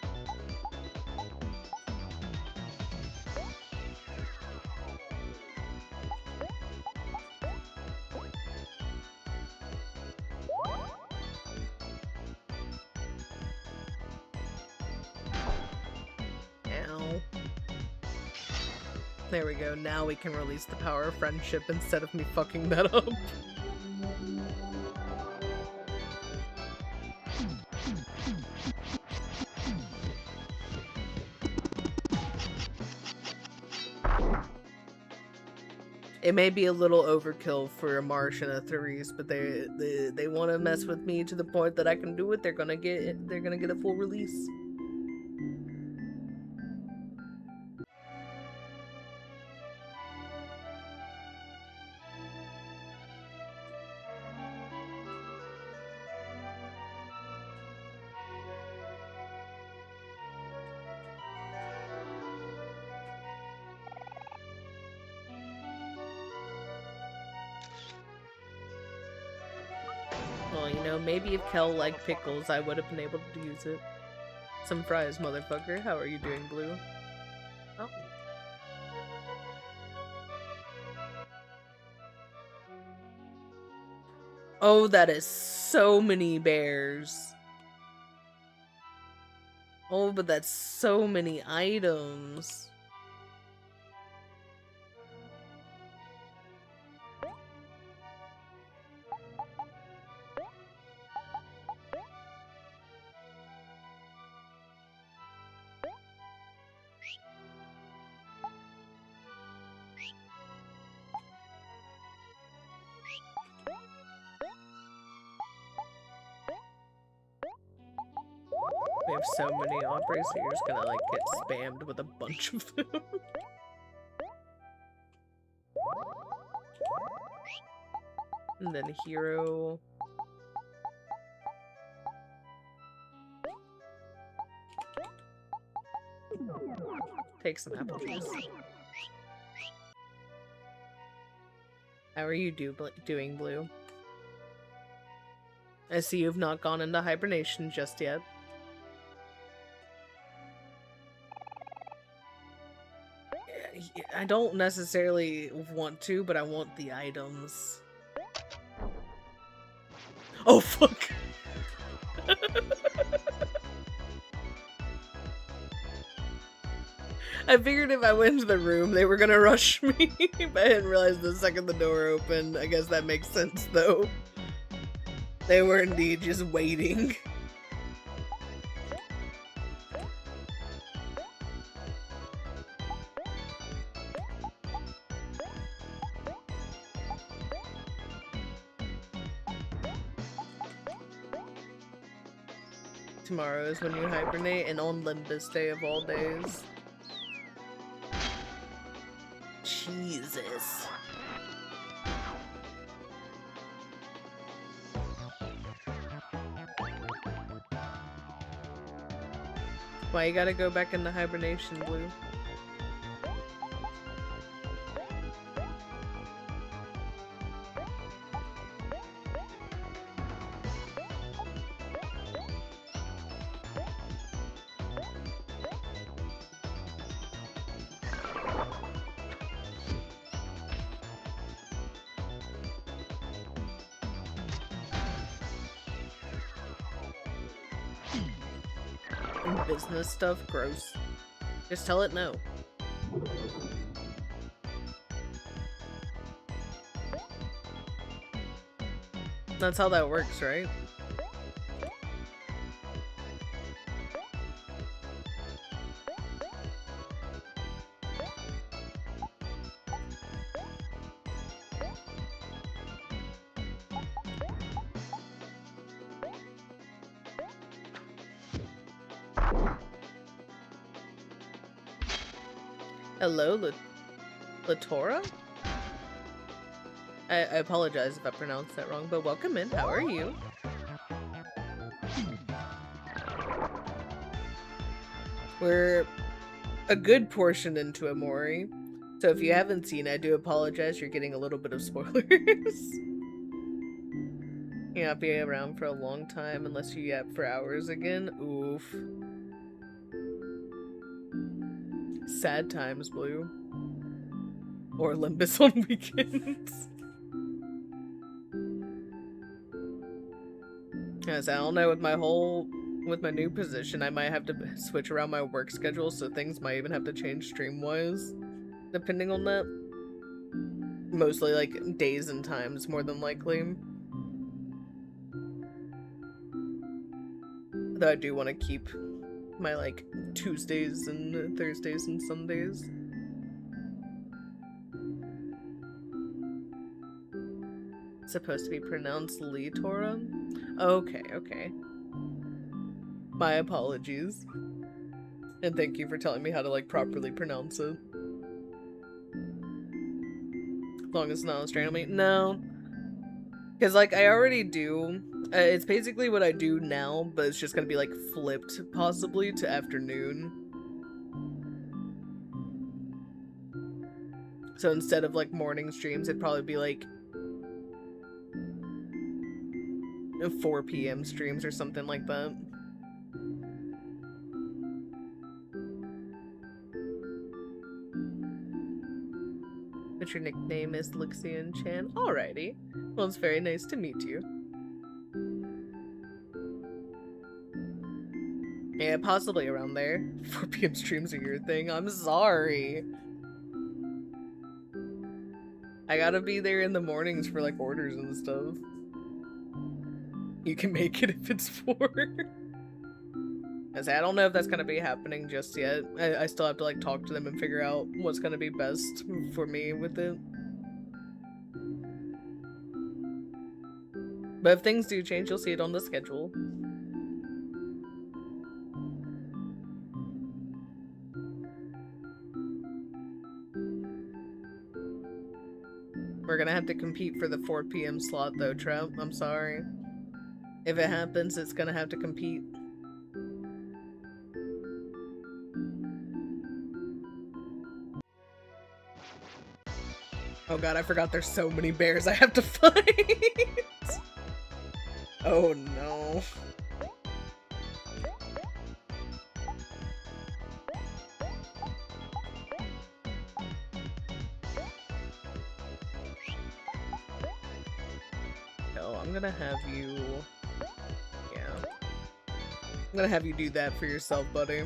Ow. There we go, now we can release the power of friendship instead of me fucking that up. It may be a little overkill for a Marsh and a Therese, but they want to mess with me to the point that I can do it. They're gonna get a full release. Well, you know, maybe if Kel liked pickles, I would have been able to use it. Some fries, motherfucker. How are you doing, Blue? Oh. Oh, that is so many bears. Oh, but that's so many items. We have so many operas, so you're just gonna like get spammed with a bunch of them. And then hero. Take some apple juice. How are you doing, Blue? I see you've not gone into hibernation just yet. I don't necessarily want to, but I want the items. Oh, fuck! I figured if I went into the room, they were gonna rush me, but I didn't realize the second the door opened. I guess that makes sense, though. They were indeed just waiting. Tomorrow is when you hibernate, and on Limbus Day of all days. Jesus. Why you gotta go back into hibernation, Blue? Business stuff, gross. Just tell it no. That's how that works, right? Hello, Latora? I apologize if I pronounced that wrong, but welcome in. How are you? We're a good portion into OMORI, so if you haven't seen, I do apologize. You're getting a little bit of spoilers. You'll not be around for a long time unless you yap for hours again. Oof. Sad times, Blue. Or Limbus on weekends. As I don't know, with my new position, I might have to switch around my work schedule, so things might even have to change stream-wise, depending on that. Mostly, like, days and times, more than likely. Though I do want to keep my, like, Tuesdays and Thursdays and Sundays. It's supposed to be pronounced Litora? Okay, okay. My apologies. And thank you for telling me how to, like, properly pronounce it. As long as it's not Australian. No. Because, like, I already do. It's basically what I do now, but it's just gonna be, like, flipped, possibly, to afternoon. So instead of, like, morning streams, it'd probably be, like, 4 p.m. streams or something like that. But your nickname is Lixian Chan. Alrighty. Well, it's very nice to meet you. Yeah, possibly around there. 4 p.m. streams are your thing. I'm sorry. I gotta be there in the mornings for, like, orders and stuff. You can make it if it's 4. I don't know if that's gonna be happening just yet. I still have to, like, talk to them and figure out what's gonna be best for me with it. But if things do change, you'll see it on the schedule. We're gonna have to compete for the 4 p.m. slot though, Trout. I'm sorry. If it happens, it's gonna have to compete. Oh god, I forgot there's so many bears I have to fight. Oh no. No, I'm gonna have you... Yeah. I'm gonna have you do that for yourself, buddy.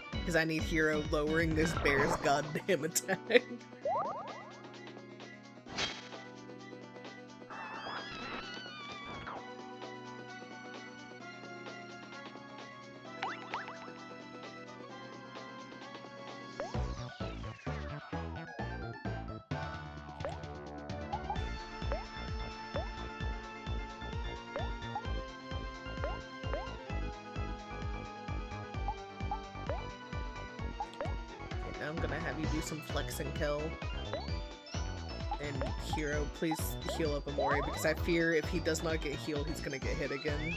Because I need Hero lowering this bear's goddamn attack. I'm gonna have you do some flex and kill. And Hero, please heal up OMORI, because I fear if he does not get healed, he's gonna get hit again.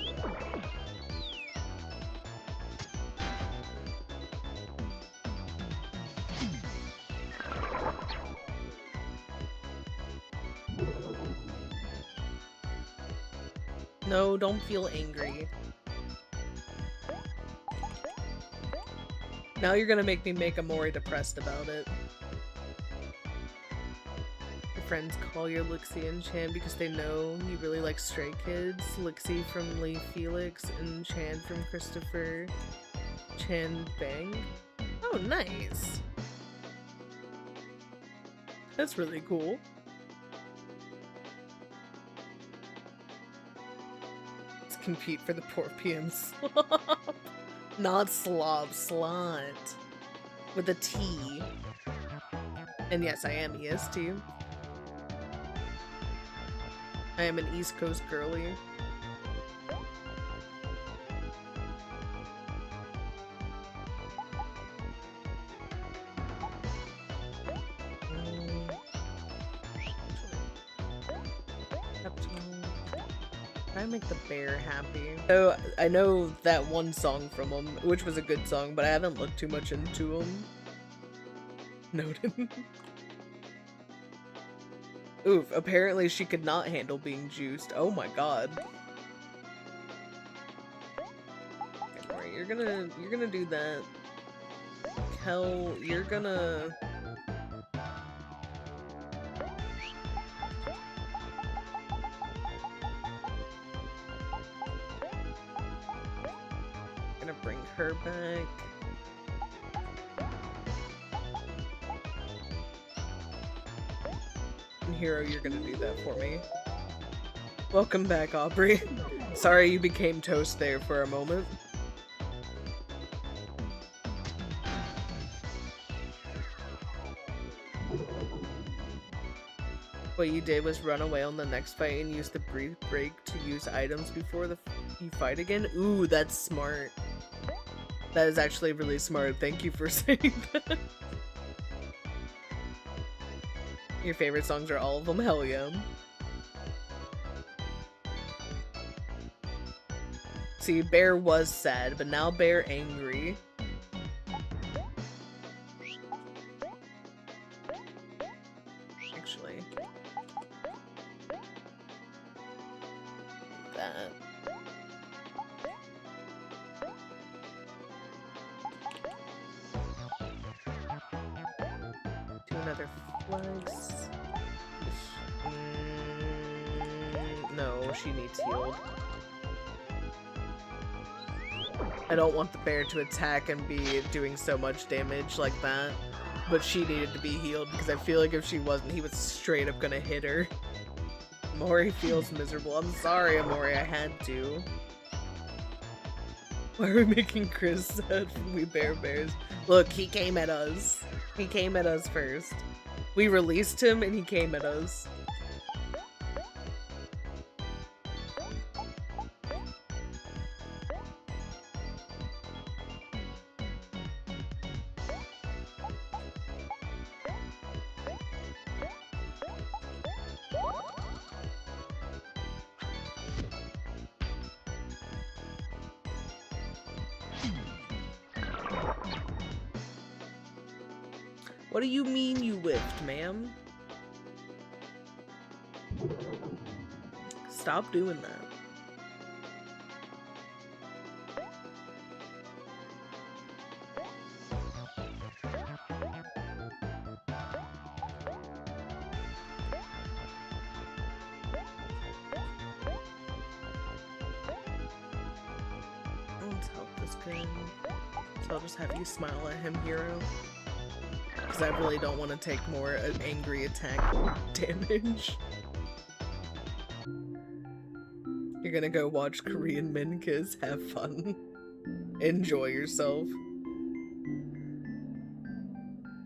No, don't feel angry. Now you're gonna make me make OMORI depressed about it. Your friends call you Lixie and Chan because they know you really like Stray Kids. Lixie from Lee Felix and Chan from Christopher Chan Bang. Oh, nice! That's really cool. Let's compete for the poor PM slop. Not slob, slot. With a T. And yes, I am EST. I am an East Coast girly. I make the bear happy. So I know that one song from him, which was a good song, but I haven't looked too much into him. Noted. Oof, apparently she could not handle being juiced. Oh my god. Alright, you're gonna do that. Kel, you're gonna... bring her back. And Hero, you're gonna do that for me. Welcome back, Aubrey. Sorry you became toast there for a moment. What you did was run away on the next fight and use the brief break to use items before you fight again? Ooh, that's smart. That is actually really smart. Thank you for saying that. Your favorite songs are all of them? Hell yeah. See, Bear was sad, but now Bear angry. Actually. That. Another flex. No, she needs healed. I don't want the bear to attack and be doing so much damage like that, but she needed to be healed because I feel like if she wasn't, he was straight up gonna hit her. OMORI feels miserable. I'm sorry, OMORI, I had to. Why are we making Chris sad from We Bear Bears? Look, he came at us. He came at us first. We released him and he came at us. What do you mean you whiffed, ma'am? Stop doing that. Let's help this guy. So I'll just have you smile at him, hero. Because I really don't want to take more angry attack damage. You're gonna go watch Korean men kiss, have fun. Enjoy yourself.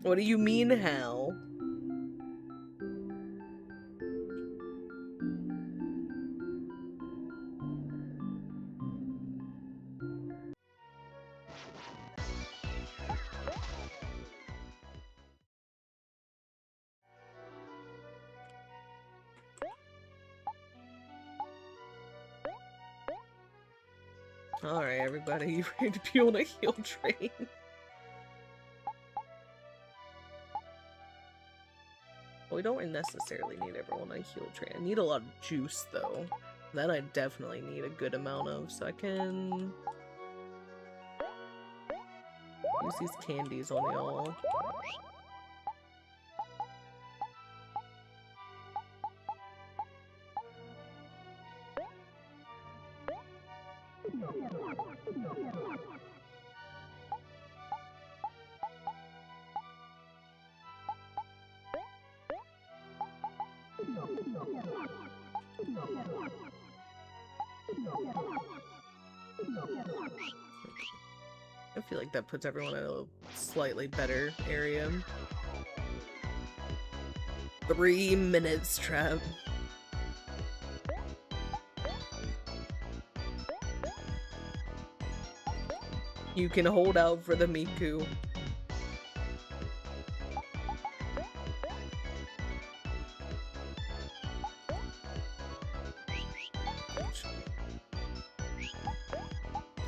What do you mean, Hal? Alright, everybody, you ready to be on a heal train? We don't necessarily need everyone on a heal train. I need a lot of juice, though. That I definitely need a good amount of, so I can use these candies on y'all. I feel like that puts everyone in a slightly better area. 3 minutes, Trap. You can hold out for the Miku.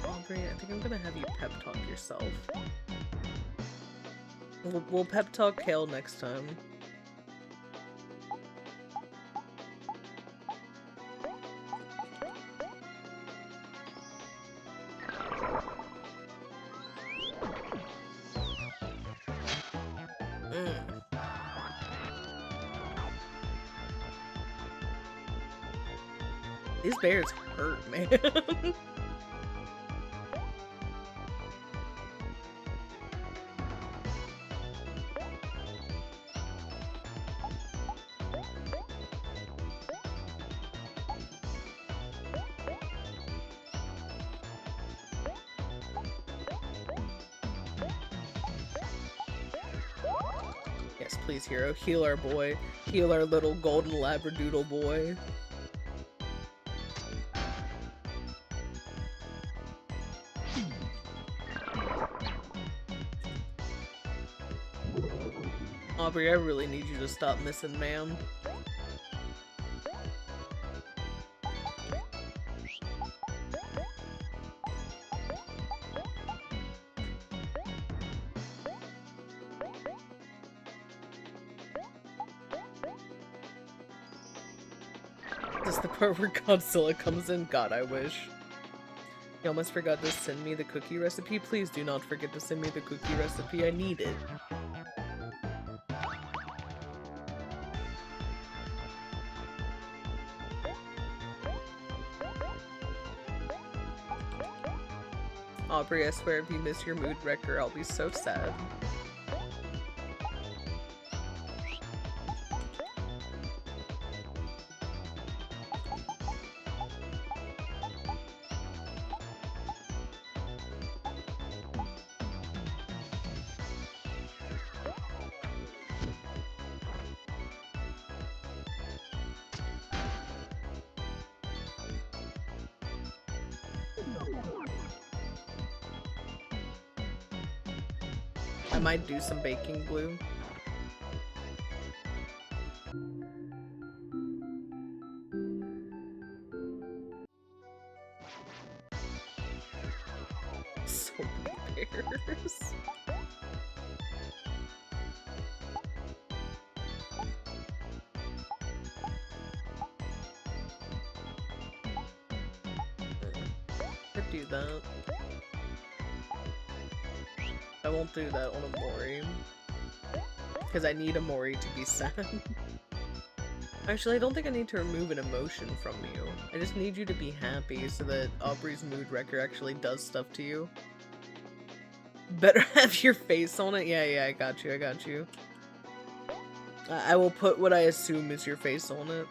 Aubrey, I think I'm gonna have you pep talk yourself. We'll pep talk Kale next time. These bears hurt, man. Yes, please, hero. Heal our boy. Heal our little golden labradoodle boy. Aubrey, I really need you to stop missing, ma'am. This is the part where Godzilla comes in? God, I wish. You almost forgot to send me the cookie recipe. Please do not forget to send me the cookie recipe. I need it. Aubrey, I swear if you miss your mood wrecker, I'll be so sad. I might do some baking glue. So many bears. that. I won't do that on OMORI. Because I need OMORI to be sad. Actually, I don't think I need to remove an emotion from you. I just need you to be happy so that Aubrey's mood wrecker actually does stuff to you. Better have your face on it? Yeah, I got you. I will put what I assume is your face on it.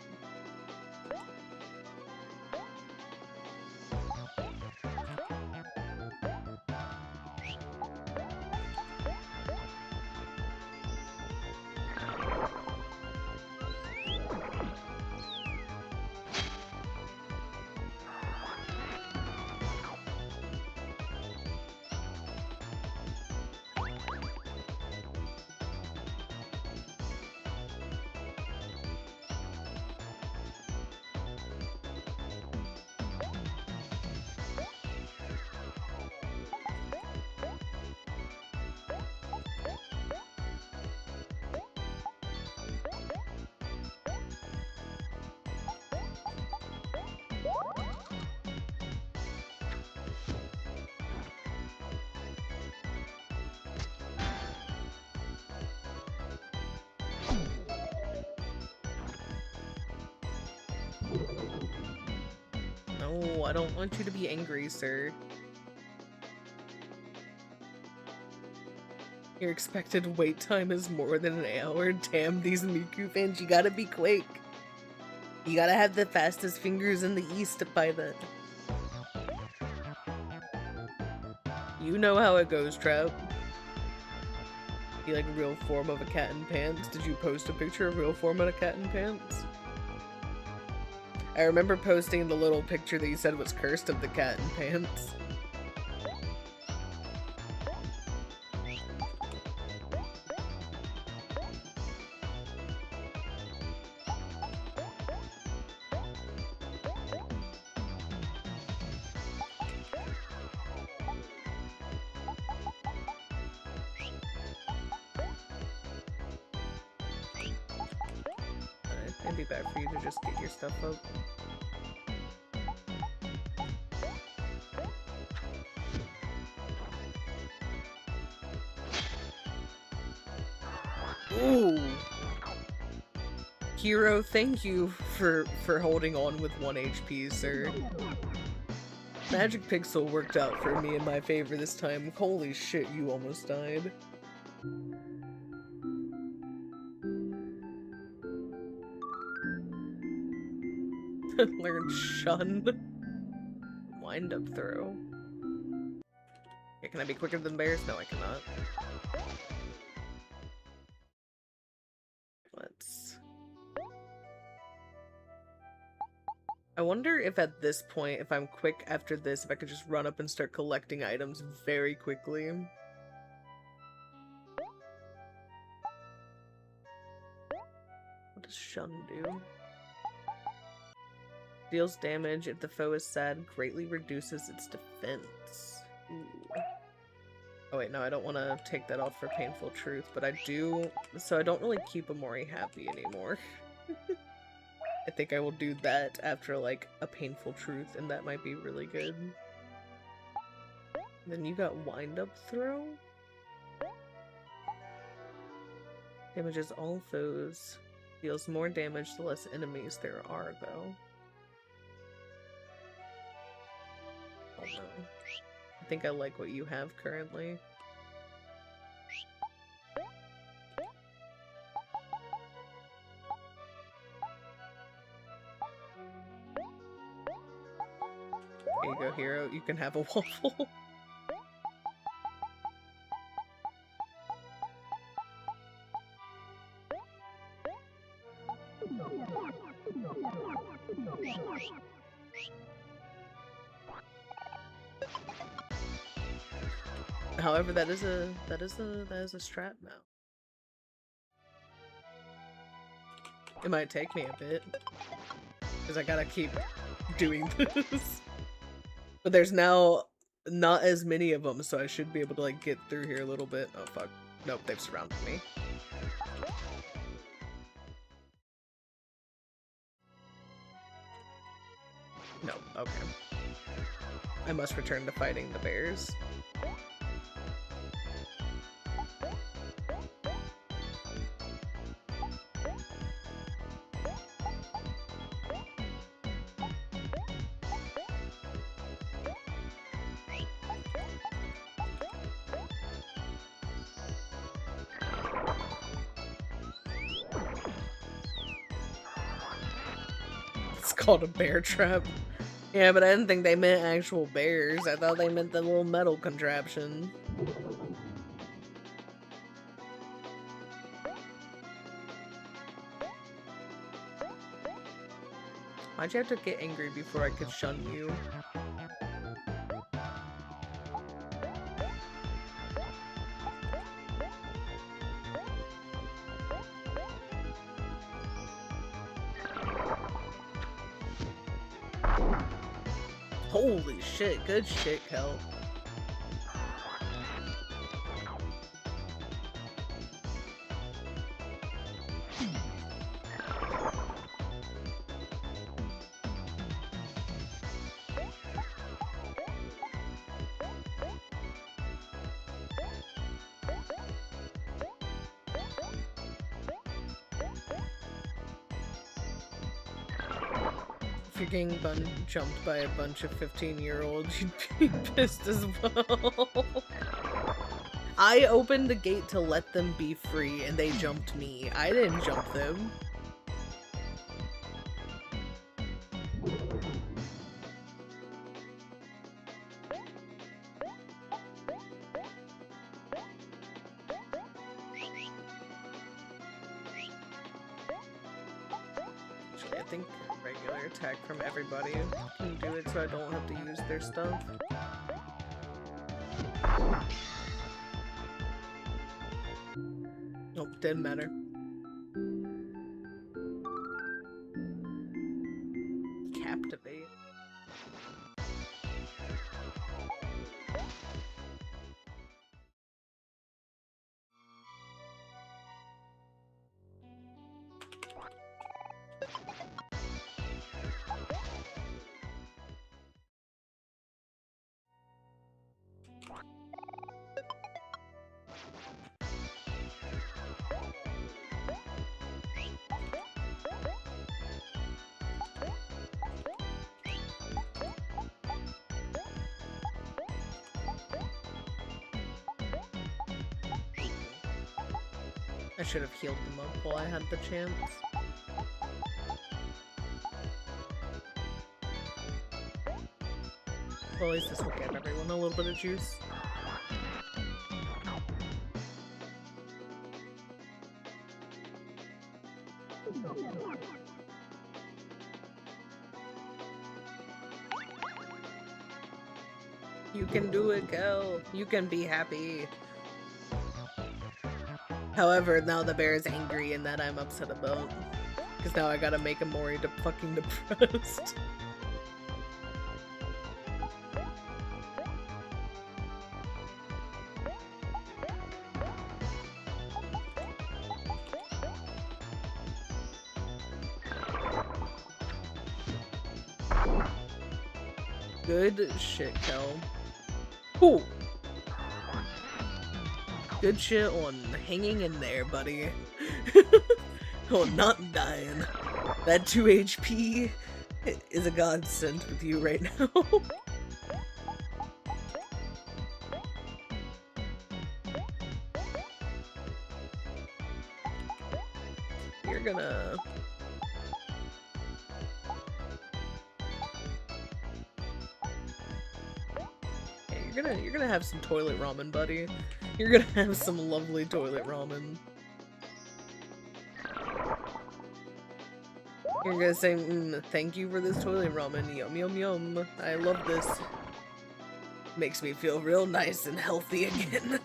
No, I don't want you to be angry, sir. Your expected wait time is more than an hour. Damn, these Miku fans, you gotta be quick. You gotta have the fastest fingers in the East by then. You know how it goes, Trout. You like real form of a cat in pants? Did you post a picture of real form of a cat in pants? I remember posting the little picture that you said was cursed of the cat in pants. It'd be better for you to just get your stuff up. Ooh! Hero, thank you for holding on with 1 HP, sir. Magic Pixel worked out for me in my favor this time. Holy shit, you almost died. Learn Shun. Wind up throw. Yeah, can I be quicker than bears? No, I cannot. I wonder if at this point, if I'm quick after this, if I could just run up and start collecting items very quickly. What does Shun do? Deals damage if the foe is sad, greatly reduces its defense. Ooh. Oh wait, no, I don't want to take that off for Painful Truth, but I do, so I don't really keep OMORI happy anymore. I think I will do that after, like, a Painful Truth, and that might be really good. Then you got Wind Up Throw? Damages all foes. Deals more damage the less enemies there are, though. Oh no. I think I like what you have currently. Here you go, hero. You can have a waffle. However, that is a strat now. It might take me a bit, because I gotta keep doing this. But there's now not as many of them, so I should be able to, like, get through here a little bit. Oh fuck. Nope, they've surrounded me. No, okay. I must return to fighting the bears. It's called a bear trap. Yeah, but I didn't think they meant actual bears. I thought they meant the little metal contraption. Why'd you have to get angry before I could shun you? Holy shit, good shit, Kel. If you're getting jumped by a bunch of 15-year-olds, you'd be pissed as well. I opened the gate to let them be free, and they jumped me. I didn't jump them. Actually, I think regular attack from everybody can do it, so I don't have to use their stuff. Nope, didn't matter. Captivate. I should have healed them up while I had the chance. Well, at least this will give everyone a little bit of juice. You can do it, Kel. You can be happy. However, now the bear is angry and that I'm upset about. Because now I gotta make OMORI fucking depressed. Good shit, Kel. Ooh! Good shit on hanging in there, buddy. On not dying. That 2 HP is a godsend with you right now. You're gonna... Yeah, you're gonna have some toilet ramen, buddy. You're gonna have some lovely toilet ramen. You're gonna say, thank you for this toilet ramen, yum yum yum. I love this. Makes me feel real nice and healthy again.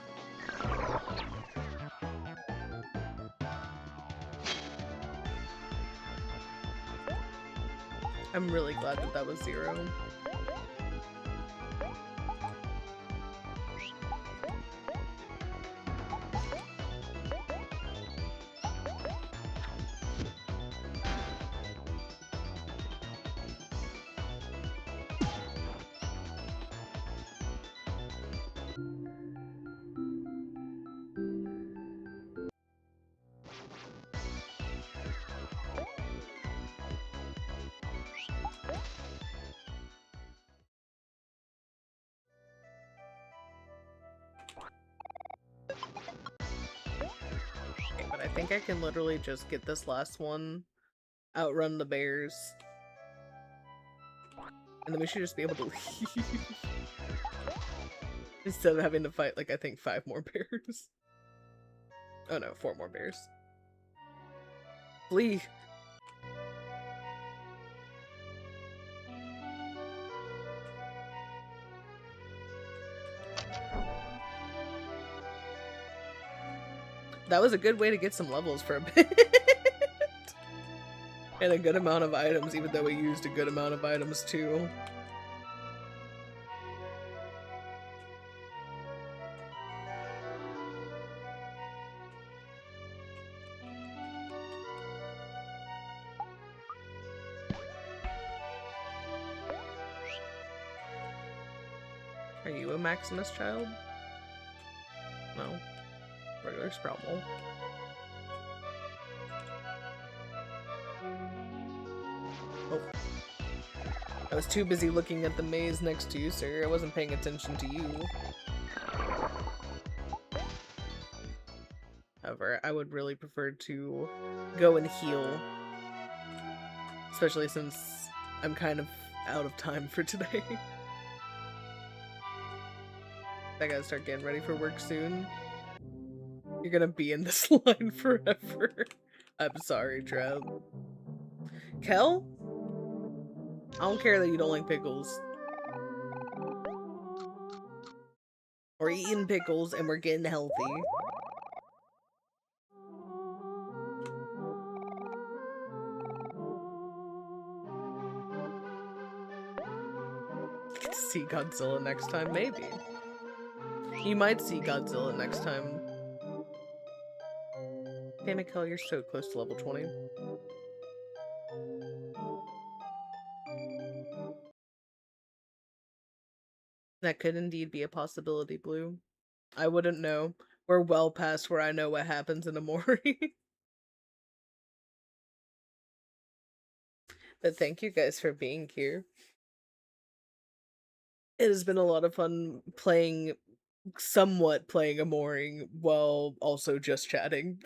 I'm really glad that that was 0. think I can literally just get this last one, outrun the bears, and then we should just be able to leave. Instead of having to fight, like, I think 5 more bears. Oh no, 4 more bears. Flee! That was a good way to get some levels for a bit. And a good amount of items, even though we used a good amount of items too. Are you a Maximus child? No. Regular Sproutmole. Oh. I was too busy looking at the maze next to you, sir. I wasn't paying attention to you. However, I would really prefer to go and heal. Especially since I'm kind of out of time for today. I gotta start getting ready for work soon. You're gonna be in this line forever. I'm sorry, Trev. Kel? I don't care that you don't like pickles. We're eating pickles and we're getting healthy. See Godzilla next time? Maybe. You might see Godzilla next time. Damn it, Kel, you're so close to level 20. That could indeed be a possibility, Blue. I wouldn't know. We're well past where I know what happens in OMORI. But thank you guys for being here. It has been a lot of fun somewhat playing OMORI while also just chatting.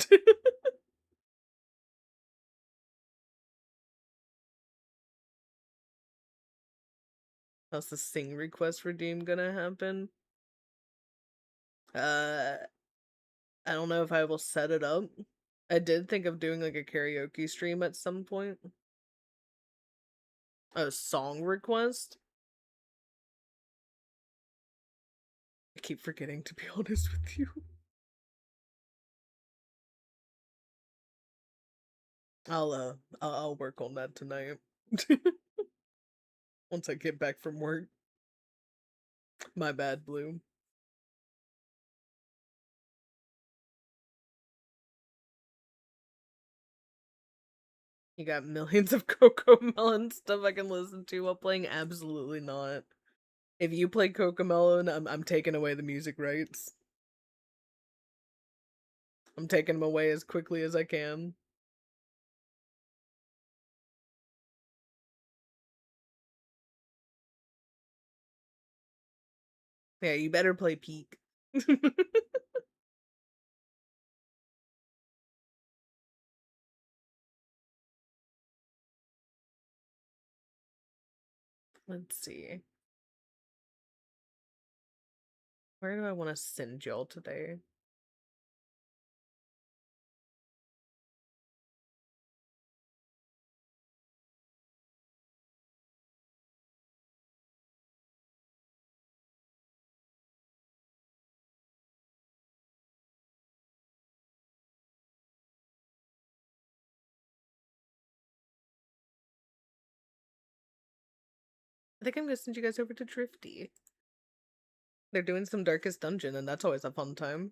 How's the sing request redeem gonna happen? I don't know if I will set it up. I did think of doing like a karaoke stream at some point. A song request? I keep forgetting, to be honest with you. I'll work on that tonight. Once I get back from work. My bad, Blue. You got millions of CoComelon stuff I can listen to while playing? Absolutely not. If you play CoComelon, I'm taking away the music rights. I'm taking them away as quickly as I can. Yeah, you better play Peak. Let's see. Where do I want to send y'all today? I think I'm gonna send you guys over to Drifty. They're doing some Darkest Dungeon, and that's always a fun time.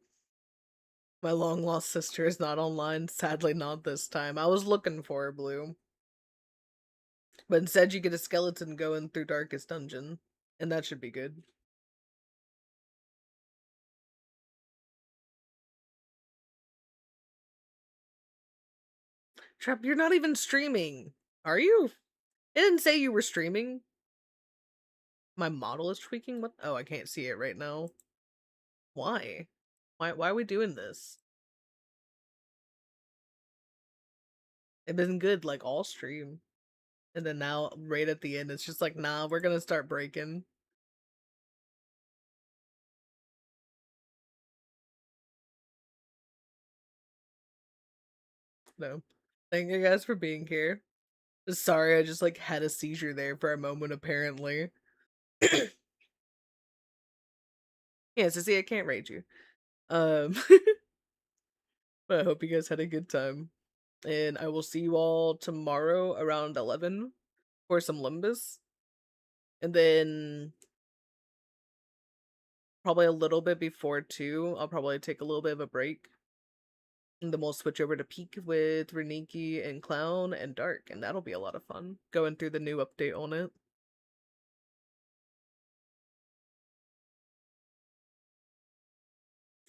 My long-lost sister is not online. Sadly, not this time. I was looking for her, Blue. But instead, you get a skeleton going through Darkest Dungeon. And that should be good. Trap, you're not even streaming. Are you? It didn't say you were streaming. My model is tweaking? What? Oh, I can't see it right now. Why? Why are we doing this? It's been good like all stream. And then now right at the end it's just like, nah, we're gonna start breaking. No. Thank you guys for being here. Sorry, I just like had a seizure there for a moment apparently. Yeah, so see I can't rate you. Um but I hope you guys had a good time. And I will see you all tomorrow around 11 for some Limbus. And then probably a little bit before 2, I'll probably take a little bit of a break. And then we'll switch over to Peak with Reniki and Clown and Dark, and that'll be a lot of fun. Going through the new update on it.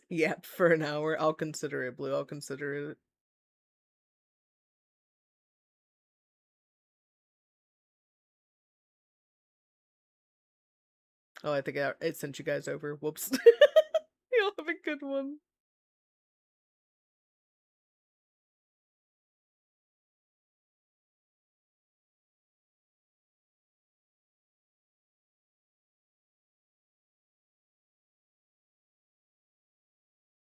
Yep, for an hour. I'll consider it, Blue. I'll consider it. Oh, I think it sent you guys over. Whoops. You'll have a good one.